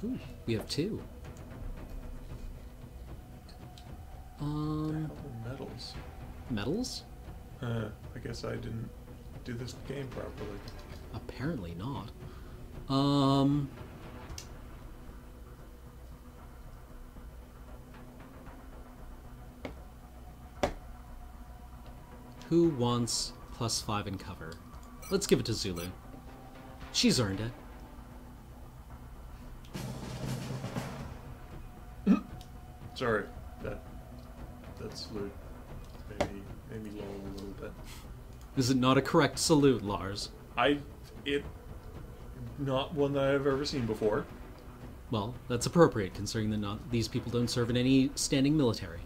Ooh, we have 2. Metals. Metals? I guess I didn't do this game properly. Apparently not. Who wants +5 in cover? Let's give it to Zulu. She's earned it. Sorry, that salute made me lull a little bit. Is it not a correct salute, Lars? Not one that I've ever seen before. Well, that's appropriate, considering that these people don't serve in any standing military.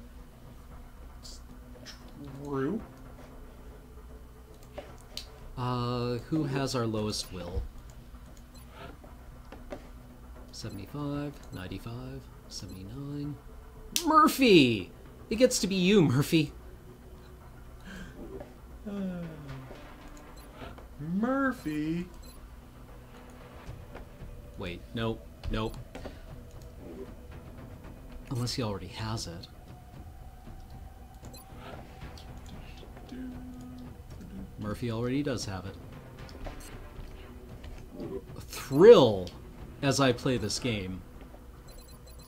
True. Who has our lowest will? 75, 95, 79... Murphy! It gets to be you, Murphy. Murphy? Wait, nope. Unless he already has it. Murphy already does have it. Thrill as I play this game.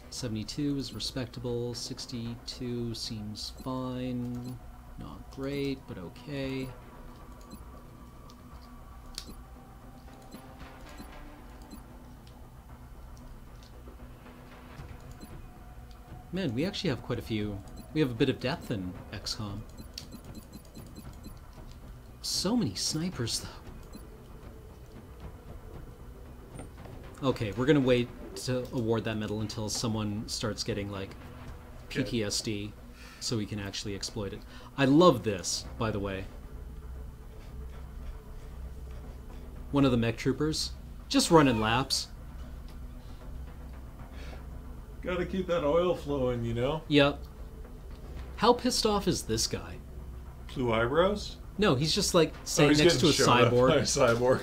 72 is respectable, 62 seems fine, not great, but okay. Man, we actually have quite a few. We have a bit of depth in XCOM. So many snipers, though. Okay, we're gonna wait to award that medal until someone starts getting, like, PTSD, so we can actually exploit it. I love this, by the way. One of the mech troopers, just running laps. Gotta keep that oil flowing, you know? Yep. How pissed off is this guy? Blue eyebrows? No, he's just, like, sitting he's next to a getting showed up cyborg. by a cyborg.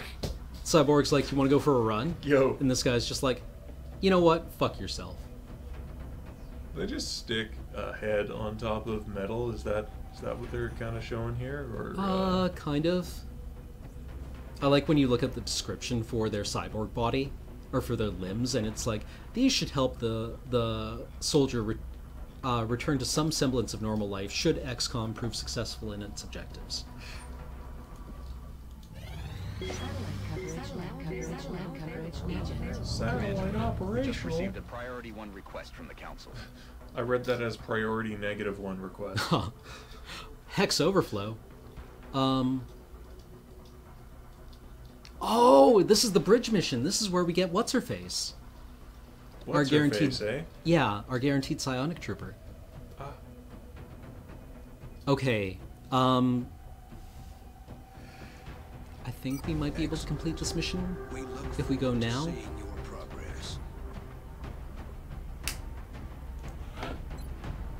Cyborg's like, you want to go for a run? Yo. And this guy's just like, you know what? Fuck yourself. They just stick a head on top of metal. Is that what they're kind of showing here, or? Kind of. I like when you look at the description for their cyborg body, or for their limbs, and it's like, these should help the soldier return to some semblance of normal life should XCOM prove successful in its objectives. Satellite operational. Just received a priority 1 request from the council. I read that as priority -1 request. Hex overflow. Oh, this is the bridge mission. This is where we get what's her face. What's our guaranteed, her face, eh? Yeah, our guaranteed psionic trooper. Okay. I think we might be able to complete this mission if we go now.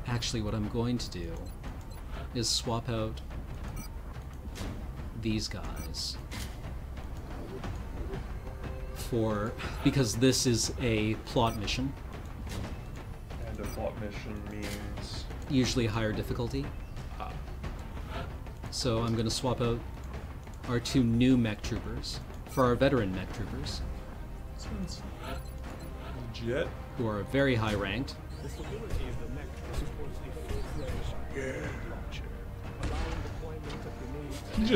Actually, what I'm going to do is swap out these guys because this is a plot mission. And a plot mission means usually higher difficulty. So I'm going to swap out our 2 new mech troopers for our veteran mech troopers. Sounds legit. Who are very high ranked. The stability of the mech supports a full-fledged launcher, allowing deployment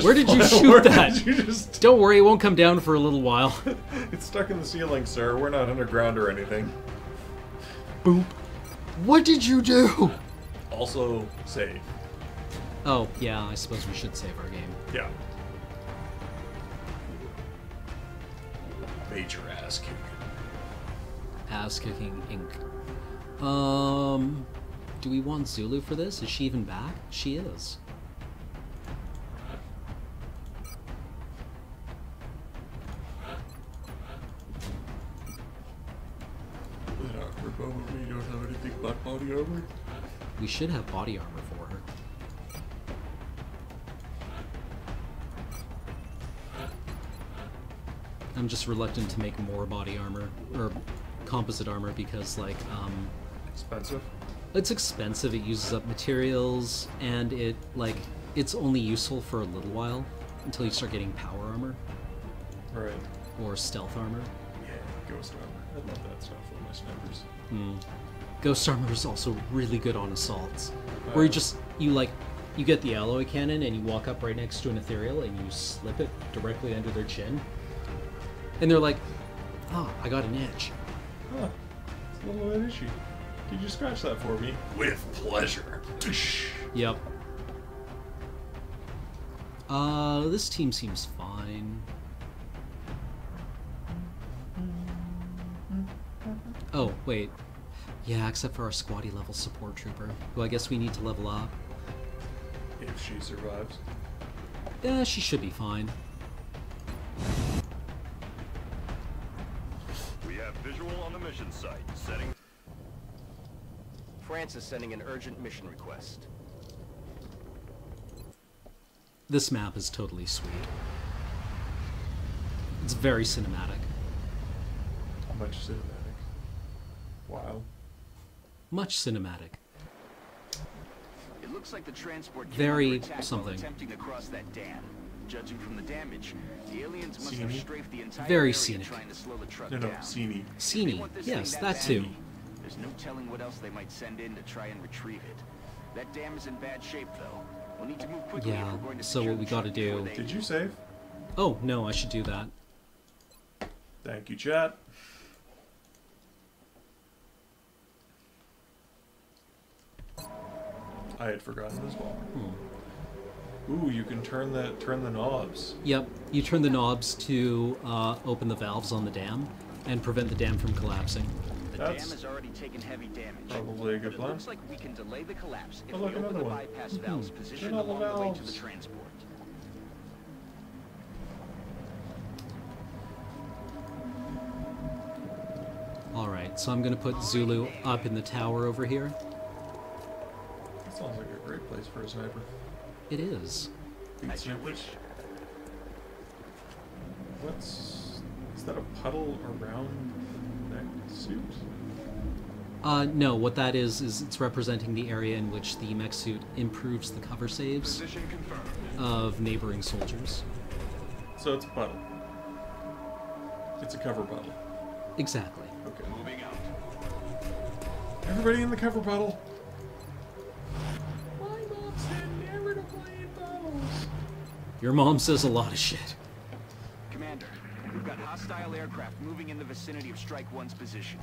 Where did you shoot that? Don't worry, it won't come down for a little while. It's stuck in the ceiling, sir. We're not underground or anything. Boop. What did you do? Also, save. Oh, yeah, I suppose we should save our game. Yeah. Major ass kicking. Ass kicking ink. Do we want Zulu for this? Is she even back? She is. We don't have anything but body armor. We should have body armor for her. I'm just reluctant to make more body armor, or composite armor, because, like, Expensive? it's expensive, it uses up materials, and it, like, it's only useful for a little while, until you start getting power armor. Right. Or stealth armor. Yeah, ghost armor. I love that stuff with my snipers. Ghost armor is also really good on assaults. Where you get the alloy cannon and you walk up right next to an ethereal and you slip it directly under their chin. And they're like, oh, I got an itch. Huh. It's a little bit itchy. Could you scratch that for me? With pleasure. Yep. This team seems fine. Oh, wait. Yeah, except for our squatty level support trooper, who I guess we need to level up. If she survives. Yeah, she should be fine. We have visual on the mission site. Setting. France is sending an urgent mission request. This map is totally sweet. It's very cinematic. Much cinematic. Wow. Much cinematic. It looks like the transport came Very under attack something. while attempting to cross that dam. Judging from the damage, the aliens must have strafed the entire Very area scenic. trying to slow the truck No, down. sceney. Sceney, yes, that too. There's no telling what else they might send in to try and retrieve it. That dam is in bad shape, though. We'll need to move quickly if Yeah, we're going to so secure what we the gotta truck before do... they- Did you save? Oh, no, I should do that. Thank you, chat. I had forgotten as well. Ooh, you can turn the knobs. Yep, you turn the knobs to open the valves on the dam and prevent the dam from collapsing. The dam has already taken heavy damage. Probably a good But plan. It looks like we can delay the collapse if Oh, we look, open another the one. bypass valves positioned Turn on the along the way to the valves. transport. Alright, so I'm gonna put Zulu up in the tower over here. That sounds like a great place for a sniper. It is. As you wish. Is that a puddle around the neck suit? No, what that is it's representing the area in which the mech suit improves the cover saves Position confirmed. of neighboring soldiers. So it's a puddle. It's a cover puddle. Exactly. Okay. Moving out. Everybody in the cover puddle. My mom said never to play in puddles. Your mom says a lot of shit. Commander, we've got hostile aircraft moving in the vicinity of Strike One's position.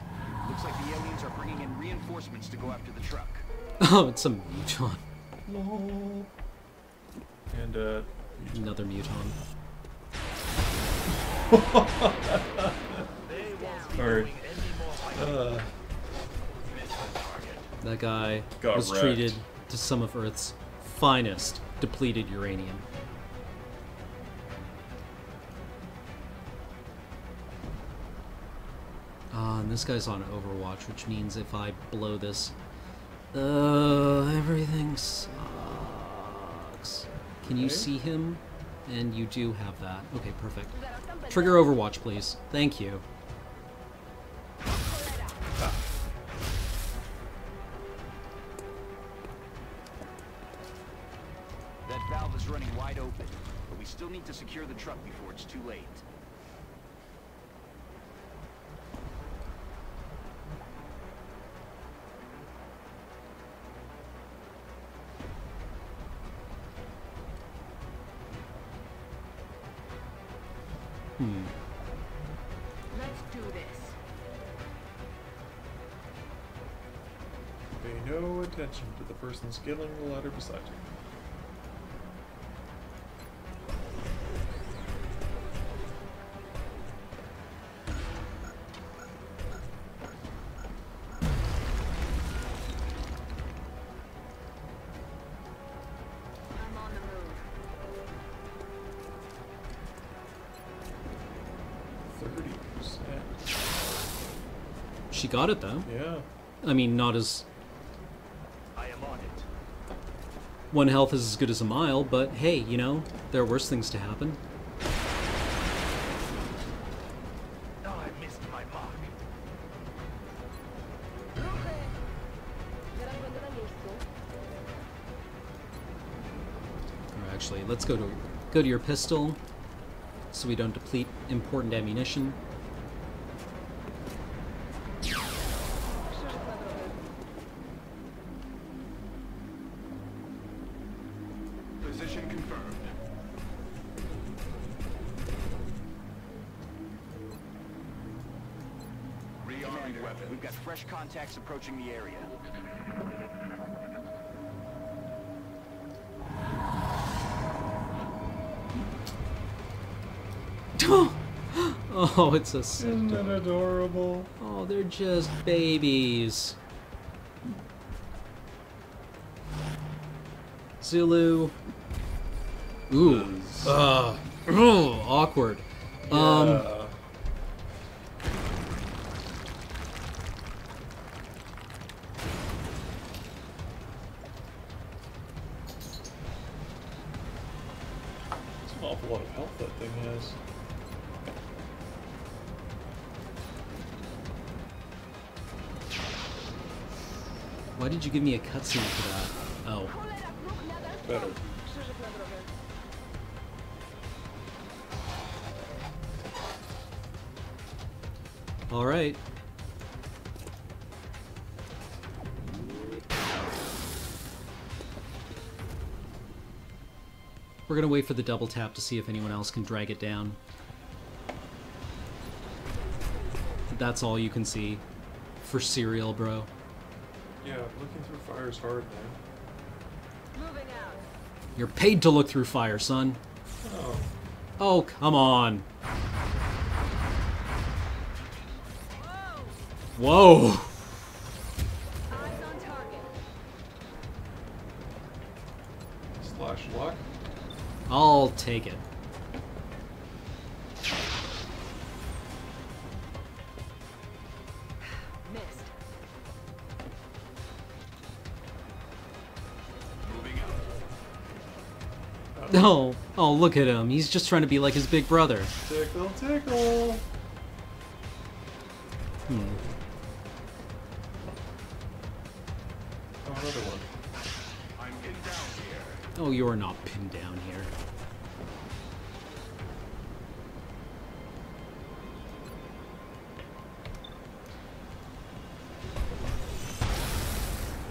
Looks like the aliens are bringing in reinforcements to go after the truck. Oh, it's a muton. Lol. And Another muton. Alright. That guy Got was wrecked. treated to some of Earth's finest depleted uranium. And this guy's on Overwatch, which means if I blow this, everything sucks. Can you see him? And you do have that. Okay, perfect. Trigger Overwatch, please. Thank you. That valve is running wide open, but we still need to secure the truck before it's too late. Pay no attention to the person scaling the ladder beside you. I'm on the move. 30%. She got it though. Yeah. I mean, not as... I am on it. One health is as good as a mile, but hey, you know, there are worse things to happen. Oh, I missed my mark. Or actually, let's go to your pistol, so we don't deplete important ammunition. Position confirmed. Rearming weapon. We've got fresh contacts approaching the area. Oh, it's a sick Isn't dog. that adorable? Oh, they're just babies. Zulu. Ooh. Awkward. Yeah. It's an awful lot of health that thing has. Why did you give me a cutscene for that? Oh. Better. Alright. We're gonna wait for the double tap to see if anyone else can drag it down. That's all you can see. For cereal, bro. Yeah, looking through fire is hard, man. Moving out. You're paid to look through fire, son. Oh. Oh, come on. Whoa! Eyes on target. Slash luck. I'll take it. Missed. Moving out. No. Oh, look at him. He's just trying to be like his big brother. Tickle, tickle. Hmm. Oh, another one. I'm pinned down here. Oh, you're not pinned down here.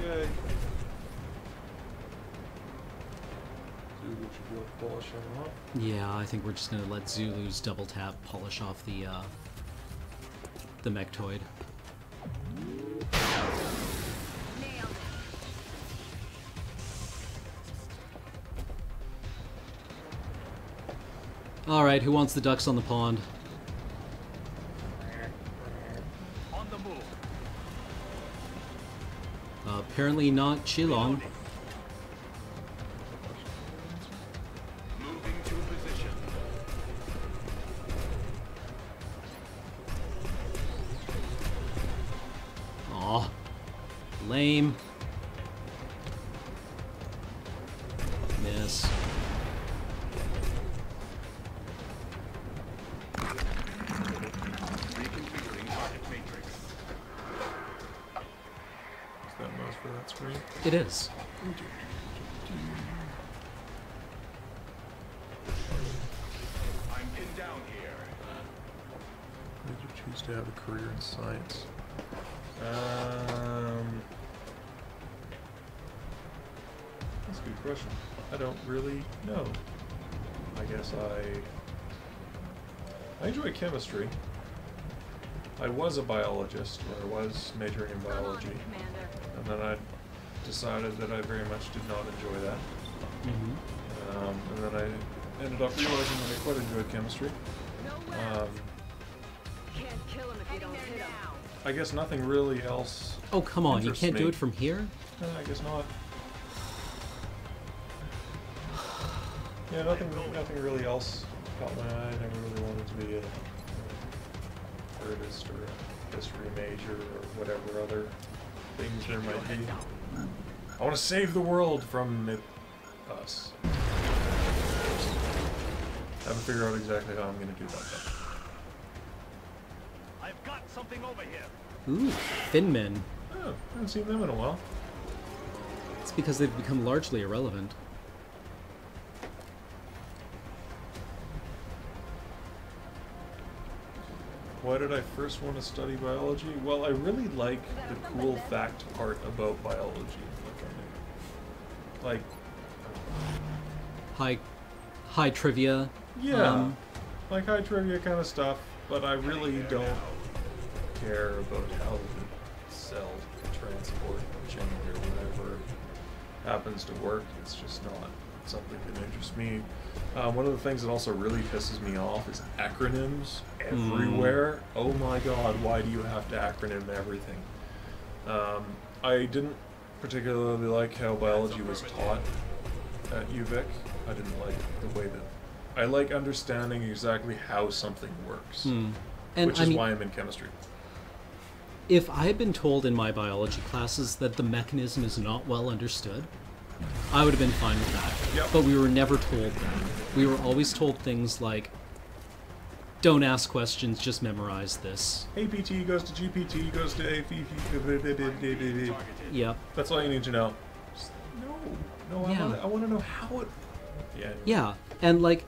Yay. Zulu should be able to polish him off. Yeah, I think we're just gonna let Zulu's double tap polish off the Mechtoid. Nailed it. Alright, who wants the ducks on the pond? On the move. Apparently not Chilong. Moving to position. Aw. Lame. Miss. Reconfiguring target matrix. Is that mouse for that screen? It is. I'm pinned down here. Did you choose to have a career in science? That's a good question. I don't really know. I guess I enjoy chemistry. I was a biologist, or I was majoring in biology, and then I decided that I very much did not enjoy that. And then I ended up realizing that I quite enjoyed chemistry. Can't kill him if you don't hit him. I guess nothing really else. Oh, come on, you can't do it from here? I guess not. Yeah, nothing really else caught my eye. I never really wanted to be a artist or a history major or whatever other things there might be. I want to save the world from us. I haven't figured out exactly how I'm going to do that though. I've got something over here. Ooh, thin men. Oh, I haven't seen them in a while. It's because they've become largely irrelevant. Why did I first want to study biology? Well, I really like the cool fact part about biology. Like high trivia. Yeah, like high trivia kind of stuff, but I really don't care about how the cell transport chain or whatever happens to work. It's just not something that interests me. One of the things that also really pisses me off is acronyms everywhere. Oh my god, why do you have to acronym everything? I didn't particularly like how biology was taught at UVic. I didn't like the way that... I like understanding exactly how something works, And which is why I'm in chemistry. If I had been told in my biology classes that the mechanism is not well understood, I would have been fine with that. Yep. But we were never told that. We were always told things like, don't ask questions, just memorize this. APT goes to GPT, goes to APT. Yep. That's all you need to know. No, I want to know how it... Yeah. Yeah, and like,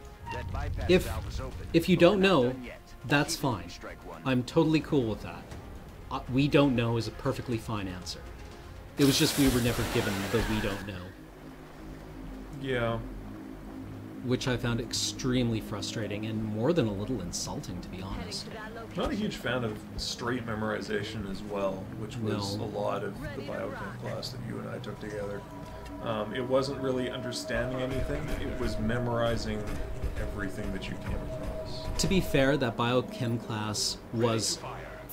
if you don't know, that's fine. I'm totally cool with that. We don't know is a perfectly fine answer. It was just we were never given the we don't know. Yeah. Which I found extremely frustrating and more than a little insulting, to be honest. Not a huge fan of straight memorization as well, which was a lot of the biochem class that you and I took together. It wasn't really understanding anything, it was memorizing everything that you came across. To be fair, that biochem class was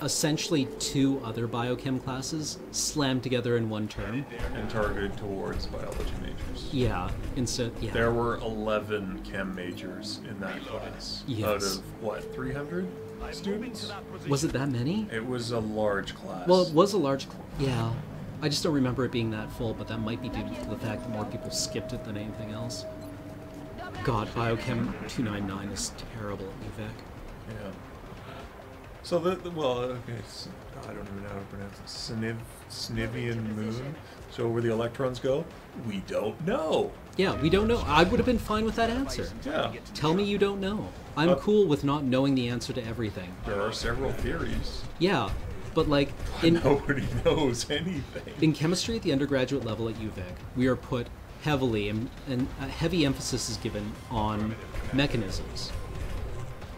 essentially two other biochem classes slammed together in one term. And targeted towards biology majors. Yeah, yeah. There were 11 chem majors in that class. Yes. Out of, what, 300 students? Was it that many? It was a large class. Well, it was a large yeah. I just don't remember it being that full, but that might be due to the fact that more people skipped it than anything else. God, Biochem 299 is terrible at UVic. Yeah. So well, okay, so, I don't even know how to pronounce it. Snivian moon. So where the electrons go, we don't know. Yeah, we don't know. I would have been fine with that answer. Yeah. Tell me you don't know. I'm cool with not knowing the answer to everything. There are several theories. Yeah, but like nobody knows anything. In chemistry at the undergraduate level at UVic, we are put heavily, and a heavy emphasis is given on mechanisms.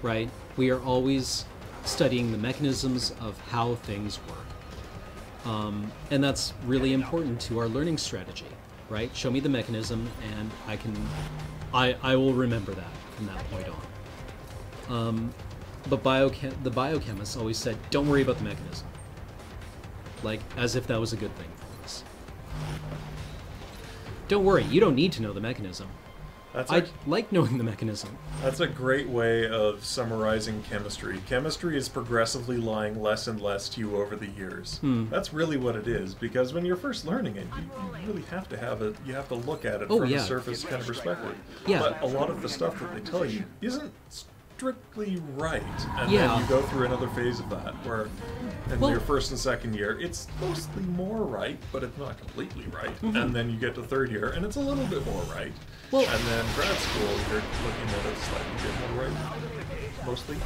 Right? We are always studying the mechanisms of how things work. And that's really important to our learning strategy, right? Show me the mechanism and I will remember that from that point on. But the biochemists always said, don't worry about the mechanism. Like, as if that was a good thing for us. Don't worry, you don't need to know the mechanism. I like knowing the mechanism. That's a great way of summarizing chemistry. Chemistry is progressively lying less and less to you over the years. That's really what it is, because when you're first learning it, you really have to have it. You have to look at it from a surface kind of perspective. Yeah. But a lot of the stuff that they tell you isn't strictly right, and then you go through another phase of that, where in your first and second year, it's mostly more right, but it's not completely right. And then you get to third year, and it's a little bit more right. Well, and then grad school, you're looking at it slightly bit more right, mostly.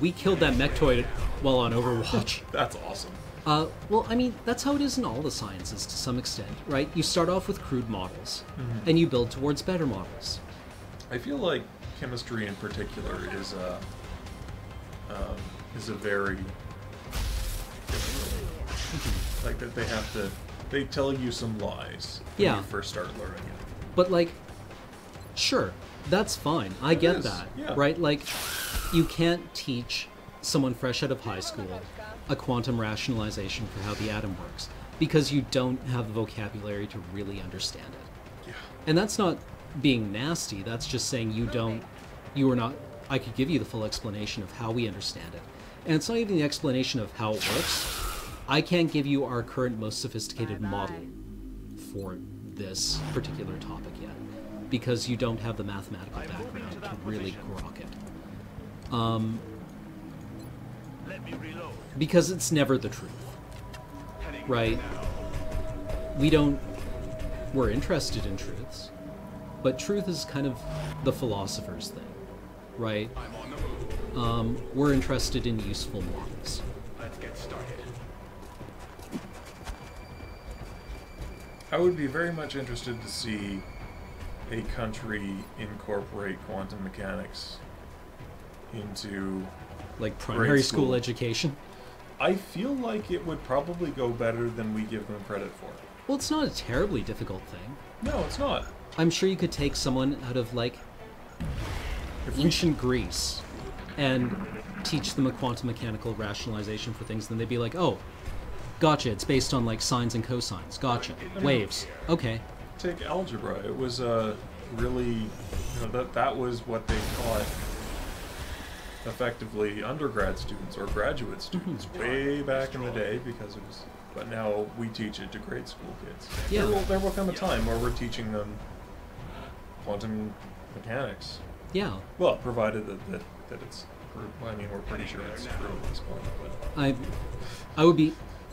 We killed that mechtoid while on Overwatch. That's awesome. Well, I mean, that's how it is in all the sciences to some extent, right? You start off with crude models, and you build towards better models. I feel like chemistry in particular is a very Like that they tell you some lies when you first start learning it. But like, sure, that's fine. I get that, right? Like, you can't teach someone fresh out of high school a quantum rationalization for how the atom works because you don't have the vocabulary to really understand it. Yeah. And that's not being nasty. That's just saying you are not. I could give you the full explanation of how we understand it, and it's not even the explanation of how it works. I can't give you our current most sophisticated model for this particular topic yet, because you don't have the mathematical background to really grok it. Because it's never the truth, right? We're interested in truths, but truth is kind of the philosopher's thing, right? We're interested in useful models. Let's get started. I would be very much interested to see a country incorporate quantum mechanics into like primary school education. I feel like it would probably go better than we give them credit for. Well, it's not a terribly difficult thing. No, it's not. I'm sure you could take someone out of like ancient Greece and teach them a quantum mechanical rationalization for things, then they'd be like, oh, gotcha, it's based on like sines and cosines. Gotcha. Waves. Okay. Take algebra. It was really, that was what they taught effectively undergrad students or graduate students way back in the day, because it was, but now we teach it to grade school kids. Yeah. There will come a time where we're teaching them quantum mechanics. Yeah. Well, provided that it's, I mean, we're pretty sure it's true at this point. But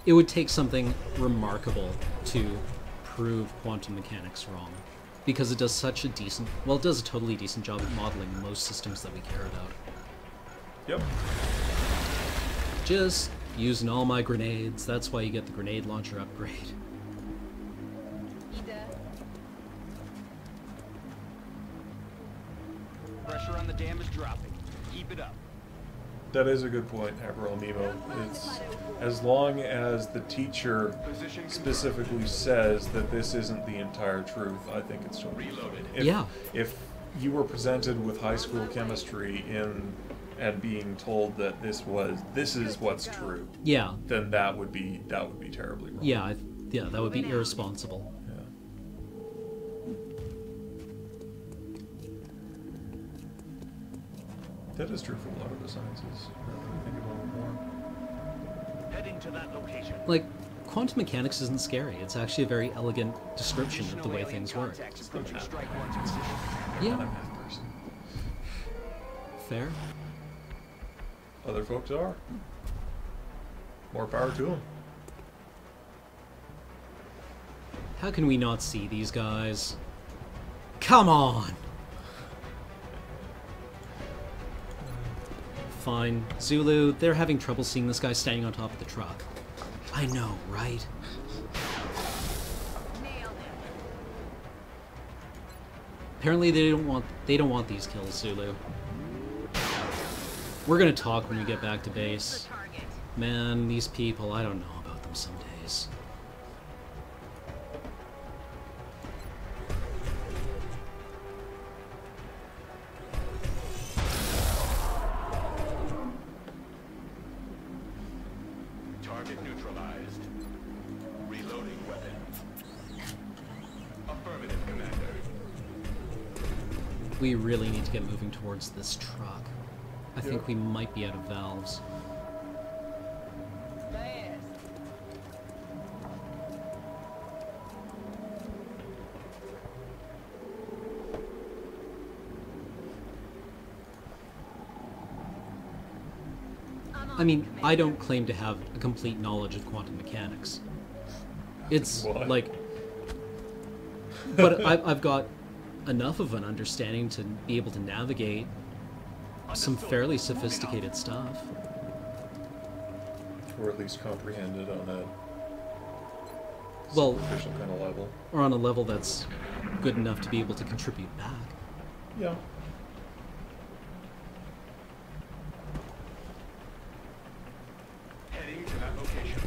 it would take something remarkable to prove quantum mechanics wrong, because it does such a decent, well, it does a totally decent job at modeling most systems that we care about. Yep. Just using all my grenades, that's why you get the grenade launcher upgrade. Pressure on the dam is dropping. Keep it up. That is a good point, Aperol Nemo. It's as long as the teacher specifically says that this isn't the entire truth, I think it's totally fine. If you were presented with high school chemistry and being told that this is what's true, then that would be terribly wrong. Yeah, that would be irresponsible. That is true for a lot of the sciences. Now that I think about it more. Heading to that location. Like, quantum mechanics isn't scary. It's actually a very elegant description of the way things work. Yeah. I'm a math person. Fair. Other folks are. More power to them. How can we not see these guys? Come on! Fine. Zulu, they're having trouble seeing this guy standing on top of the truck. I know, right? Apparently they don't want these kills, Zulu. We're gonna talk when we get back to base. Man, these people, I don't know about them some days. Target neutralized. Reloading weapon. Affirmative, Commander. We really need to get moving towards this truck. I think we might be out of valves. I mean, I don't claim to have a complete knowledge of quantum mechanics. It's like... But I've got enough of an understanding to be able to navigate some fairly sophisticated stuff. Or at least comprehend it on a superficial kind of level. Or on a level that's good enough to be able to contribute back. Yeah. Heading to that location.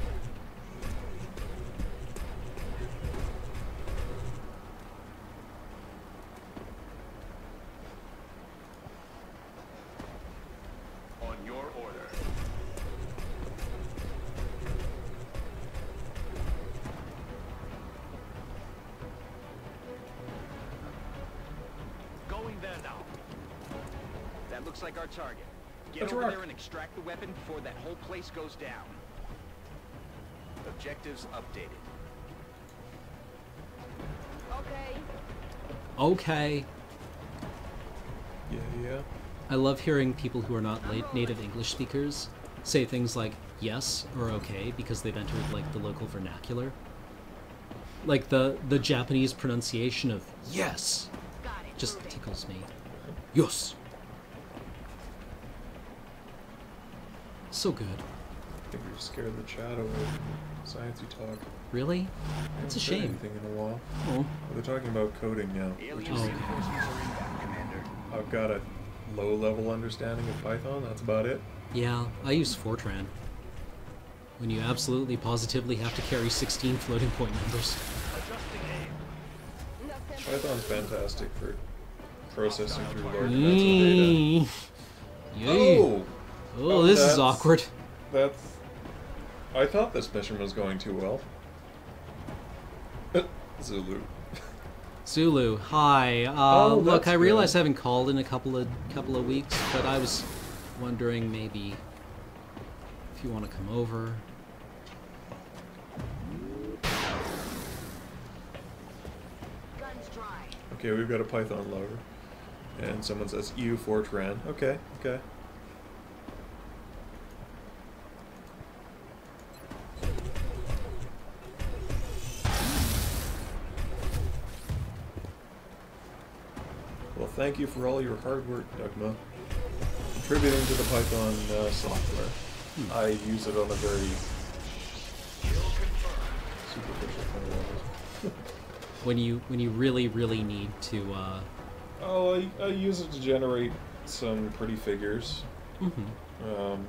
looks like our target. Get That's over rock. there and extract the weapon before that whole place goes down. Objectives updated. Okay. Okay. Yeah. I love hearing people who are not native English speakers say things like yes or okay because they've entered like the local vernacular. Like the Japanese pronunciation of yes just tickles me. Yes. So good. I think we've scared the chat away from sciencey talk. Really? That's a Haven't said shame. anything in a while. Oh. Well, they're talking about coding now, which is I've got a low-level understanding of Python. That's about it. Yeah, I use Fortran. When you absolutely positively have to carry 16 floating point numbers. Python's fantastic for processing through large amounts of data. Yay. Oh, this is awkward. That's. I thought this mission was going too well. Zulu. Zulu, hi. Look, I realize I haven't called in a couple of weeks, but I was wondering maybe if you want to come over. Okay, we've got a Python logger. And someone says EU Fortran. Okay. Well, thank you for all your hard work, Dogma. Contributing to the Python software. I use it on a very superficial kind of level. When you really need to. I use it to generate some pretty figures. Mm-hmm.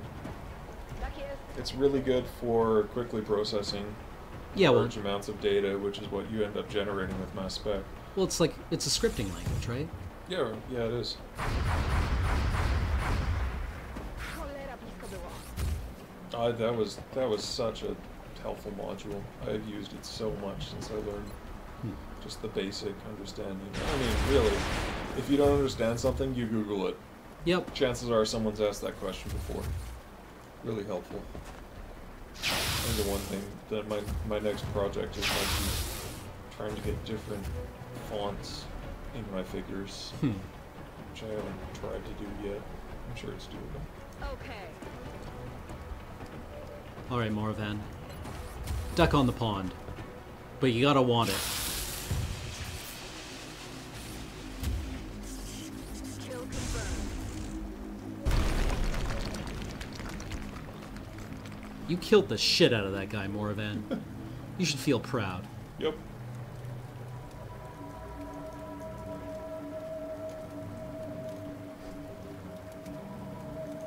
It's really good for quickly processing large amounts of data, which is what you end up generating with mass spec. Well, it's a scripting language, right? Yeah, it is. That was such a helpful module. I've used it so much since I learned just the basic understanding. I mean, really, if you don't understand something, you Google it. Yep. Chances are someone's asked that question before. Really helpful. And the one thing that my next project is might be trying to get different fonts in my figures, which I haven't tried to do yet. I'm sure it's doable. Okay. All right, Morvan. Duck on the pond, but you gotta want it. Kill confirmed. You killed the shit out of that guy, Morvan. You should feel proud. Yep.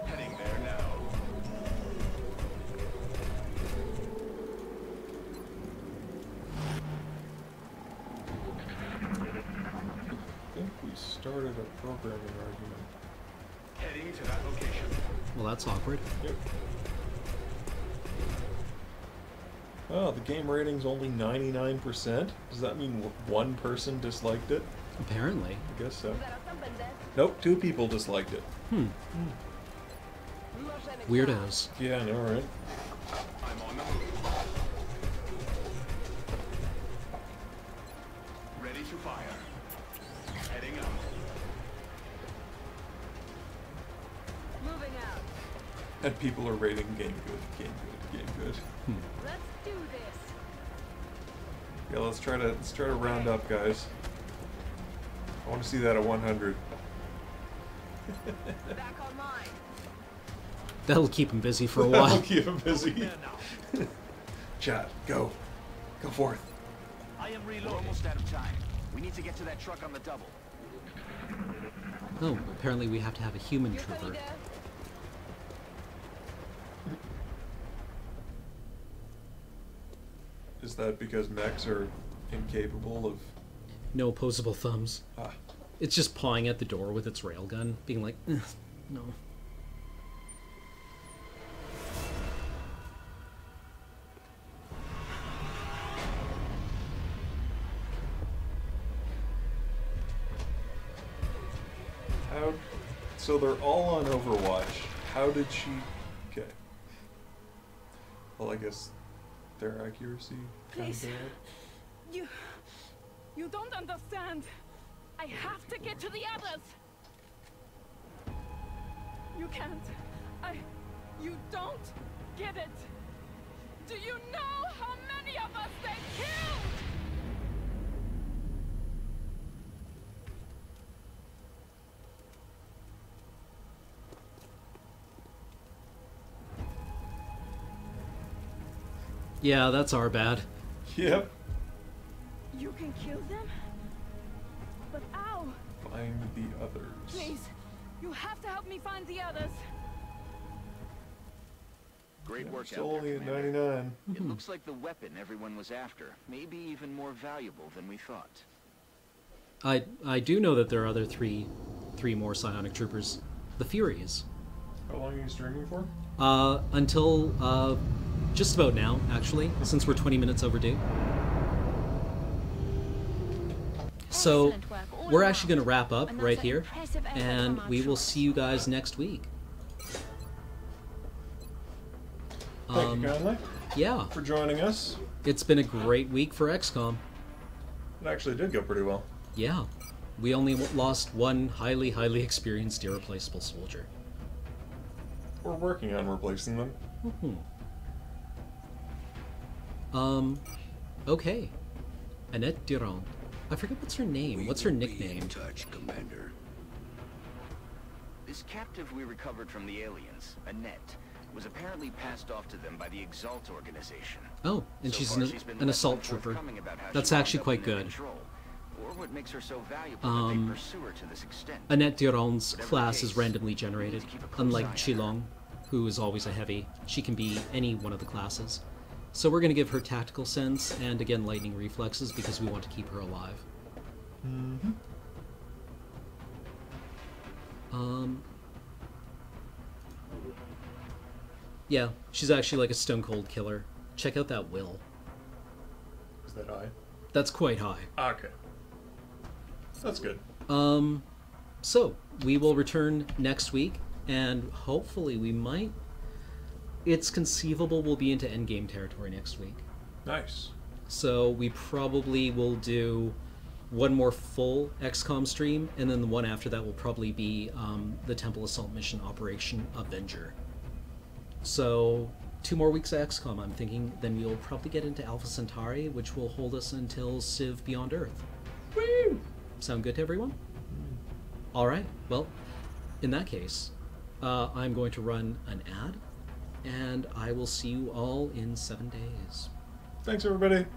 Heading there now. I think we started a programming argument. Heading to that location. Well, that's awkward. Yep. Oh, the game rating's only 99%? Does that mean one person disliked it? Apparently. I guess so. Nope, 2 people disliked it. Weirdos. Yeah, I know, right? I'm on the move. Ready to fire. Heading up. Moving out. And people are rating game good, game good, game good. Let's do this. Yeah, let's try to round up, guys. I want to see that at 100. Back online. That'll keep him busy for a while. That'll keep him busy. Chat, go forth. I am reloading. We're almost out of time. We need to get to that truck on the double. Oh, apparently we have to have a human You're trooper. there. Is that because mechs are incapable of... No opposable thumbs. Ah. It's just pawing at the door with its railgun, being like, no. So they're all on Overwatch. How did she... Okay. Well, I guess their accuracy kind of Please. bad. You don't understand. I have to get to the others. You can't. You don't get it. Do you know how many of us they killed? Yeah, that's our bad. Yep. You can kill them? But how? Find the others. Please, you have to help me find the others. Great work Still out only there, at Commander. 99. It looks like the weapon everyone was after may be even more valuable than we thought. I do know that there are other three more psionic troopers. The Furies. How long are you streaming for? Until just about now, actually, since we're 20 minutes overdue. So we're actually going to wrap up right here, and we will see you guys next week. Thank you kindly. Yeah. For joining us. It's been a great week for XCOM. It actually did go pretty well. Yeah. We only lost one highly experienced irreplaceable soldier. We're working on replacing them. Okay. Annette Durand. I forget what's her name. What's her nickname? Touch, Commander. This captive we recovered from the aliens, Annette, was apparently passed off to them by the Exalt organization. Oh, and So she's far, an been an less assault than trooper. forthcoming about how That's she wound actually up quite in their good. control, or what makes her so valuable that they pursue her to this extent. Annette Durand's Whatever class the is case, randomly we generated, need to keep a close unlike eye on her. Qilong, who is always a heavy. She can be any one of the classes. So we're going to give her tactical sense and, again, lightning reflexes because we want to keep her alive. Yeah, she's actually like a stone cold killer. Check out that will. Is that high? That's quite high. Okay. That's good. So we will return next week, and hopefully we might. It's conceivable we'll be into endgame territory next week. Nice. So we probably will do one more full XCOM stream, and then the one after that will probably be the Temple Assault Mission Operation Avenger. So 2 more weeks of XCOM, I'm thinking. Then we'll probably get into Alpha Centauri, which will hold us until Civ Beyond Earth. Woo! Sound good to everyone? All right. Well, in that case, I'm going to run an ad, and I will see you all in 7 days. Thanks, everybody.